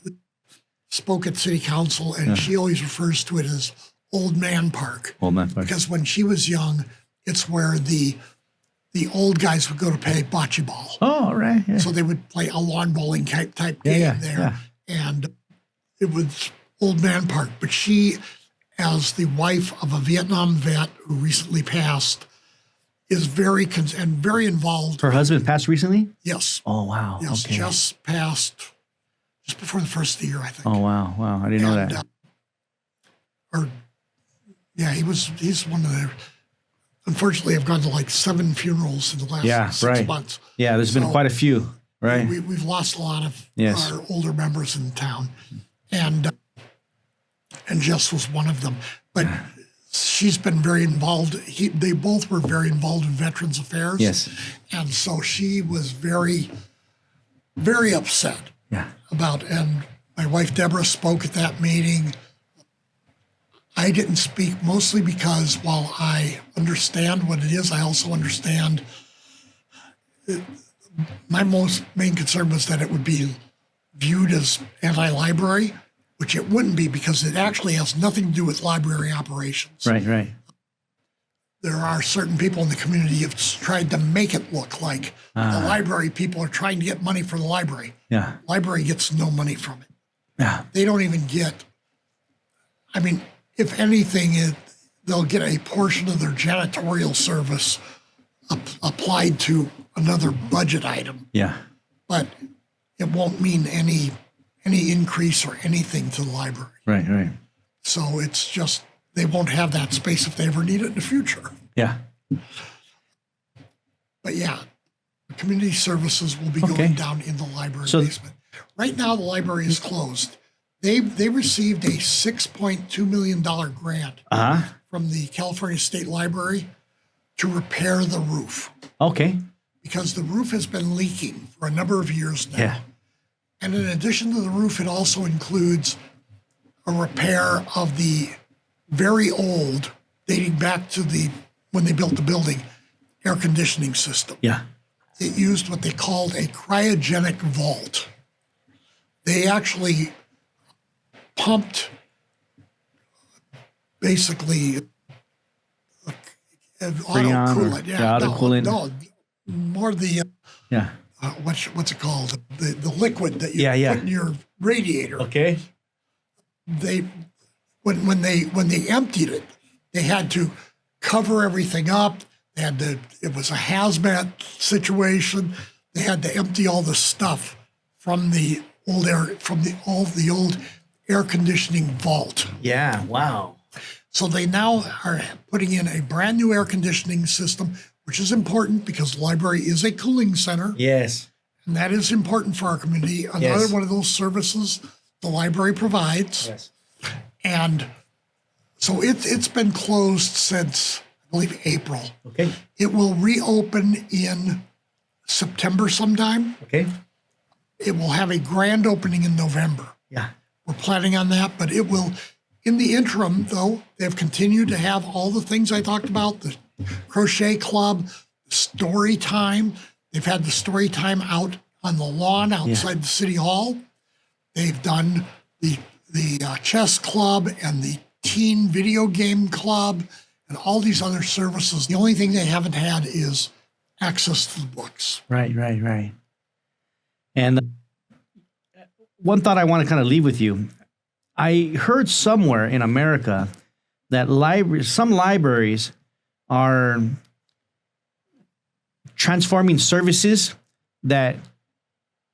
Spoke at City Council, and she always refers to it as Old Man Park. Old Man Park. Because when she was young, it's where the old guys would go to play bocce ball. Oh, right. Yeah. So they would play a lawn bowling type game there. Yeah. And it was Old Man Park. But she, as the wife of a Vietnam vet who recently passed, is very involved. Her husband passed recently? Yes. Oh, wow. Yes, Okay. just passed, just before the first of the year, I think. Oh, wow. Wow. I didn't know that. He's one of the, unfortunately, I've gone to like 7 funerals in the last 6 months. Yeah, there's been quite a few, right? We've lost a lot of Yes. our older members in town. And Jess was one of them. But she's been very involved. They both were very involved in Veterans Affairs. Yes. And so she was very, very upset about, and my wife Deborah spoke at that meeting. I didn't speak mostly because while I understand what it is, I also understand my main concern was that it would be viewed as anti-library, which it wouldn't be because it actually has nothing to do with library operations. Right. There are certain people in the community who have tried to make it look like the library people are trying to get money for the library. Yeah. Library gets no money from it. Yeah. They don't even get, I mean, if anything, they'll get a portion of their janitorial service applied to another budget item. Yeah. But it won't mean any increase or anything to the library. Right. So it's just, they won't have that space if they ever need it in the future. Yeah. But yeah, community services will be going down in the library basement. Right now, the library is closed. They received a $6.2 million grant from the California State Library to repair the roof. Okay. Because the roof has been leaking for a number of years now. Yeah. And in addition to the roof, it also includes a repair of the very old, dating back to when they built the building, air conditioning system. Yeah. It used what they called a cryogenic vault. They actually pumped basically auto coolant. Auto coolant. No, more the what's it called? The liquid that you put in your radiator. Okay. When they emptied it, they had to cover everything up. It was a hazmat situation. They had to empty all the stuff from the old air conditioning vault. Yeah. Wow. So they now are putting in a brand new air conditioning system, which is important because the library is a cooling center. Yes. And that is important for our community. Another one of those services the library provides. Yes. And so it's been closed since, I believe, April. Okay. It will reopen in September sometime. Okay. It will have a grand opening in November. Yeah. We're planning on that, but it will, in the interim, though, they've continued to have all the things I talked about, the crochet club, story time. They've had the story time out on the lawn outside the city hall. They've done the chess club and the teen video game club and all these other services. The only thing they haven't had is access to the books. Right. And one thought I want to kind of leave with you. I heard somewhere in America that some libraries are transforming services that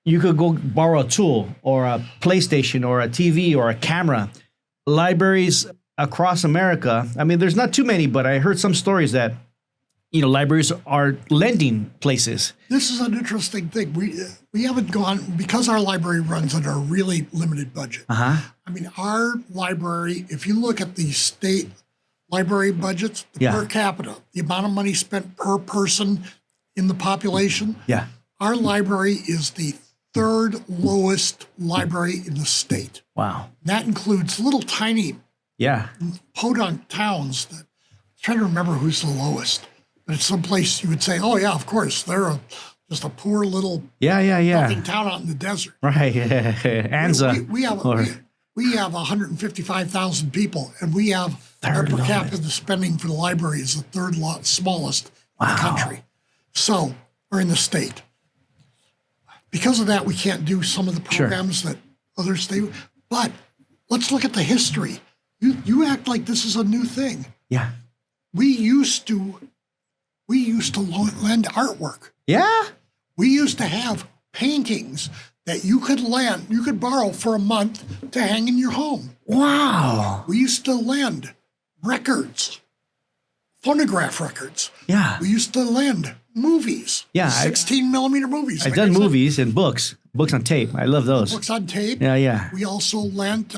you could go borrow a tool or a PlayStation or a TV or a camera. Libraries across America, I mean, there's not too many, but I heard some stories that, libraries are lending places. This is an interesting thing. We haven't gone, because our library runs under a really limited budget. I mean, our library, if you look at the state library budgets, per capita, the amount of money spent per person in the population, our library is the third lowest library in the state. Wow. That includes little tiny podunk towns that, I'm trying to remember who's the lowest. But it's someplace you would say, oh, yeah, of course, they're just a poor little nothing town out in the desert. Right. Anza. We have 155,000 people, and we have our per capita spending for the library is the third smallest in the country. So, or in the state. Because of that, we can't do some of the programs that others do. But let's look at the history. You act like this is a new thing. Yeah. We used to we used to lend artwork. Yeah. We used to have paintings that you could borrow for a month to hang in your home. Wow. We used to lend records, phonograph records. Yeah. We used to lend movies. Yeah, 16 millimeter movies. I've done movies and books on tape. I love those. Books on tape. Yeah, yeah. We also lent,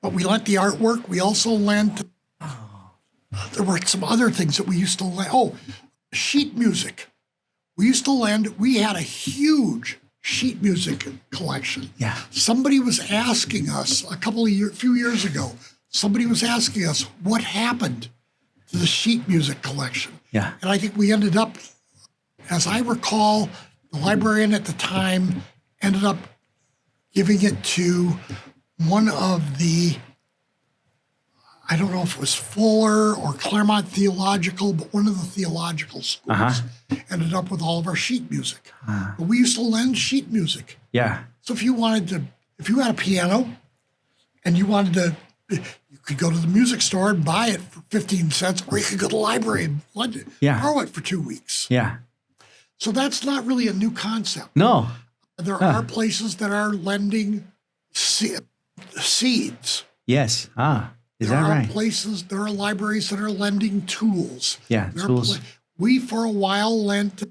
but we lent the artwork. We also lent, there were some other things that we used to lend. Oh, sheet music. We used to lend, we had a huge sheet music collection. Yeah. Somebody was asking us few years ago, somebody was asking us what happened to the sheet music collection. Yeah. And I think we ended up, as I recall, the librarian at the time ended up giving it to one of the, I don't know if it was Fuller or Claremont Theological, but one of the theological schools ended up with all of our sheet music. But we used to lend sheet music. Yeah. So if you had a piano and you could go to the music store and buy it for 15 cents, or you could go to the library and lend it, borrow it for 2 weeks. Yeah. So that's not really a new concept. No. There are places that are lending seeds. Yes. Is that right? There are libraries that are lending tools. Yeah, tools. We, for a while, lent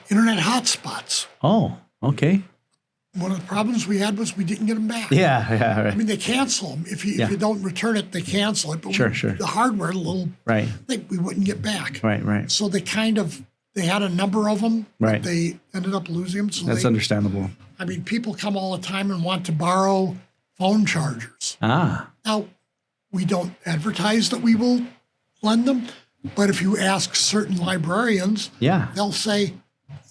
internet hotspots. Oh, okay. One of the problems we had was we didn't get them back. Yeah, right. I mean, they cancel them. If you don't return it, they cancel it. But Sure. The hardware, thing we wouldn't get back. Right. So they had a number of them. Right. But they ended up losing them. So that's understandable. I mean, people come all the time and want to borrow phone chargers. Now, we don't advertise that we will lend them, but if you ask certain librarians, they'll say,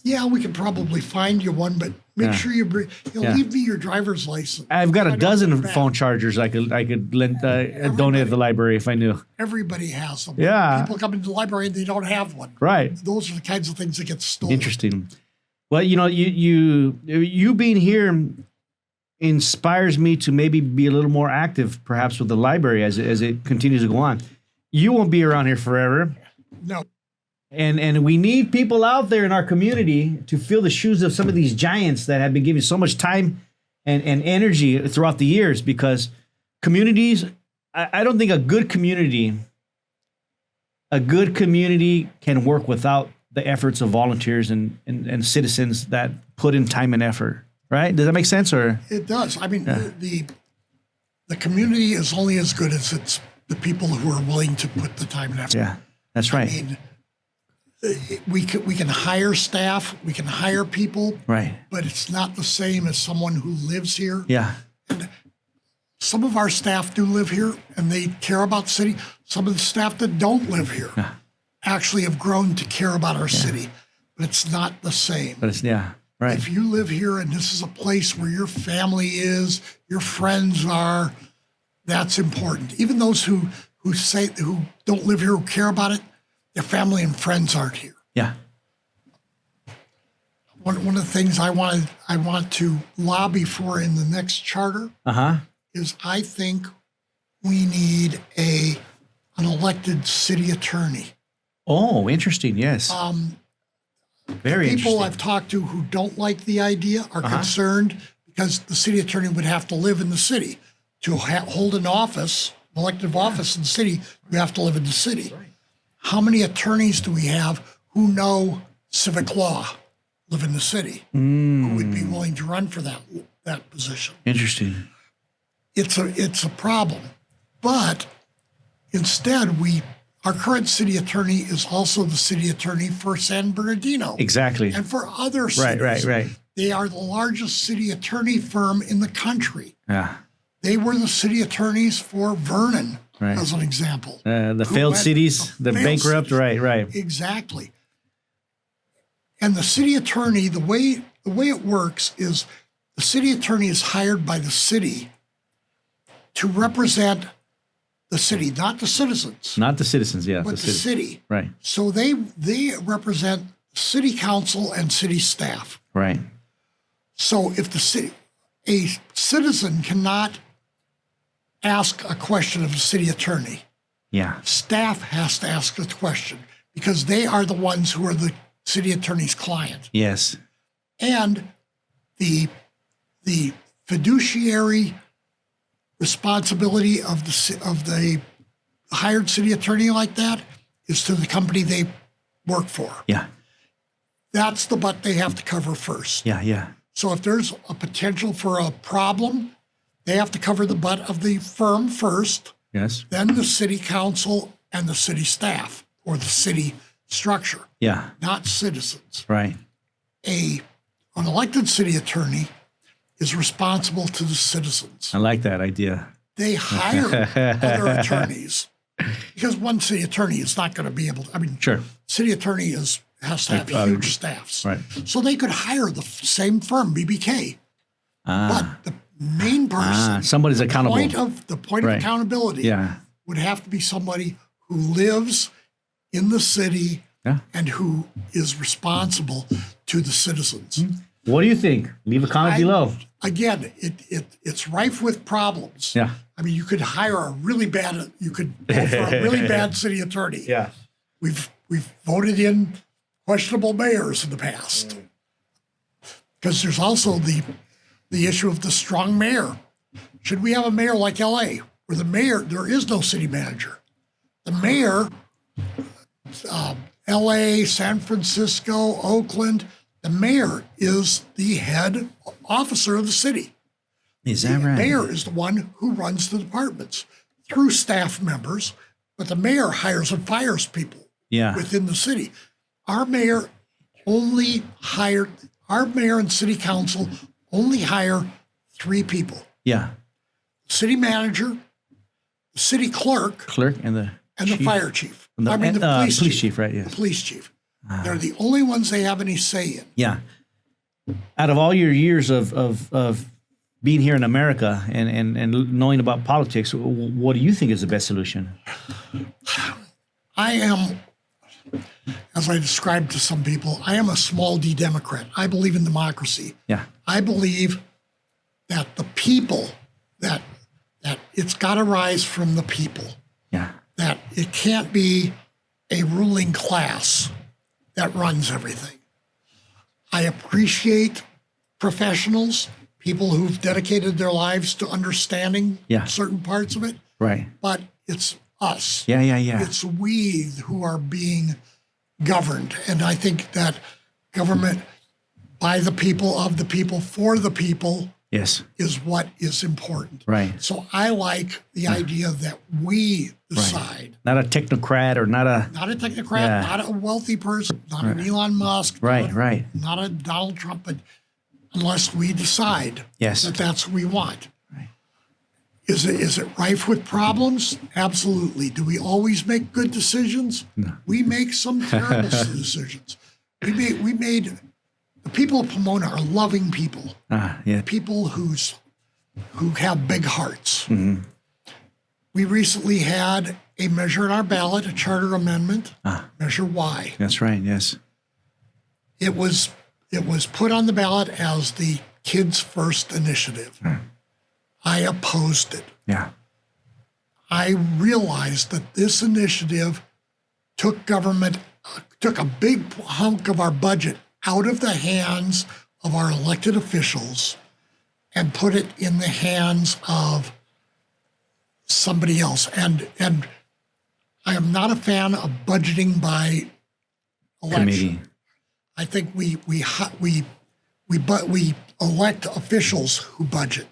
yeah, we can probably find you one, but make sure you leave me your driver's license. I've got a dozen phone chargers I could lend, donate to the library if I knew. Everybody has them. Yeah. People come into the library and they don't have one. Right. Those are the kinds of things that get stolen. Interesting. Well, you being here inspires me to maybe be a little more active, perhaps with the library as it continues to go on. You won't be around here forever. No. And we need people out there in our community to fill the shoes of some of these giants that have been giving so much time and energy throughout the years, because communities, I don't think a good community can work without the efforts of volunteers and citizens that put in time and effort. Right? Does that make sense? Or it does. I mean, the community is only as good as it's the people who are willing to put the time and effort. Yeah, that's right. I mean, we can hire staff, we can hire people, right? But it's not the same as someone who lives here. Yeah. And some of our staff do live here, and they care about the city. Some of the staff that don't live here actually have grown to care about our city, but it's not the same. But it's right. If you live here and this is a place where your family is, your friends are, that's important. Even those who don't live here, who care about it, their family and friends aren't here. Yeah. One of the things I want to lobby for in the next charter is I think we need an elected city attorney. Oh, interesting. Yes. Very interesting. People I've talked to who don't like the idea are concerned because the city attorney would have to live in the city. To hold an elective office in the city, you have to live in the city. Right. How many attorneys do we have who know civic law, live in the city, who would be willing to run for that position? Interesting. It's a problem. But instead, our current city attorney is also the city attorney for San Bernardino. Exactly. And for other cities. Right. They are the largest city attorney firm in the country. Yeah. They were the city attorneys for Vernon, as an example. The failed cities, the bankrupt, cities. Right. Exactly. And the city attorney, the way it works is the city attorney is hired by the city to represent the city, not the citizens. Not the citizens, yeah. But the city. Right. So they represent city council and city staff. Right. So if a citizen cannot ask a question of the city attorney, Yeah. Staff has to ask the question because they are the ones who are the city attorney's client. Yes. And the fiduciary responsibility of the hired city attorney like that is to the company they work for. Yeah. That's the butt they have to cover first. Yeah. Yeah. So if there's a potential for a problem, they have to cover the butt of the firm first, Yes. then the city council and the city staff or the city structure, Yeah. not citizens. Right. An elected city attorney is responsible to the citizens. I like that idea. They hire other attorneys because one city attorney is not going to be able to. I mean, Sure. city attorney has to have huge staffs. Right. So they could hire the same firm, BBK. But the main person, somebody's accountable. The point of accountability Yeah. would have to be somebody who lives in the city and who is responsible to the citizens. What do you think? Leave a comment below. Again, it's rife with problems. Yeah. I mean, you could hire you could go for a really bad city attorney. Yeah. We've voted in questionable mayors in the past. Because there's also the issue of the strong mayor. Should we have a mayor like LA, where there is no city manager? The mayor, LA, San Francisco, Oakland, the mayor is the head officer of the city. Is that The right? mayor is the one who runs the departments through staff members, but the mayor hires and fires people Yeah. within the city. Our mayor and city council only hire 3 people: Yeah. city manager, the city clerk, And the chief. fire chief. The police chief, right? The Yes. police chief. They're the only ones they have any say in. Yeah. Out of all your years of being here in America and knowing about politics, what do you think is the best solution? I am, as I described to some people, I am a small D Democrat. I believe in democracy. Yeah. I believe that the people, that it's got to rise from the people, Yeah. that it can't be a ruling class that runs everything. I appreciate professionals, people who've dedicated their lives to understanding certain parts of it, Right. but it's us. Yeah. It's we who are being governed. And I think that government by the people, of the people, for the people Yes. is what is important. Right. So I like the idea that we decide. Not a technocrat or not a Technocrat, not a wealthy person, not an Elon Musk. Right. Not a Donald Trump, but unless we decide that that's what we want. Right. Is it rife with problems? Absolutely. Do we always make good decisions? No. We make some terrible decisions. We made the people of Pomona are loving people. People who have big hearts. Mm-hmm. We recently had a measure in our ballot, a charter amendment, Measure Y. That's right. Yes. It was put on the ballot as the Kids First initiative. I opposed it. Yeah. I realized that this initiative took a big hunk of our budget out of the hands of our elected officials and put it in the hands of somebody else. And I am not a fan of budgeting by election. Committee. I think we elect officials who budget.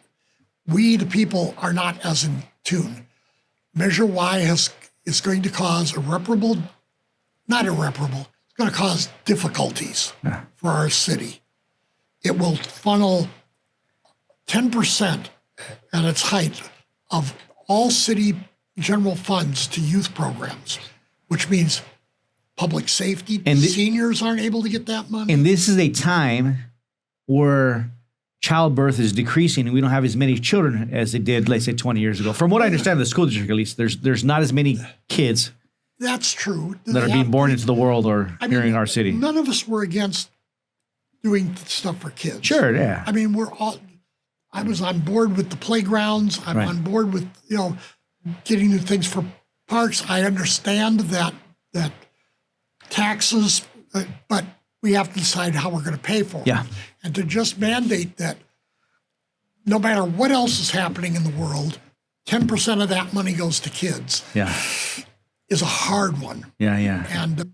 We, the people, are not as in tune. Measure Y is going to cause it's going to cause difficulties for our city. It will funnel 10% at its height of all city general funds to youth programs, which means public safety. And seniors aren't able to get that money. And this is a time where childbirth is decreasing and we don't have as many children as they did, let's say, 20 years ago. From what I understand, the school district, at least, there's not as many kids That's true. that are being born into the world or here in our city. None of us were against doing stuff for kids. Sure, yeah. I mean, I was on board with the playgrounds. I'm on board with, getting new things for parts, I understand that taxes, but we have to decide how we're going to pay for it. Yeah. And to just mandate that no matter what else is happening in the world, 10% of that money goes to kids. Yeah. Is a hard one. Yeah, yeah. And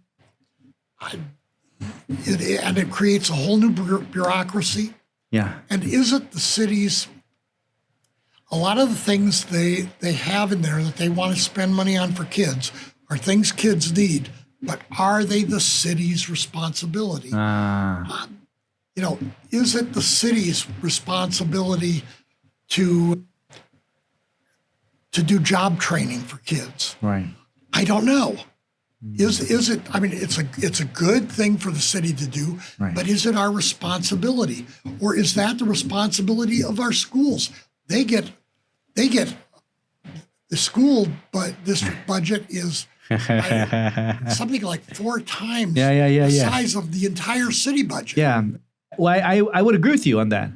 it creates a whole new bureaucracy. Yeah. And is it the cities? A lot of the things they have in there that they want to spend money on for kids are things kids need, but are they the city's responsibility? Is it the city's responsibility to do job training for kids? Right. I don't know. Is it? I mean, it's a good thing for the city to do, right. But is it our responsibility, or is that the responsibility of our schools? They get the school district budget is something like 4 times the size of the entire city budget. Yeah. Well, I would agree with you on that.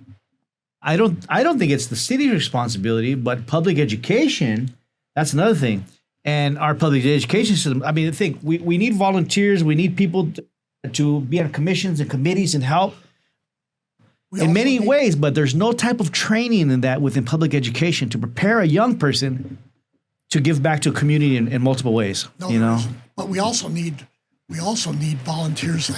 I don't think it's the city's responsibility, but public education, that's another thing. And our public education system, I mean, we need volunteers, we need people to be on commissions and committees and help in many ways, but there's no type of training in that within public education to prepare a young person to give back to a community in multiple ways. No, but we also need volunteers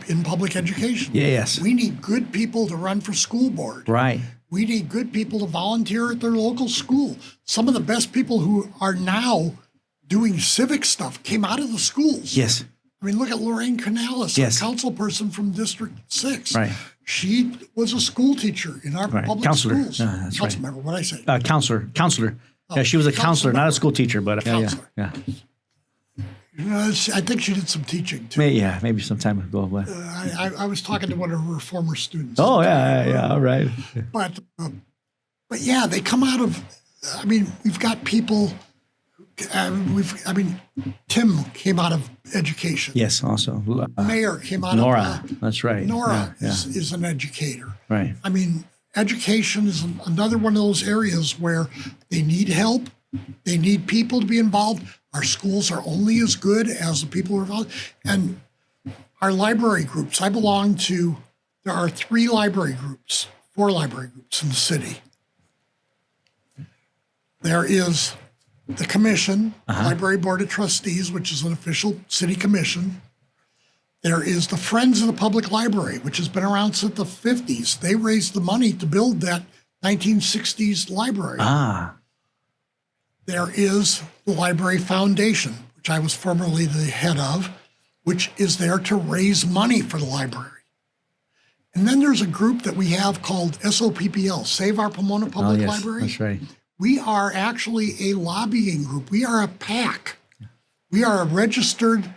in public education. Yes. We need good people to run for school board. Right. We need good people to volunteer at their local school. Some of the best people who are now doing civic stuff came out of the schools. Yes. I mean, look at Lorraine Canales, a council person from District 6. Right. She was a school teacher in our public schools. That's council member, what did I say? Counselor. Yeah, she was a counselor, not a school teacher, but yeah. I think she did some teaching too. Maybe some time ago. But I was talking to one of her former students. Oh yeah, all right. But yeah, they come out of. I mean, we've got people. Tim came out of education. Yes, also. Mayor came out Nora, of. that's right. Nora is an educator. Right. I mean, education is another one of those areas where they need help. They need people to be involved. Our schools are only as good as the people who are involved. And our library groups, there are 4 library groups in the city. There is the commission, Library Board of Trustees, which is an official city commission. There is the Friends of the Public Library, which has been around since the 50s. They raised the money to build that 1960s library. There is the Library Foundation, which I was formerly the head of, which is there to raise money for the library. And then there's a group that we have called SOPPL, Save Our Pomona Public Library. That's right. We are actually a lobbying group. We are a PAC. We are a registered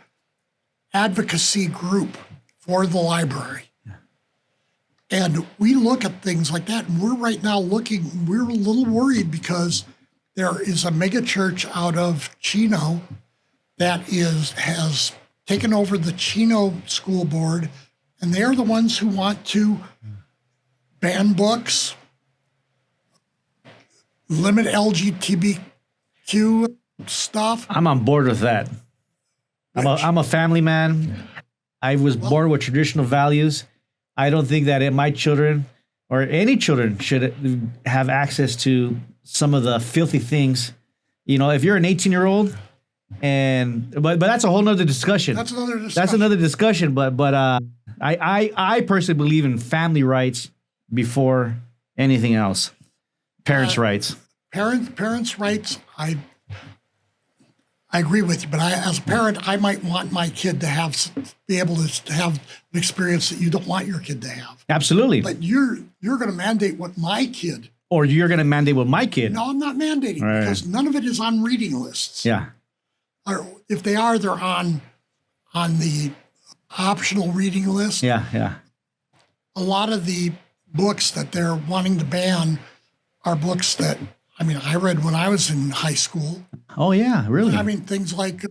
advocacy group for the library. And we look at things like that. And we're right now we're a little worried because there is a mega church out of Chino that has taken over the Chino school board, and they're the ones who want to ban books, limit LGBTQ stuff. I'm on board with that. I'm a family man. I was born with traditional values. I don't think that my children or any children should have access to some of the filthy things. If you're an 18-year-old, but that's a whole nother discussion. That's another discussion. That's another discussion. But I personally believe in family rights before anything else. Parents' rights. Parents' rights. I agree with you, but as a parent, I might want my kid to be able to have an experience that you don't want your kid to have. Absolutely. But you're going to mandate what my kid. Or you're going to mandate with my kid. No, I'm not mandating because none of it is on reading lists. Yeah. Or if they are, they're on the optional reading list. Yeah. A lot of the books that they're wanting to ban are books that, I read when I was in high school. Oh, yeah, really? Things like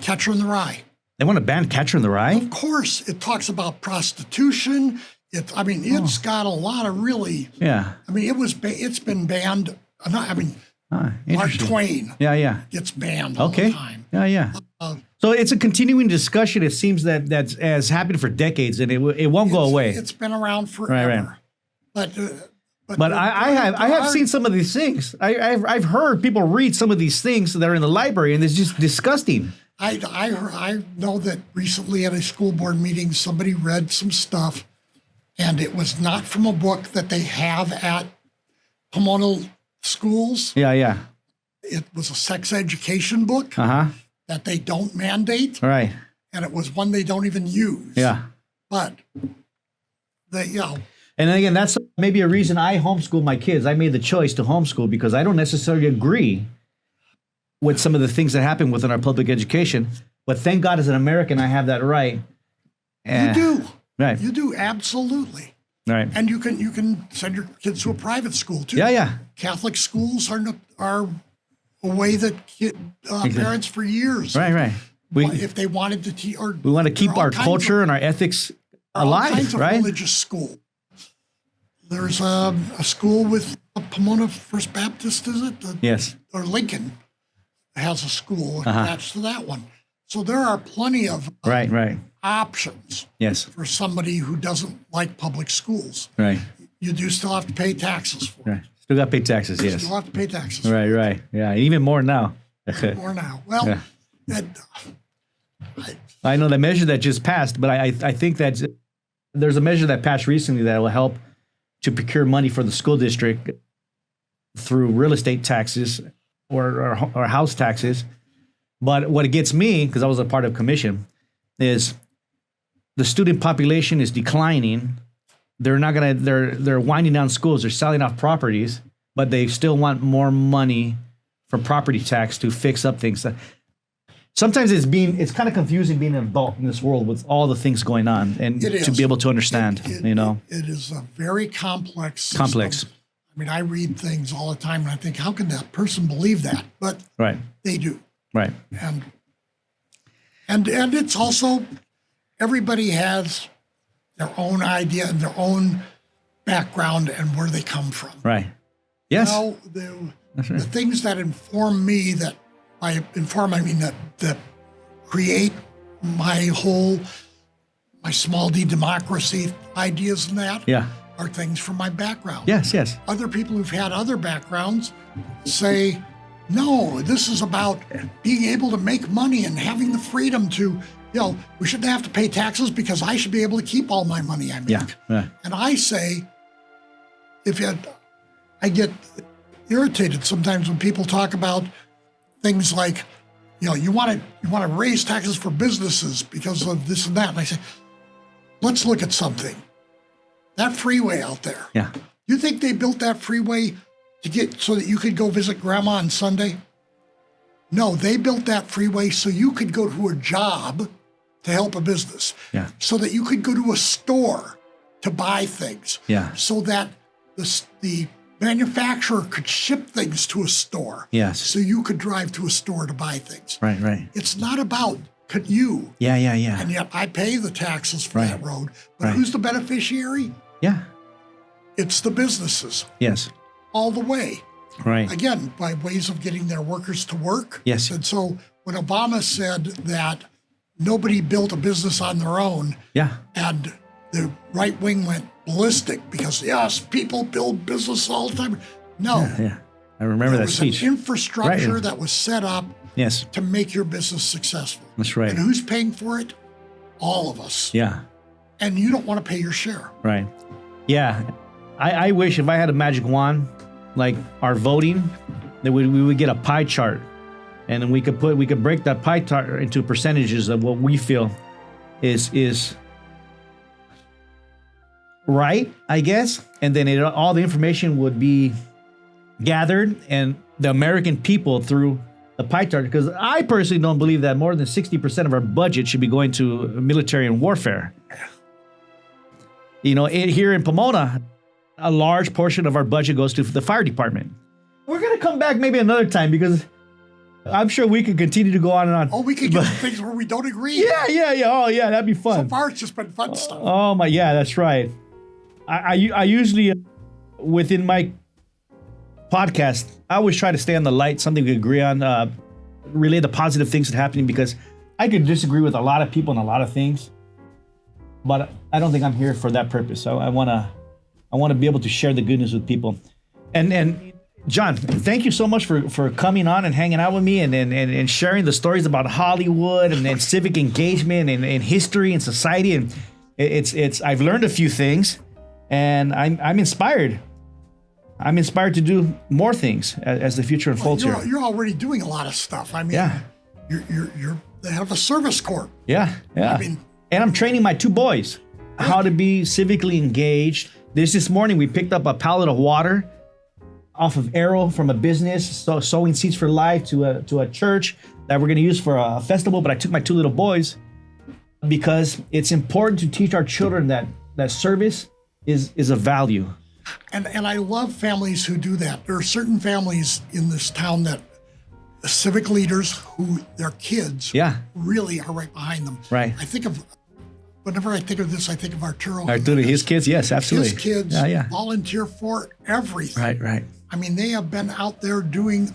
Catcher in the Rye. They want to ban Catcher in the Rye? Of course. It talks about prostitution. It's got a lot of really. Yeah. It's been banned. Mark Interesting. Twain Yeah. gets banned all the time. Yeah. So it's a continuing discussion. It seems that has happened for decades, and it won't go away. It's been around forever. Right. But I have seen some of these things. I've heard people read some of these things that are in the library, and it's just disgusting. I know that recently at a school board meeting, somebody read some stuff, and it was not from a book that they have at Pomona schools. Yeah. It was a sex education book that they don't mandate, Right. and it was one they don't even use. Yeah. But And then again, that's maybe a reason I homeschool my kids. I made the choice to homeschool because I don't necessarily agree with some of the things that happen within our public education. But thank God, as an American, I have that right. You do. Right. You do, absolutely. Right. And you can send your kids to a private school too. Yeah. Catholic schools are a way that parents for years. Right. If they wanted to teach, we want to keep our culture and our ethics alive, all kinds of right? religious school. There's a school with Pomona First Baptist, is it? Yes. Or Lincoln has a school attached to that one. So there are plenty of Right. options Yes. for somebody who doesn't like public schools. Right. You do still have to pay taxes for it. Right. Still got to pay taxes, yes. Still have to pay taxes. Right. Yeah, even more now. More now. Well, I know the measure that just passed, but I think that there's a measure that passed recently that will help to procure money for the school district through real estate taxes or house taxes. But what gets me, because I was a part of commission, is the student population is declining. They're winding down schools. They're selling off properties, but they still want more money from property tax to fix up things. Sometimes it's kind of confusing being an adult in this world with all the things going on, and to be able to understand, It is a very complex system. I mean, I read things all the time and I think, how can that person believe that? But they do. Right. And it's also, everybody has their own idea and their own background and where they come from. Right. Yes. The things that inform me, that by inform I mean that create my small d democracy ideas and that are things from my background. Yes. Other people who've had other backgrounds say, no, this is about being able to make money and having the freedom to, we shouldn't have to pay taxes because I should be able to keep all my money I make. Yeah. And I say, I get irritated sometimes when people talk about things like, you want to raise taxes for businesses because of this and that. And I say, let's look at something. That freeway out there. Yeah. You think they built that freeway so that you could go visit grandma on Sunday? No, they built that freeway so you could go to a job to help a business. Yeah. So that you could go to a store to buy things. Yeah. So that the manufacturer could ship things to a store. Yes. So you could drive to a store to buy things. Right. It's not about you. Yeah. And yet I pay the taxes for that road. But who's the beneficiary? Yeah. It's the businesses. Yes. All the way. Right. Again, by ways of getting their workers to work. Yes. And so when Obama said that nobody built a business on their own, and the right wing went ballistic because, yes, people build business all the time. No. Yeah. I remember that speech. There was an infrastructure that was set up to make your business successful. That's right. And who's paying for it? All of us. Yeah. And you don't want to pay your share. Right. Yeah. I wish if I had a magic wand, like our voting, that we would get a pie chart, and then we could break that pie chart into percentages of what we feel is right, I guess, and then all the information would be gathered, and the American people through the pie chart, because I personally don't believe that more than 60% of our budget should be going to military and warfare. Here in Pomona, a large portion of our budget goes to the fire department. We're going to come back maybe another time because I'm sure we could continue to go on and on. Oh, we could get things where we don't agree. Yeah. Oh, yeah, that'd be fun. So far, it's just been fun stuff. Oh, that's right. I usually, within my podcast, I always try to stay on the light, something we agree on, relay the positive things that are happening, because I could disagree with a lot of people on a lot of things, but I don't think I'm here for that purpose. So I want to be able to share the good news with people. And John, thank you so much for coming on and hanging out with me and sharing the stories about Hollywood and civic engagement and history and society. And I've learned a few things, and I'm inspired. I'm inspired to do more things as the future unfolds here. You're already doing a lot of stuff. I mean, Yeah. you're they have a service corps. Yeah. I mean, And I'm training my 2 boys how to be civically engaged. This morning we picked up a pallet of water off of Arrow from a business, sowing seeds for life to a church that we're going to use for a festival. But I took my 2 little boys because it's important to teach our children that service is a value. and I love families who do that. There are certain families in this town that civic leaders who their kids really are right behind them. Right. Whenever I think of this, I think of Arturo. His kids, yes, absolutely. His kids volunteer for everything. Right. I mean, they have been out there doing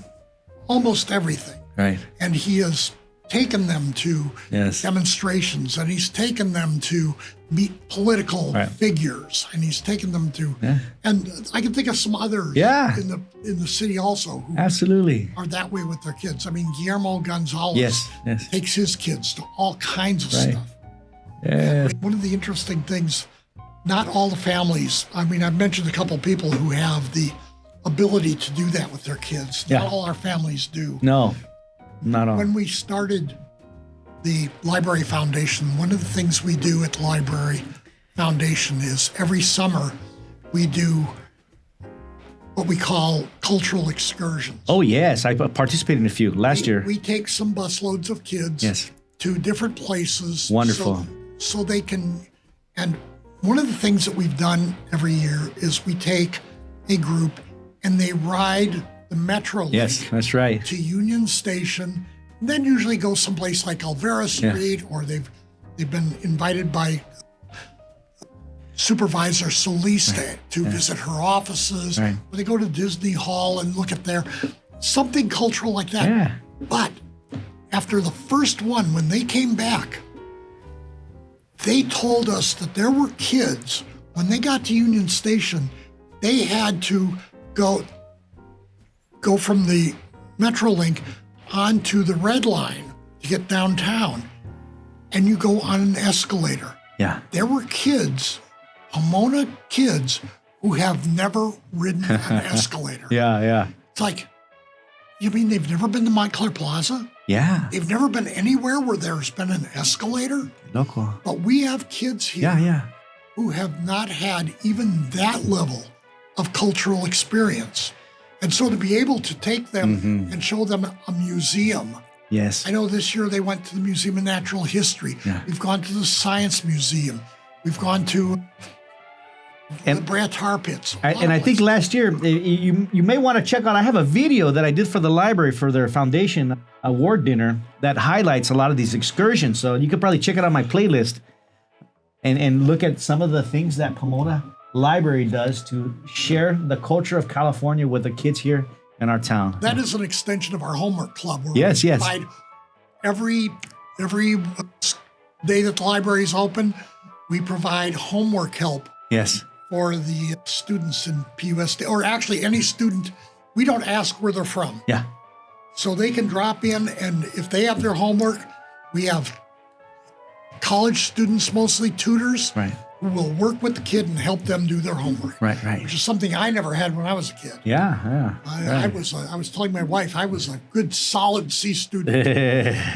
almost everything. Right. And he has taken them to Yes. demonstrations, and he's taken them to meet political figures, and he's taken them to, and I can think of some others in the city also who Absolutely. are that way with their kids. I mean, Guillermo Gonzalez Yes. takes his kids to all kinds of stuff. Yes. One of the interesting things, not all the families, I mean, I've mentioned a couple of people who have the ability to do that with their kids. Yeah. Not all our families do. No, not all. When we started the Library Foundation, one of the things we do at the Library Foundation is every summer we do what we call cultural excursions. Oh, yes. I participated in a few last year. We take some busloads of kids Yes. to different places. Wonderful. So they can, and one of the things that we've done every year is we take a group and they ride the Metro Link Yes, that's right. to Union Station, and then usually go someplace like Alvera Street, or they've been invited by Supervisor Solis to visit her offices, Right. or they go to Disney Hall and look at something cultural like that. Yeah. But after the first one, when they came back, they told us that there were kids, when they got to Union Station, they had to go from the Metrolink onto the Red Line to get downtown, and you go on an escalator. Yeah. There were kids, Pomona kids, who have never ridden an escalator. Yeah. It's like, you mean they've never been to Montclair Plaza? Yeah. They've never been anywhere where there's been an escalator? Local. But we have kids here Yeah. who have not had even that level of cultural experience. And so to be able to take them and show them a museum. Yes. I know this year they went to the Museum of Natural History. Yeah. We've gone to the Science Museum. We've gone to the Brat Tar Pits. And I think last year, you may want to check out, I have a video that I did for the library for their foundation award dinner that highlights a lot of these excursions. So you could probably check it on my playlist and look at some of the things that Pomona Library does to share the culture of California with the kids here in our town. That is an extension of our homework club. Where Yes. we provide every day that the library is open, we provide homework help Yes. for the students in PUSD, or actually any student. We don't ask where they're from. Yeah. So they can drop in, and if they have their homework, we have college students, mostly tutors, Right. who will work with the kid and help them do their homework. Right. Which is something I never had when I was a kid. Yeah. I was telling my wife I was a good solid C student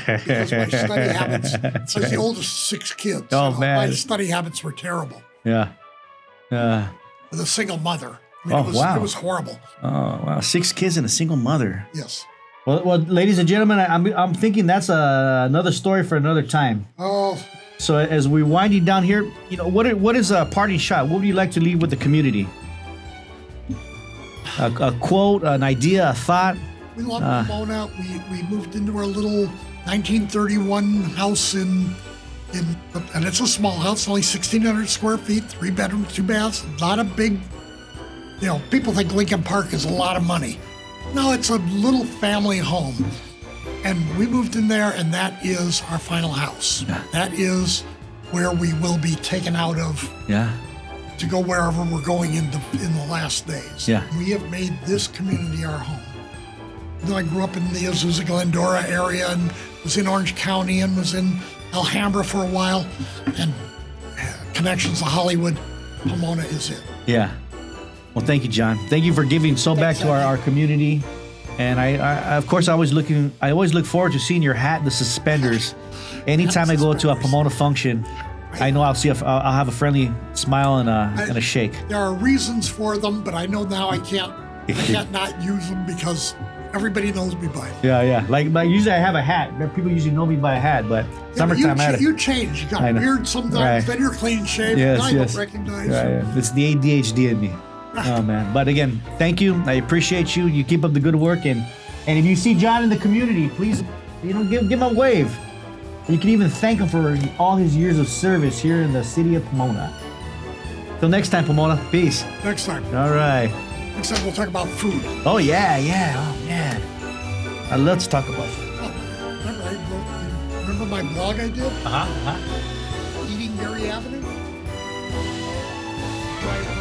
because my study habits. I was the oldest of 6 kids. Oh, man. My study habits were terrible. Yeah. With a single mother. I mean, wow. It was horrible. Oh, wow. 6 kids and a single mother. Yes. Well, ladies and gentlemen, I'm thinking that's another story for another time. Oh. So as we're winding down here, what is a parting shot? What would you like to leave with the community? A quote, an idea, a thought? We love Pomona. We moved into our little 1931 house and it's a small house, only 1,600 square feet, 3 bedrooms, 2 baths, not a big You know, people think Lincoln Park is a lot of money. No, it's a little family home. And we moved in there, and that is our final house. Yeah. That is where we will be taken out of to go wherever we're going in the last days. Yeah. We have made this community our home. You know, I grew up in the Azusa Glendora area and was in Orange County and was in Alhambra for a while, and connections to Hollywood. Pomona is it. Yeah. Well, thank you, John. Thank you for giving so back to our community. And I of course, I always look forward to seeing your hat, the suspenders. Anytime I go to a Pomona function, I know I'll have a friendly smile and a shake. There are reasons for them, but I know now I can't not use them because everybody knows me by it. Yeah. Like usually I have a hat. People usually know me by a hat, but summertime I you change. You got a beard sometimes, then you're clean shaven. Yes, I don't recognize you. Yeah. It's the ADHD in me. Oh man. But again, thank you. I appreciate you. You keep up the good work, and if you see John in the community, please, give him a wave. You can even thank him for all his years of service here in the city of Pomona. Till next time, Pomona. Peace. Next time. All right. Next time we'll talk about food. Oh yeah. Oh man. I love to talk about food. Oh, remember my blog I did? Uh-huh. Eating Mary Avenue? Right.